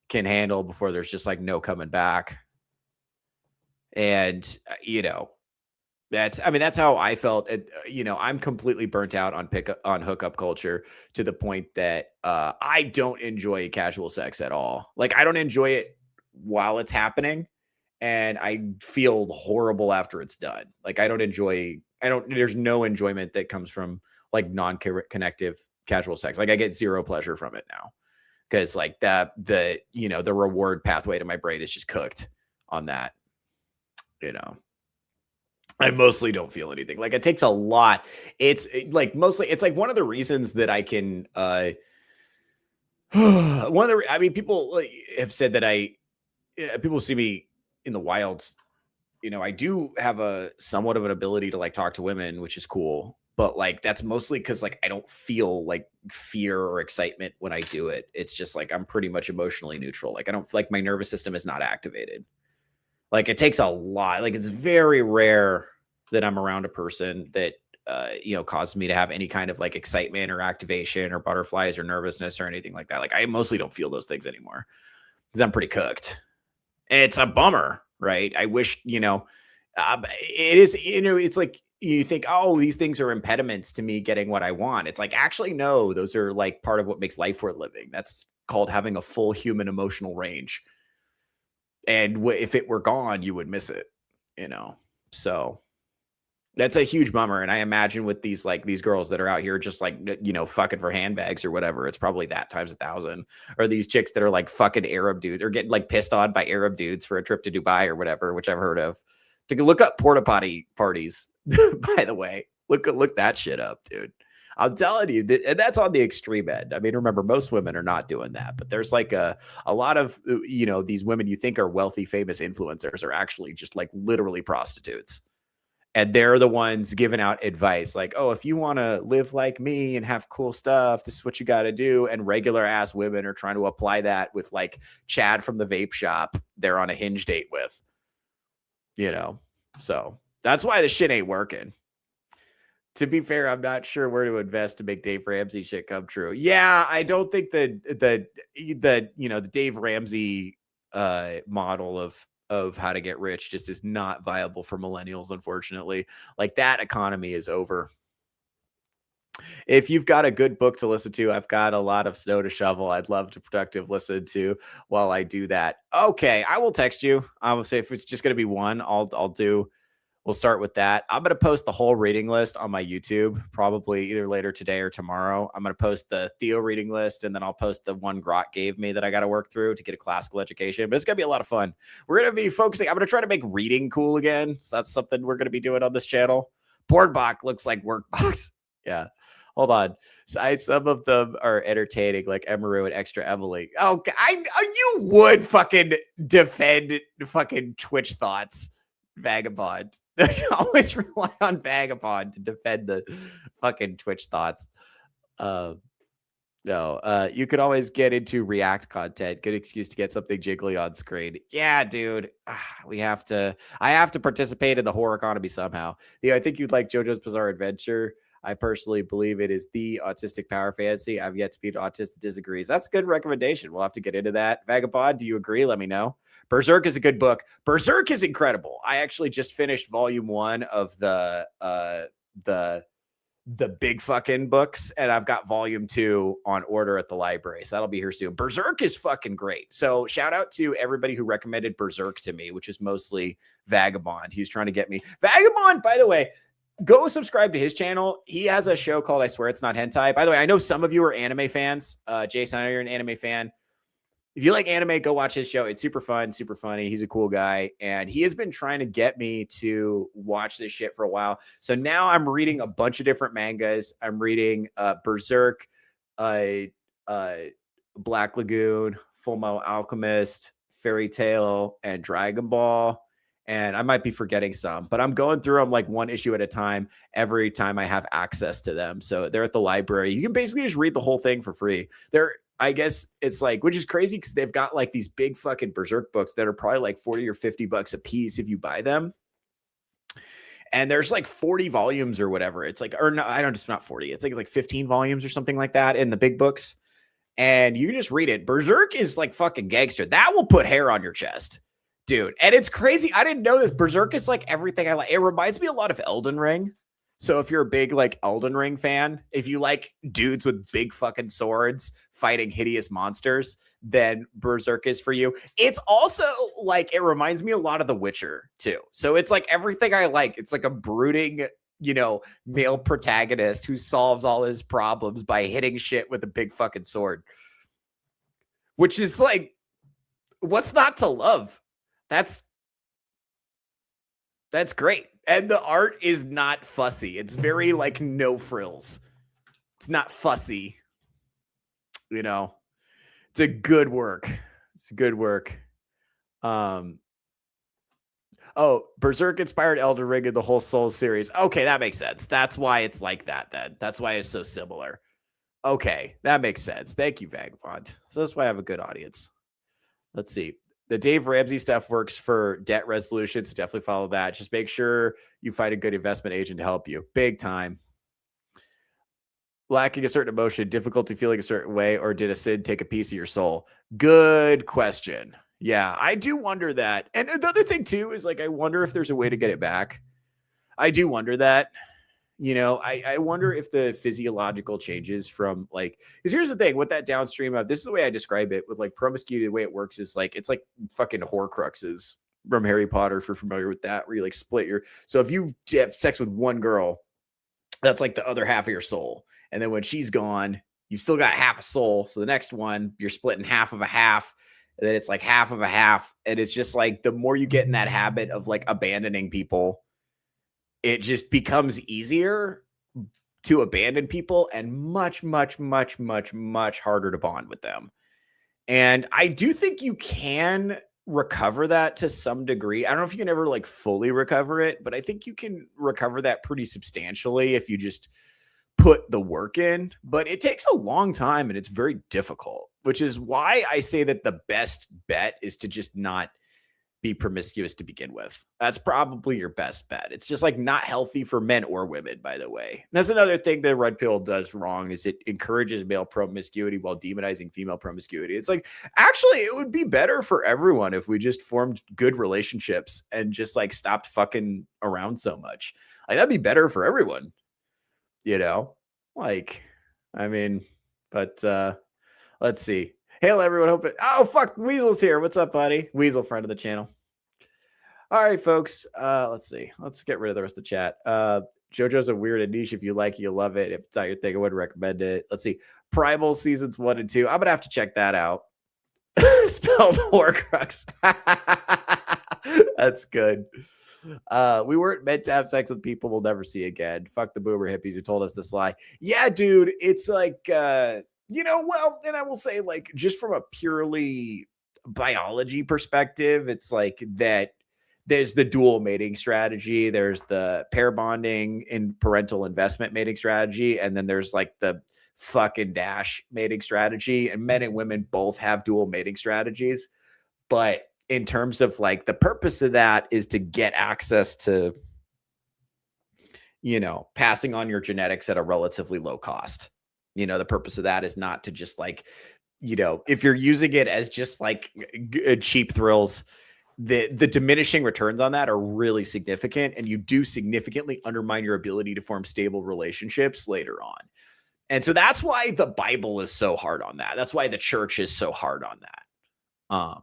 can handle before there's just like no coming back. And, that's how I felt. I'm completely burnt out on hookup culture to the point that I don't enjoy casual sex at all. Like, I don't enjoy it while it's happening, and I feel horrible after it's done. Like, there's no enjoyment that comes from like non-connective casual sex. Like, I get zero pleasure from it now because like the reward pathway to my brain is just cooked on that, I mostly don't feel anything. Like, it takes a lot. It's like one of the reasons that I can people like, have said that people see me in the wilds. I do have a somewhat of an ability to like talk to women, which is cool. But like, that's mostly because like I don't feel like fear or excitement when I do it. It's just like I'm pretty much emotionally neutral. Like, I don't like my nervous system is not activated. Like, it takes a lot. Like, it's very rare that I'm around a person that causes me to have any kind of like excitement or activation or butterflies or nervousness or anything like that. Like, I mostly don't feel those things anymore because I'm pretty cooked. It's a bummer, right? I wish, it is, it's like you think, oh, these things are impediments to me getting what I want. It's like, actually, no, those are like part of what makes life worth living. That's called having a full human emotional range. And if it were gone, you would miss it, So that's a huge bummer. And I imagine with these girls that are out here just like, fucking for handbags or whatever, it's probably that times 1,000. Or these chicks that are like fucking Arab dudes or getting like pissed on by Arab dudes for a trip to Dubai or whatever, which I've heard of. To look up porta potty parties, by the way. Look that shit up, dude. I'm telling you, and that's on the extreme end. I mean, remember, most women are not doing that, but there's like a lot of, these women you think are wealthy, famous influencers are actually just like literally prostitutes. And they're the ones giving out advice like, oh, if you want to live like me and have cool stuff, this is what you got to do. And regular ass women are trying to apply that with like Chad from the vape shop they're on a Hinge date with, So that's why the shit ain't working. To be fair, I'm not sure where to invest to make Dave Ramsey shit come true. Yeah, I don't think the Dave Ramsey model of how to get rich just is not viable for millennials, unfortunately. Like that economy is over. If you've got a good book to listen to, I've got a lot of snow to shovel. I'd love to productive listen to while I do that. Okay, I will text you. I will say if it's just going to be one, we'll start with that. I'm going to post the whole reading list on my YouTube, probably either later today or tomorrow. I'm going to post the Theo reading list, and then I'll post the one Grok gave me that I got to work through to get a classical education. But it's going to be a lot of fun. We're going to be focusing. I'm going to try to make reading cool again. So that's something we're going to be doing on this channel. Boardbach looks like workbox. Yeah. Hold on. Some of them are entertaining, like Emaru and Extra Emily. Oh, you would fucking defend fucking Twitch thoughts. Vagabond. Always rely on Vagabond to defend the fucking Twitch thoughts. No, you could always get into React content. Good excuse to get something jiggly on screen. Yeah, dude. I have to participate in the horror economy somehow. Yeah, I think you'd like JoJo's Bizarre Adventure. I personally believe it is the autistic power fantasy. I've yet to be an autistic that disagrees. That's a good recommendation. We'll have to get into that. Vagabond, do you agree? Let me know. Berserk is a good book. Berserk is incredible. I actually just finished volume 1 of the big fucking books, and I've got volume 2 on order at the library. So that'll be here soon. Berserk is fucking great. So shout out to everybody who recommended Berserk to me, which is mostly Vagabond. He's trying to get me. Vagabond, by the way, go subscribe to his channel. He has a show called I Swear It's Not Hentai. By the way, I know some of you are anime fans. Jason, I know you're an anime fan. If you like anime, go watch his show. It's super fun, super funny. He's a cool guy. And he has been trying to get me to watch this shit for a while. So now I'm reading a bunch of different mangas. I'm reading Berserk, Black Lagoon, Fullmetal Alchemist, Fairy Tail, and Dragon Ball. And I might be forgetting some, but I'm going through them like one issue at a time every time I have access to them. So they're at the library. You can basically just read the whole thing for free. I guess it's like, which is crazy because they've got like these big fucking Berserk books that are probably like 40 or 50 bucks a piece if you buy them. And there's like 40 volumes or whatever. It's like, or no, it's not 40. It's like 15 volumes or something like that in the big books. And you can just read it. Berserk is like fucking gangster. That will put hair on your chest, dude. And it's crazy. I didn't know this. Berserk is like everything I like. It reminds me a lot of Elden Ring. So if you're a big like Elden Ring fan, if you like dudes with big fucking swords fighting hideous monsters, then Berserk is for you. It's also like, it reminds me a lot of The Witcher too. So it's like everything I like. It's like a brooding, male protagonist who solves all his problems by hitting shit with a big fucking sword. Which is like, what's not to love? That's great. And the art is not fussy. It's very like no frills. It's not fussy. It's a good work. It's a good work. Berserk inspired Elden Ring and the whole Souls series. Okay, that makes sense. That's why it's like that then. That's why it's so similar. Okay, that makes sense. Thank you, Vagabond. So that's why I have a good audience. Let's see. The Dave Ramsey stuff works for debt resolution, so definitely follow that. Just make sure you find a good investment agent to help you. Big time. Lacking a certain emotion, difficulty feeling a certain way, or did a sin take a piece of your soul? Good question. Yeah, I do wonder that. And the other thing too is like, I wonder if there's a way to get it back. I do wonder that. I wonder if the physiological changes from like, because here's the thing with that downstream of, this is the way I describe it with like promiscuity. The way it works is like, it's like fucking Horcruxes from Harry Potter, if you're familiar with that, where you like split so if you have sex with one girl, that's like the other half of your soul. And then when she's gone, you've still got half a soul. So the next one, you're splitting half of a half. And then it's like half of a half. And it's just like, the more you get in that habit of like abandoning people, it just becomes easier to abandon people and much, much, much, much, much harder to bond with them. And I do think you can recover that to some degree. I don't know if you can ever like fully recover it, but I think you can recover that pretty substantially if you just put the work in. But it takes a long time and it's very difficult, which is why I say that the best bet is to just not be promiscuous to begin with. That's probably your best bet. It's just like not healthy for men or women, by the way. And that's another thing that red pill does wrong is it encourages male promiscuity while demonizing female promiscuity. It's like, actually, it would be better for everyone if we just formed good relationships and just like stopped fucking around so much. Like that'd be better for everyone, you know? Like, I mean, but let's see. Hail everyone. Oh, fuck. Weasel's here. What's up, buddy? Weasel, friend of the channel. All right, folks. Let's see. Let's get rid of the rest of the chat. JoJo's a weird and niche. If you like it, you'll love it. If it's not your thing, I wouldn't recommend it. Let's see. Primal seasons 1 and 2. I'm going to have to check that out. Spelled Horcrux. That's good. We weren't meant to have sex with people we'll never see again. Fuck the boomer hippies who told us this lie. Yeah, dude. It's like... well, and I will say, like, just from a purely biology perspective, it's like that there's the dual mating strategy, there's the pair bonding and parental investment mating strategy, and then there's like the fucking dash mating strategy. And men and women both have dual mating strategies. But in terms of like the purpose of that is to get access to, passing on your genetics at a relatively low cost. The purpose of that is not to just like, if you're using it as just like cheap thrills, the diminishing returns on that are really significant, and you do significantly undermine your ability to form stable relationships later on. And so that's why the Bible is so hard on that. That's why the church is so hard on that.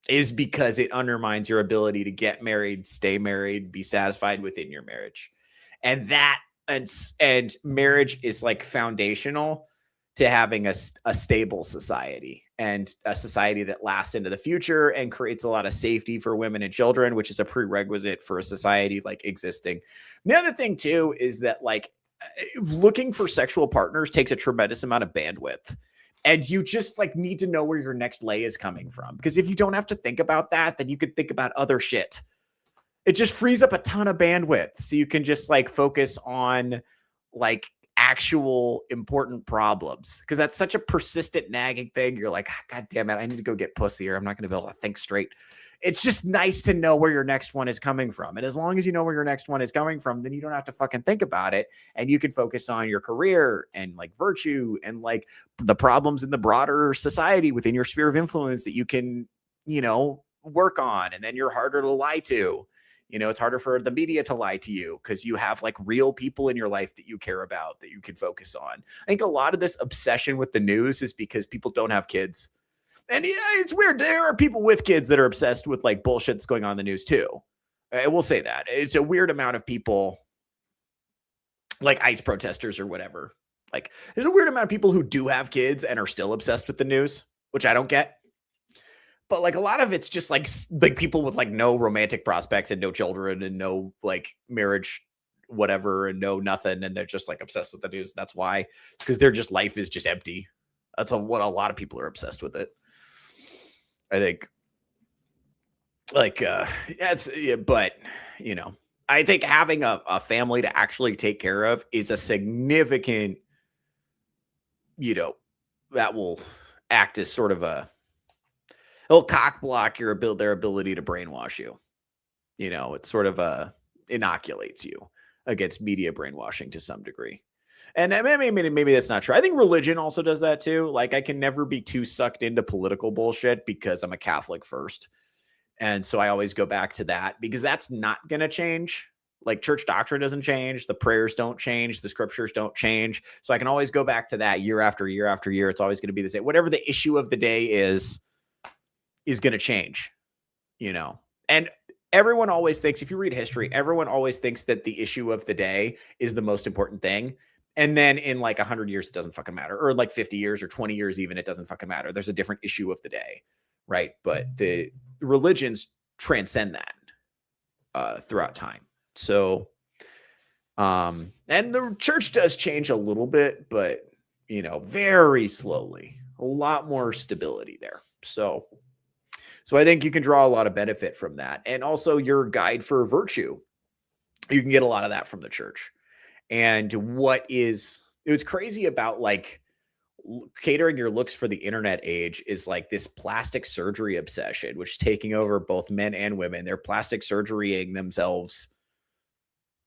Is because it undermines your ability to get married, stay married, be satisfied within your marriage. And that and marriage is like foundational to having a stable society, and a society that lasts into the future and creates a lot of safety for women and children, which is a prerequisite for a society like existing. The other thing too is that like looking for sexual partners takes a tremendous amount of bandwidth, and you just like need to know where your next lay is coming from, because if you don't have to think about that, then you could think about other shit. It just frees up a ton of bandwidth. So you can just like focus on like actual important problems, because that's such a persistent nagging thing. You're like, God damn it, I need to go get pussy or I'm not going to be able to think straight. It's just nice to know where your next one is coming from. And as long as you know where your next one is coming from, then you don't have to fucking think about it. And you can focus on your career and like virtue and like the problems in the broader society within your sphere of influence that you can, work on. And then you're harder to lie to. It's harder for the media to lie to you because you have like real people in your life that you care about that you can focus on. I think a lot of this obsession with the news is because people don't have kids. And yeah, it's weird. There are people with kids that are obsessed with like bullshit that's going on in the news too. I will say that. It's a weird amount of people like ICE protesters or whatever. Like there's a weird amount of people who do have kids and are still obsessed with the news, which I don't get. But like a lot of it's just like people with like no romantic prospects and no children and no like marriage, whatever, and no nothing. And they're just like obsessed with the news. That's why. It's because their just life is just empty. That's what a lot of people are obsessed with it. I think like, but I think having a family to actually take care of is a significant, that will act as sort of it'll cock block their ability to brainwash you. It sort of inoculates you against media brainwashing to some degree. And maybe that's not true. I think religion also does that too. Like I can never be too sucked into political bullshit because I'm a Catholic first. And so I always go back to that because that's not going to change. Like church doctrine doesn't change. The prayers don't change. The scriptures don't change. So I can always go back to that year after year after year. It's always going to be the same. Whatever the issue of the day is going to change, and everyone always thinks, if you read history, everyone always thinks that the issue of the day is the most important thing. And then in like 100 years, it doesn't fucking matter. Or like 50 years or 20 years, even, it doesn't fucking matter. There's a different issue of the day. Right. But the religions transcend that throughout time. So, and the church does change a little bit, but, very slowly, a lot more stability there. So So I think you can draw a lot of benefit from that. And also your guide for virtue. You can get a lot of that from the church. And what's crazy about like catering your looks for the internet age is like this plastic surgery obsession, which is taking over both men and women. They're plastic surgerying themselves,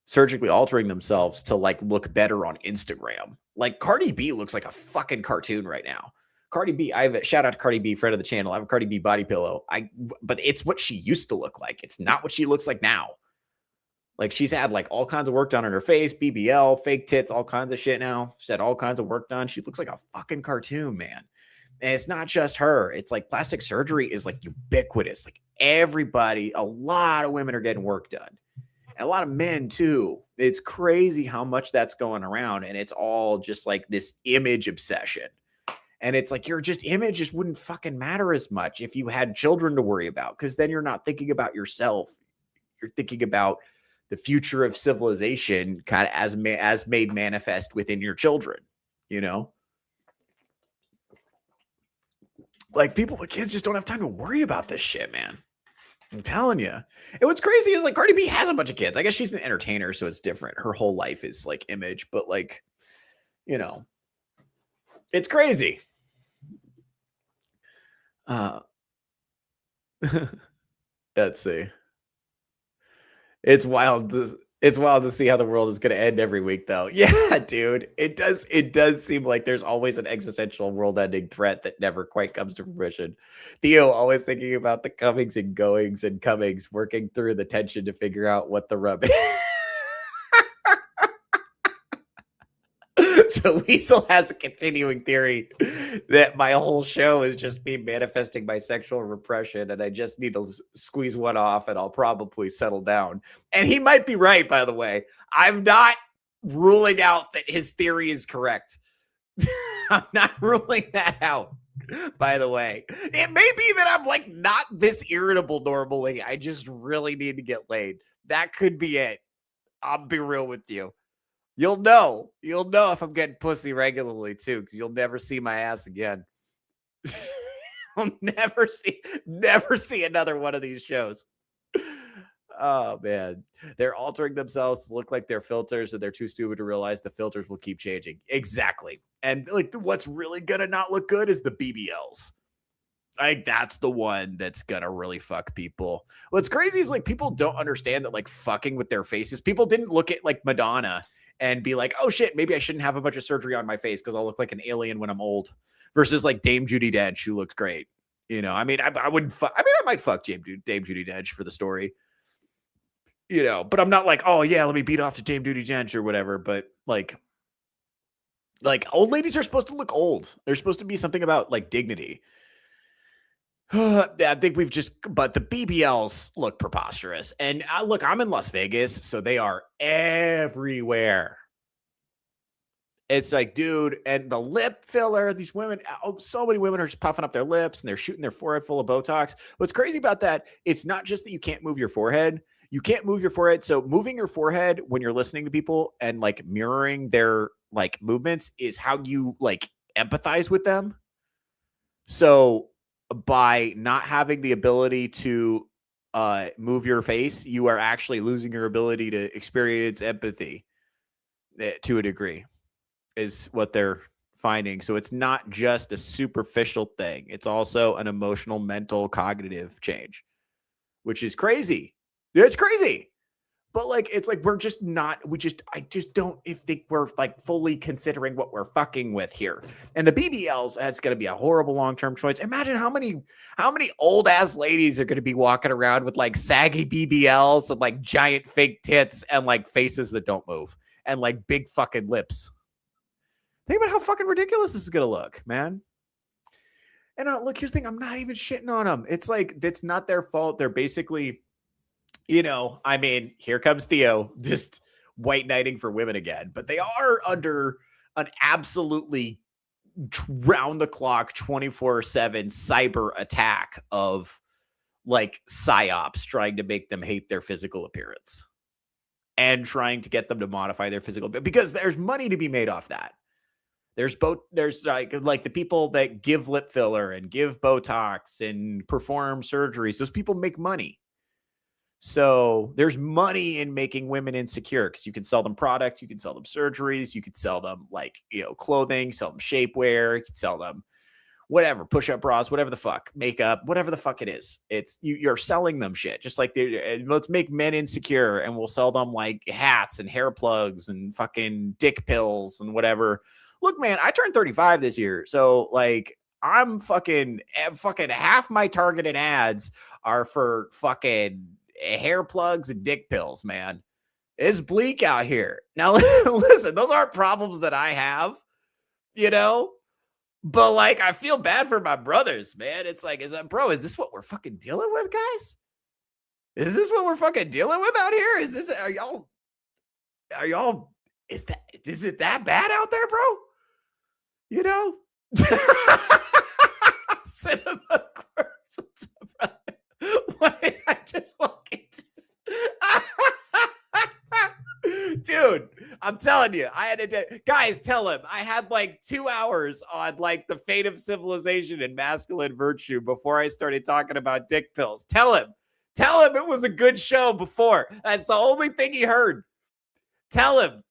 surgically altering themselves to like look better on Instagram. Like Cardi B looks like a fucking cartoon right now. Cardi B, I have a shout out to Cardi B, friend of the channel. I have a Cardi B body pillow. But it's what she used to look like. It's not what she looks like now. Like she's had like all kinds of work done on her face, BBL, fake tits, all kinds of shit now. She's had all kinds of work done. She looks like a fucking cartoon, man. And it's not just her. It's like plastic surgery is like ubiquitous. Like everybody, a lot of women are getting work done. And a lot of men too. It's crazy how much that's going around. And it's all just like this image obsession. And it's like your image just wouldn't fucking matter as much if you had children to worry about, because then you're not thinking about yourself. You're thinking about the future of civilization kind of as made manifest within your children, you know? Like people with kids just don't have time to worry about this shit, man. I'm telling you. And what's crazy is like Cardi B has a bunch of kids. I guess she's an entertainer, so it's different. Her whole life is like image, but like, you know, it's crazy. Let's see. It's wild to see how the world is going to end every week, though. Yeah, dude. It does seem like there's always an existential world-ending threat that never quite comes to fruition. Theo always thinking about the comings and goings and comings, working through the tension to figure out what the rub is. So Weasel has a continuing theory that my whole show is just me manifesting my sexual repression, and I just need to squeeze one off and I'll probably settle down. And he might be right, by the way. I'm not ruling out that his theory is correct. I'm not ruling that out, by the way. It may be that I'm like not this irritable normally. I just really need to get laid. That could be it. I'll be real with you. You'll know if I'm getting pussy regularly too, because you'll never see my ass again. I'll never see another one of these shows. Oh man, they're altering themselves to look like they're filters, and they're too stupid to realize the filters will keep changing. Exactly. And like, what's really gonna not look good is the BBLs. Like that's the one that's gonna really fuck people. What's crazy is like people don't understand that like fucking with their faces. People didn't look at like Madonna and be like, oh shit, maybe I shouldn't have a bunch of surgery on my face because I'll look like an alien when I'm old. Versus like Dame Judi Dench, who looks great. You know, I mean, I wouldn't fuck. I mean, I might fuck Dame Judi Dench for the story. You know, but I'm not like, oh yeah, let me beat off to Dame Judi Dench or whatever. But like old ladies are supposed to look old. There's supposed to be something about like dignity. I think but the BBLs look preposterous. And look, I'm in Las Vegas, so they are everywhere. It's like, dude, and the lip filler, these women, so many women are just puffing up their lips and they're shooting their forehead full of Botox. What's crazy about that, it's not just that you can't move your forehead. You can't move your forehead. So moving your forehead when you're listening to people and like mirroring their like movements is how you like empathize with them. So by not having the ability to move your face, you are actually losing your ability to experience empathy to a degree, is what they're finding. So it's not just a superficial thing. It's also an emotional, mental, cognitive change, which is crazy. It's crazy. But like, it's like, I just don't think we're like fully considering what we're fucking with here. And the BBLs, that's going to be a horrible long-term choice. Imagine how many old ass ladies are going to be walking around with like saggy BBLs and like giant fake tits and like faces that don't move and like big fucking lips. Think about how fucking ridiculous this is going to look, man. And look, here's the thing. I'm not even shitting on them. It's like, it's not their fault. They're basically, you know, I mean, here comes Theo, just white knighting for women again, but they are under an absolutely round the clock 24/7 cyber attack of like psyops trying to make them hate their physical appearance and trying to get them to modify their physical, because there's money to be made off that. There's like the people that give lip filler and give Botox and perform surgeries. Those people make money. So there's money in making women insecure because you can sell them products, you can sell them surgeries, you could sell them like, clothing, sell them shapewear, you can sell them whatever, push-up bras, whatever the fuck, makeup, whatever the fuck it is. It's you're selling them shit. Just like let's make men insecure and we'll sell them like hats and hair plugs and fucking dick pills and whatever. Look, man, I turned 35 this year. So like I'm fucking half my targeted ads are for fucking hair plugs and dick pills, man. It's bleak out here. Now, listen, those aren't problems that I have, but like, I feel bad for my brothers, man. It's like, is this what we're fucking dealing with, guys? Is this what we're fucking dealing with out here? Is it that bad out there, bro? Cinema quirks. What did I just walk into? Dude, I'm telling you, I had to, guys, tell him I had like 2 hours on like the fate of civilization and masculine virtue before I started talking about dick pills. Tell him it was a good show before. That's the only thing he heard. Tell him.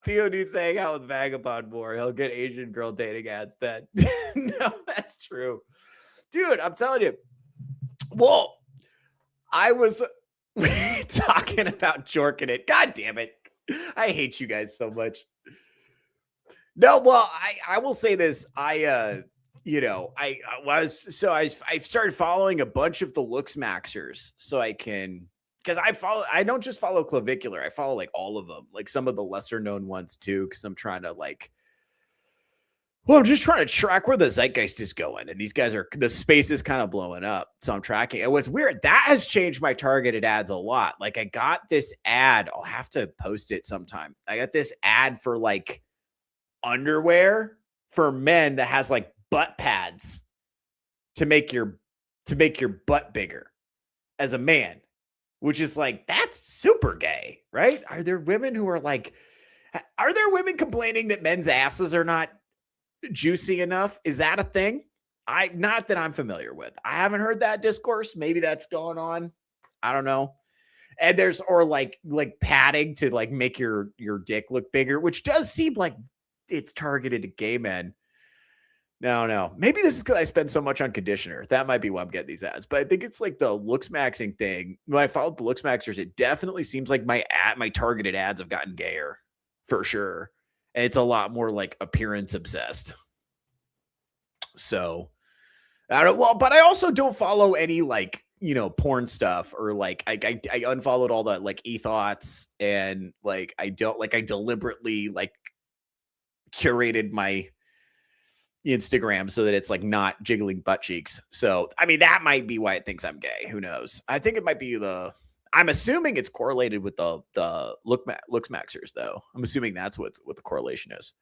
Theo needs to hang out with Vagabond more. He'll get Asian girl dating ads then. No, that's true. Dude, I'm telling you. Well, I was talking about jorking it. God damn it. I hate you guys so much. No, well, I will say this. I started following a bunch of the Looks Maxers so I can, because I don't just follow Clavicular. I follow like all of them, like some of the lesser known ones too, because I'm trying to I'm just trying to track where the zeitgeist is going. And these guys the space is kind of blowing up. So I'm tracking. And what's weird, that has changed my targeted ads a lot. Like I got this ad, I'll have to post it sometime. I got this ad for like underwear for men that has like butt pads to make your butt bigger as a man, which is like, that's super gay, right? Are there women complaining that men's asses are not juicy enough? Is that a thing? Not that I'm familiar with. I haven't heard that discourse. Maybe that's going on. I don't know. And there's like padding to like make your dick look bigger, which does seem like it's targeted to gay men. No. Maybe this is because I spend so much on conditioner. That might be why I'm getting these ads. But I think it's like the Looks Maxing thing. When I followed the Looks Maxers, it definitely seems like my targeted ads have gotten gayer for sure. And it's a lot more like appearance obsessed. So I don't, well, but I also don't follow any like, porn stuff, or like I unfollowed all the like e-thoughts, and like I deliberately like curated my Instagram so that it's like not jiggling butt cheeks. So I mean, that might be why it thinks I'm gay. Who knows? I think it might be I'm assuming it's correlated with the Looks Maxers, though. I'm assuming that's what the correlation is.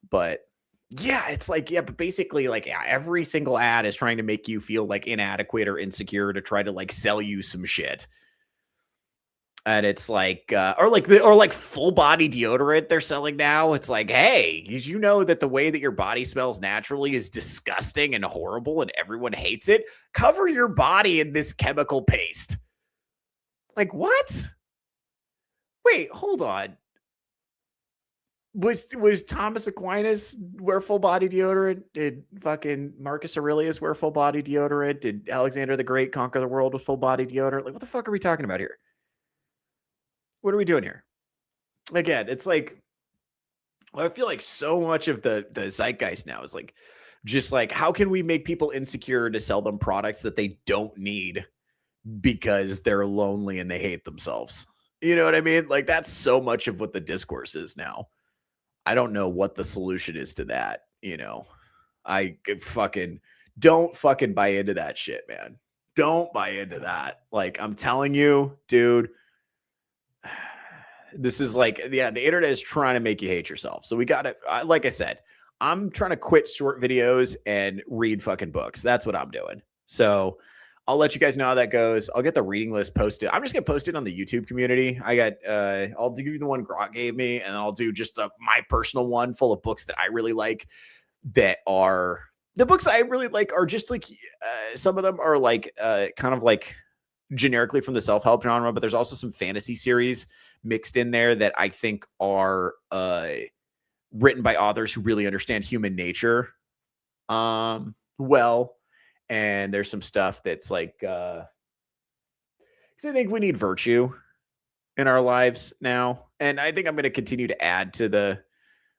But yeah, it's like, but basically like every single ad is trying to make you feel like inadequate or insecure to try to like sell you some shit. And it's like, or like full body deodorant they're selling now. It's like, hey, did you know that the way that your body smells naturally is disgusting and horrible and everyone hates it? Cover your body in this chemical paste. Like, what? Wait, hold on. Was Thomas Aquinas wear full body deodorant? Did fucking Marcus Aurelius wear full body deodorant? Did Alexander the Great conquer the world with full body deodorant? Like, what the fuck are we talking about here? What are we doing here? Again, it's like, I feel like so much of the zeitgeist now is like, just like, how can we make people insecure to sell them products that they don't need because they're lonely and they hate themselves? You know what I mean? Like, that's so much of what the discourse is now. I don't know what the solution is to that. I don't fucking buy into that shit, man. Don't buy into that. Like, I'm telling you, dude, this is like, the internet is trying to make you hate yourself. So we got to, like I said, I'm trying to quit short videos and read fucking books. That's what I'm doing. So I'll let you guys know how that goes. I'll get the reading list posted. I'm just gonna post it on the YouTube community. I got I'll give you the one Grok gave me, and I'll do just my personal one full of books that I really like. That are the books I really like are just like some of them are like kind of like generically from the self-help genre, but there's also some fantasy series mixed in there that I think are written by authors who really understand human nature well. And there's some stuff that's like because I think we need virtue in our lives now. And I think I'm going to continue to add to the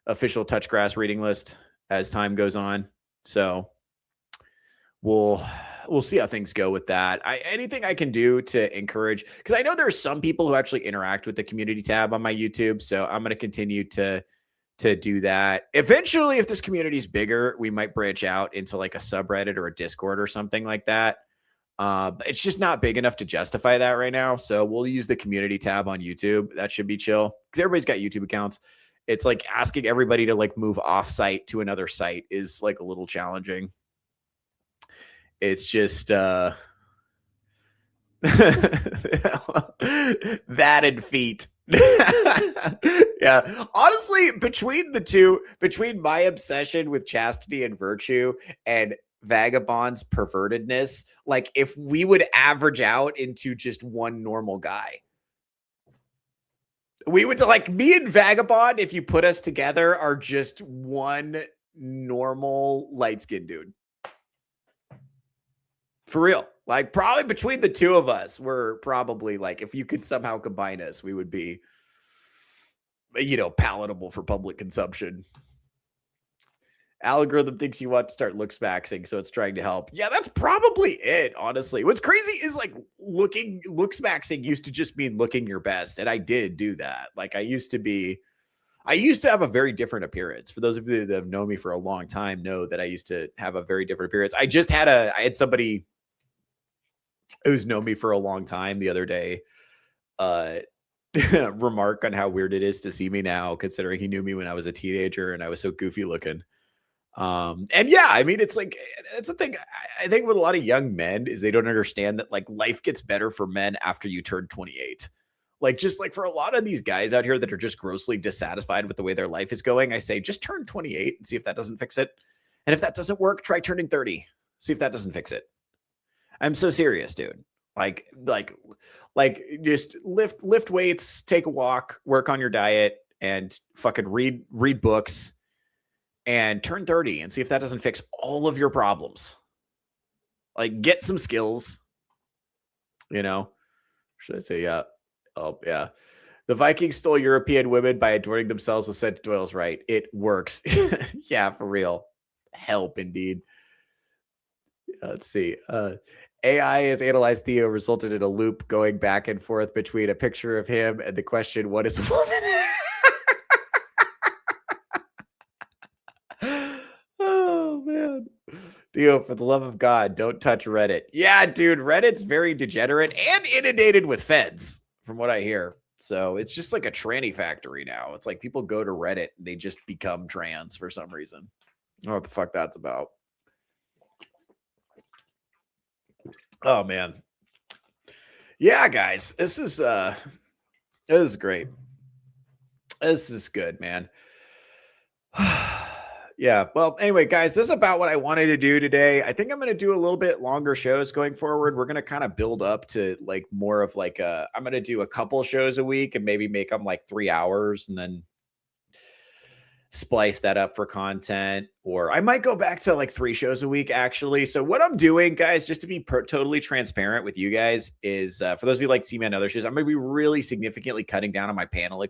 official Touchgrass reading list as time goes on. So we'll see how things go with that. Anything I can do to encourage, because I know there are some people who actually interact with the community tab on my YouTube. So I'm going to continue to do that. Eventually, if this community is bigger, we might branch out into like a subreddit or a Discord or something like that. But it's just not big enough to justify that right now. So we'll use the community tab on YouTube. That should be chill because everybody's got YouTube accounts. It's like asking everybody to like move off site to another site is like a little challenging. It's just that and feet. Yeah, honestly, between the two, between my obsession with chastity and virtue and Vagabond's pervertedness, like if we would average out into just one normal guy, we would like me and Vagabond, if you put us together, are just one normal light-skinned dude. For real. Like probably between the two of us, we're probably like, if you could somehow combine us, we would be, palatable for public consumption. Algorithm thinks you want to start looksmaxing, so it's trying to help. Yeah, that's probably it, honestly. What's crazy is like looksmaxing used to just mean looking your best. And I did do that. Like I used to have a very different appearance. For those of you that have known me for a long time know that I used to have a very different appearance. I had somebody who's known me for a long time the other day remark on how weird it is to see me now, considering he knew me when I was a teenager and I was so goofy looking. And yeah, I mean, it's like, it's the thing I think with a lot of young men is they don't understand that like life gets better for men after you turn 28. Like, just like for a lot of these guys out here that are just grossly dissatisfied with the way their life is going, I say, just turn 28 and see if that doesn't fix it. And if that doesn't work, try turning 30. See if that doesn't fix it. I'm so serious, dude. Like just lift weights, take a walk, work on your diet, and fucking read books and turn 30 and see if that doesn't fix all of your problems. Like get some skills, Should I say, yeah. Oh, yeah. The Vikings stole European women by adorning themselves with scent oils, right? It works. Yeah, for real. Help indeed. Let's see. AI has analyzed Theo, resulted in a loop going back and forth between a picture of him and the question, what is a woman? Oh, man. Theo, for the love of God, don't touch Reddit. Yeah, dude, Reddit's very degenerate and inundated with feds, from what I hear. So it's just like a tranny factory now. It's like people go to Reddit and they just become trans for some reason. I don't know what the fuck that's about. Oh man. Yeah, guys. This is great. This is good, man. Yeah. Well, anyway, guys, this is about what I wanted to do today. I think I'm going to do a little bit longer shows going forward. We're going to kind of build up to like more of like I'm going to do a couple shows a week and maybe make them like 3 hours and then splice that up for content, or I might go back to like 3 shows a week actually. So what I'm doing, guys, just to be totally transparent with you guys, is for those of you like see me on other shows, I'm going to be really significantly cutting down on my panel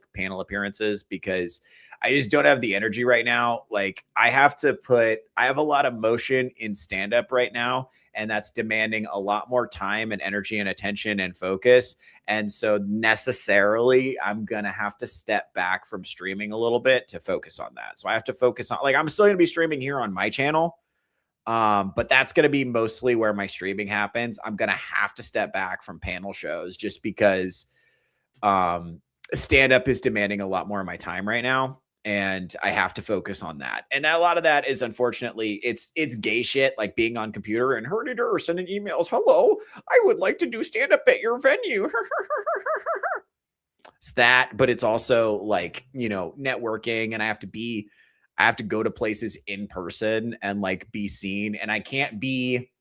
appearances because I just don't have the energy right now. Like I have a lot of motion in stand up right now, and that's demanding a lot more time and energy and attention and focus. And so necessarily I'm going to have to step back from streaming a little bit to focus on that. So I have to focus on, like, I'm still going to be streaming here on my channel. But that's going to be mostly where my streaming happens. I'm going to have to step back from panel shows just because, stand up is demanding a lot more of my time right now. and I have to focus on that. And a lot of that is, unfortunately, it's gay shit, like being on computer and heard it or sending emails. Hello, I would like to do stand up at your venue. It's that, but it's also like, you know, networking, and I have to go to places in person and like be seen, and I can't be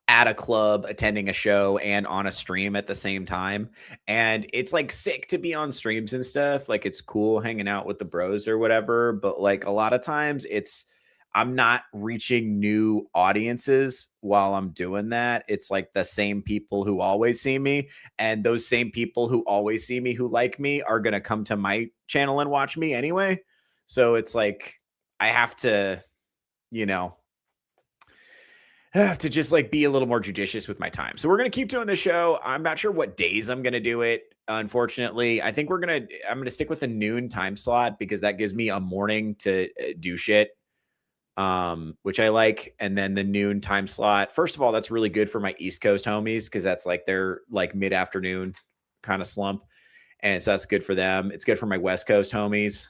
at a club attending a show and on a stream at the same time. And it's like sick to be on streams and stuff. Like it's cool hanging out with the bros or whatever, but like a lot of times I'm not reaching new audiences while I'm doing that. It's like the same people who always see me, and those same people who always see me, who like me, are going to come to my channel and watch me anyway. So it's like, I have to, you know, to just like be a little more judicious with my time. So we're going to keep doing the show. I'm not sure what days I'm going to do it. Unfortunately, I think I'm going to stick with the noon time slot, because that gives me a morning to do shit, which I like. And then the noon time slot, first of all, that's really good for my East Coast homies, because that's like their like mid-afternoon kind of slump. And so that's good for them. It's good for my West Coast homies.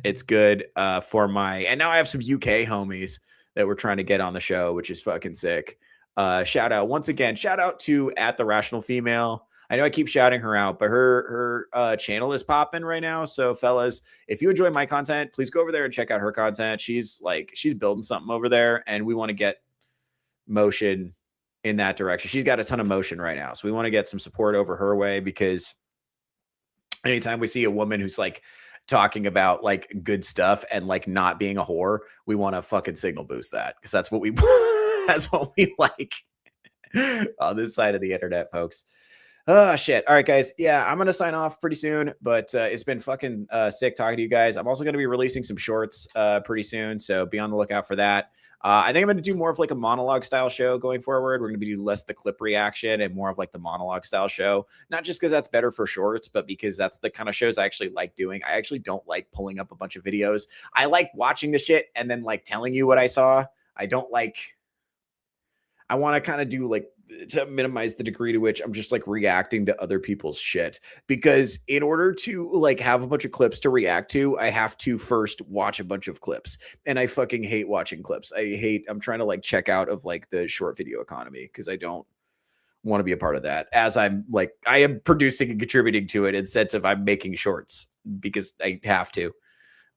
It's good for and now I have some UK homies that we're trying to get on the show, which is fucking sick. Shout out once again, shout out to @TheRationalFemale. I know I keep shouting her out, but her channel is popping right now. So fellas, if you enjoy my content, please go over there and check out her content. She's building something over there, and we want to get motion in that direction. She's got a ton of motion right now. So we want to get some support over her way, because anytime we see a woman who's like talking about like good stuff and like not being a whore, we want to fucking signal boost that, because that's what we that's what we like on this side of the internet, folks. Oh shit. All right, guys. Yeah, I'm gonna sign off pretty soon, but it's been fucking sick talking to you guys. I'm also gonna be releasing some shorts pretty soon, so be on the lookout for that. I think I'm going to do more of like a monologue style show going forward. We're going to be doing less the clip reaction and more of like the monologue style show. Not just because that's better for shorts, but because that's the kind of shows I actually like doing. I actually don't like pulling up a bunch of videos. I like watching the shit and then like telling you what I saw. I want to kind of do like, to minimize the degree to which I'm just like reacting to other people's shit, because in order to like have a bunch of clips to react to, I have to first watch a bunch of clips, and I fucking hate watching clips. I'm trying to like check out of like the short video economy, because I don't want to be a part of that, as I am producing and contributing to it in sense of I'm making shorts because I have to,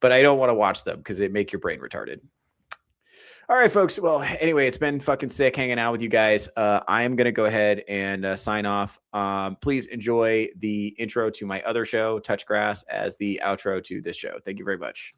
but I don't want to watch them because they make your brain retarded. All right, folks. Well, anyway, it's been fucking sick hanging out with you guys. I am going to go ahead and sign off. Please enjoy the intro to my other show, Touch Grass, as the outro to this show. Thank you very much.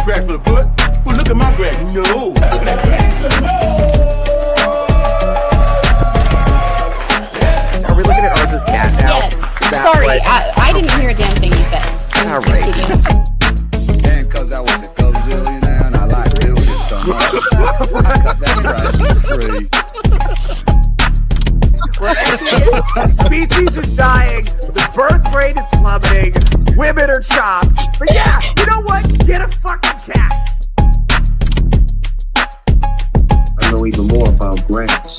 Crack for the butt. Well, look at my crack. No. Look at that crack. Are we looking at ours as cat now? Yes. Sorry, I didn't hear a damn thing you said. All right. And because I was a gazillionaire and I like building so much, I cut that price for free. The species is dying. The birth rate is plummeting. Women are chopped. But yeah, you know what? Get a fucking cat. I know even more about grass.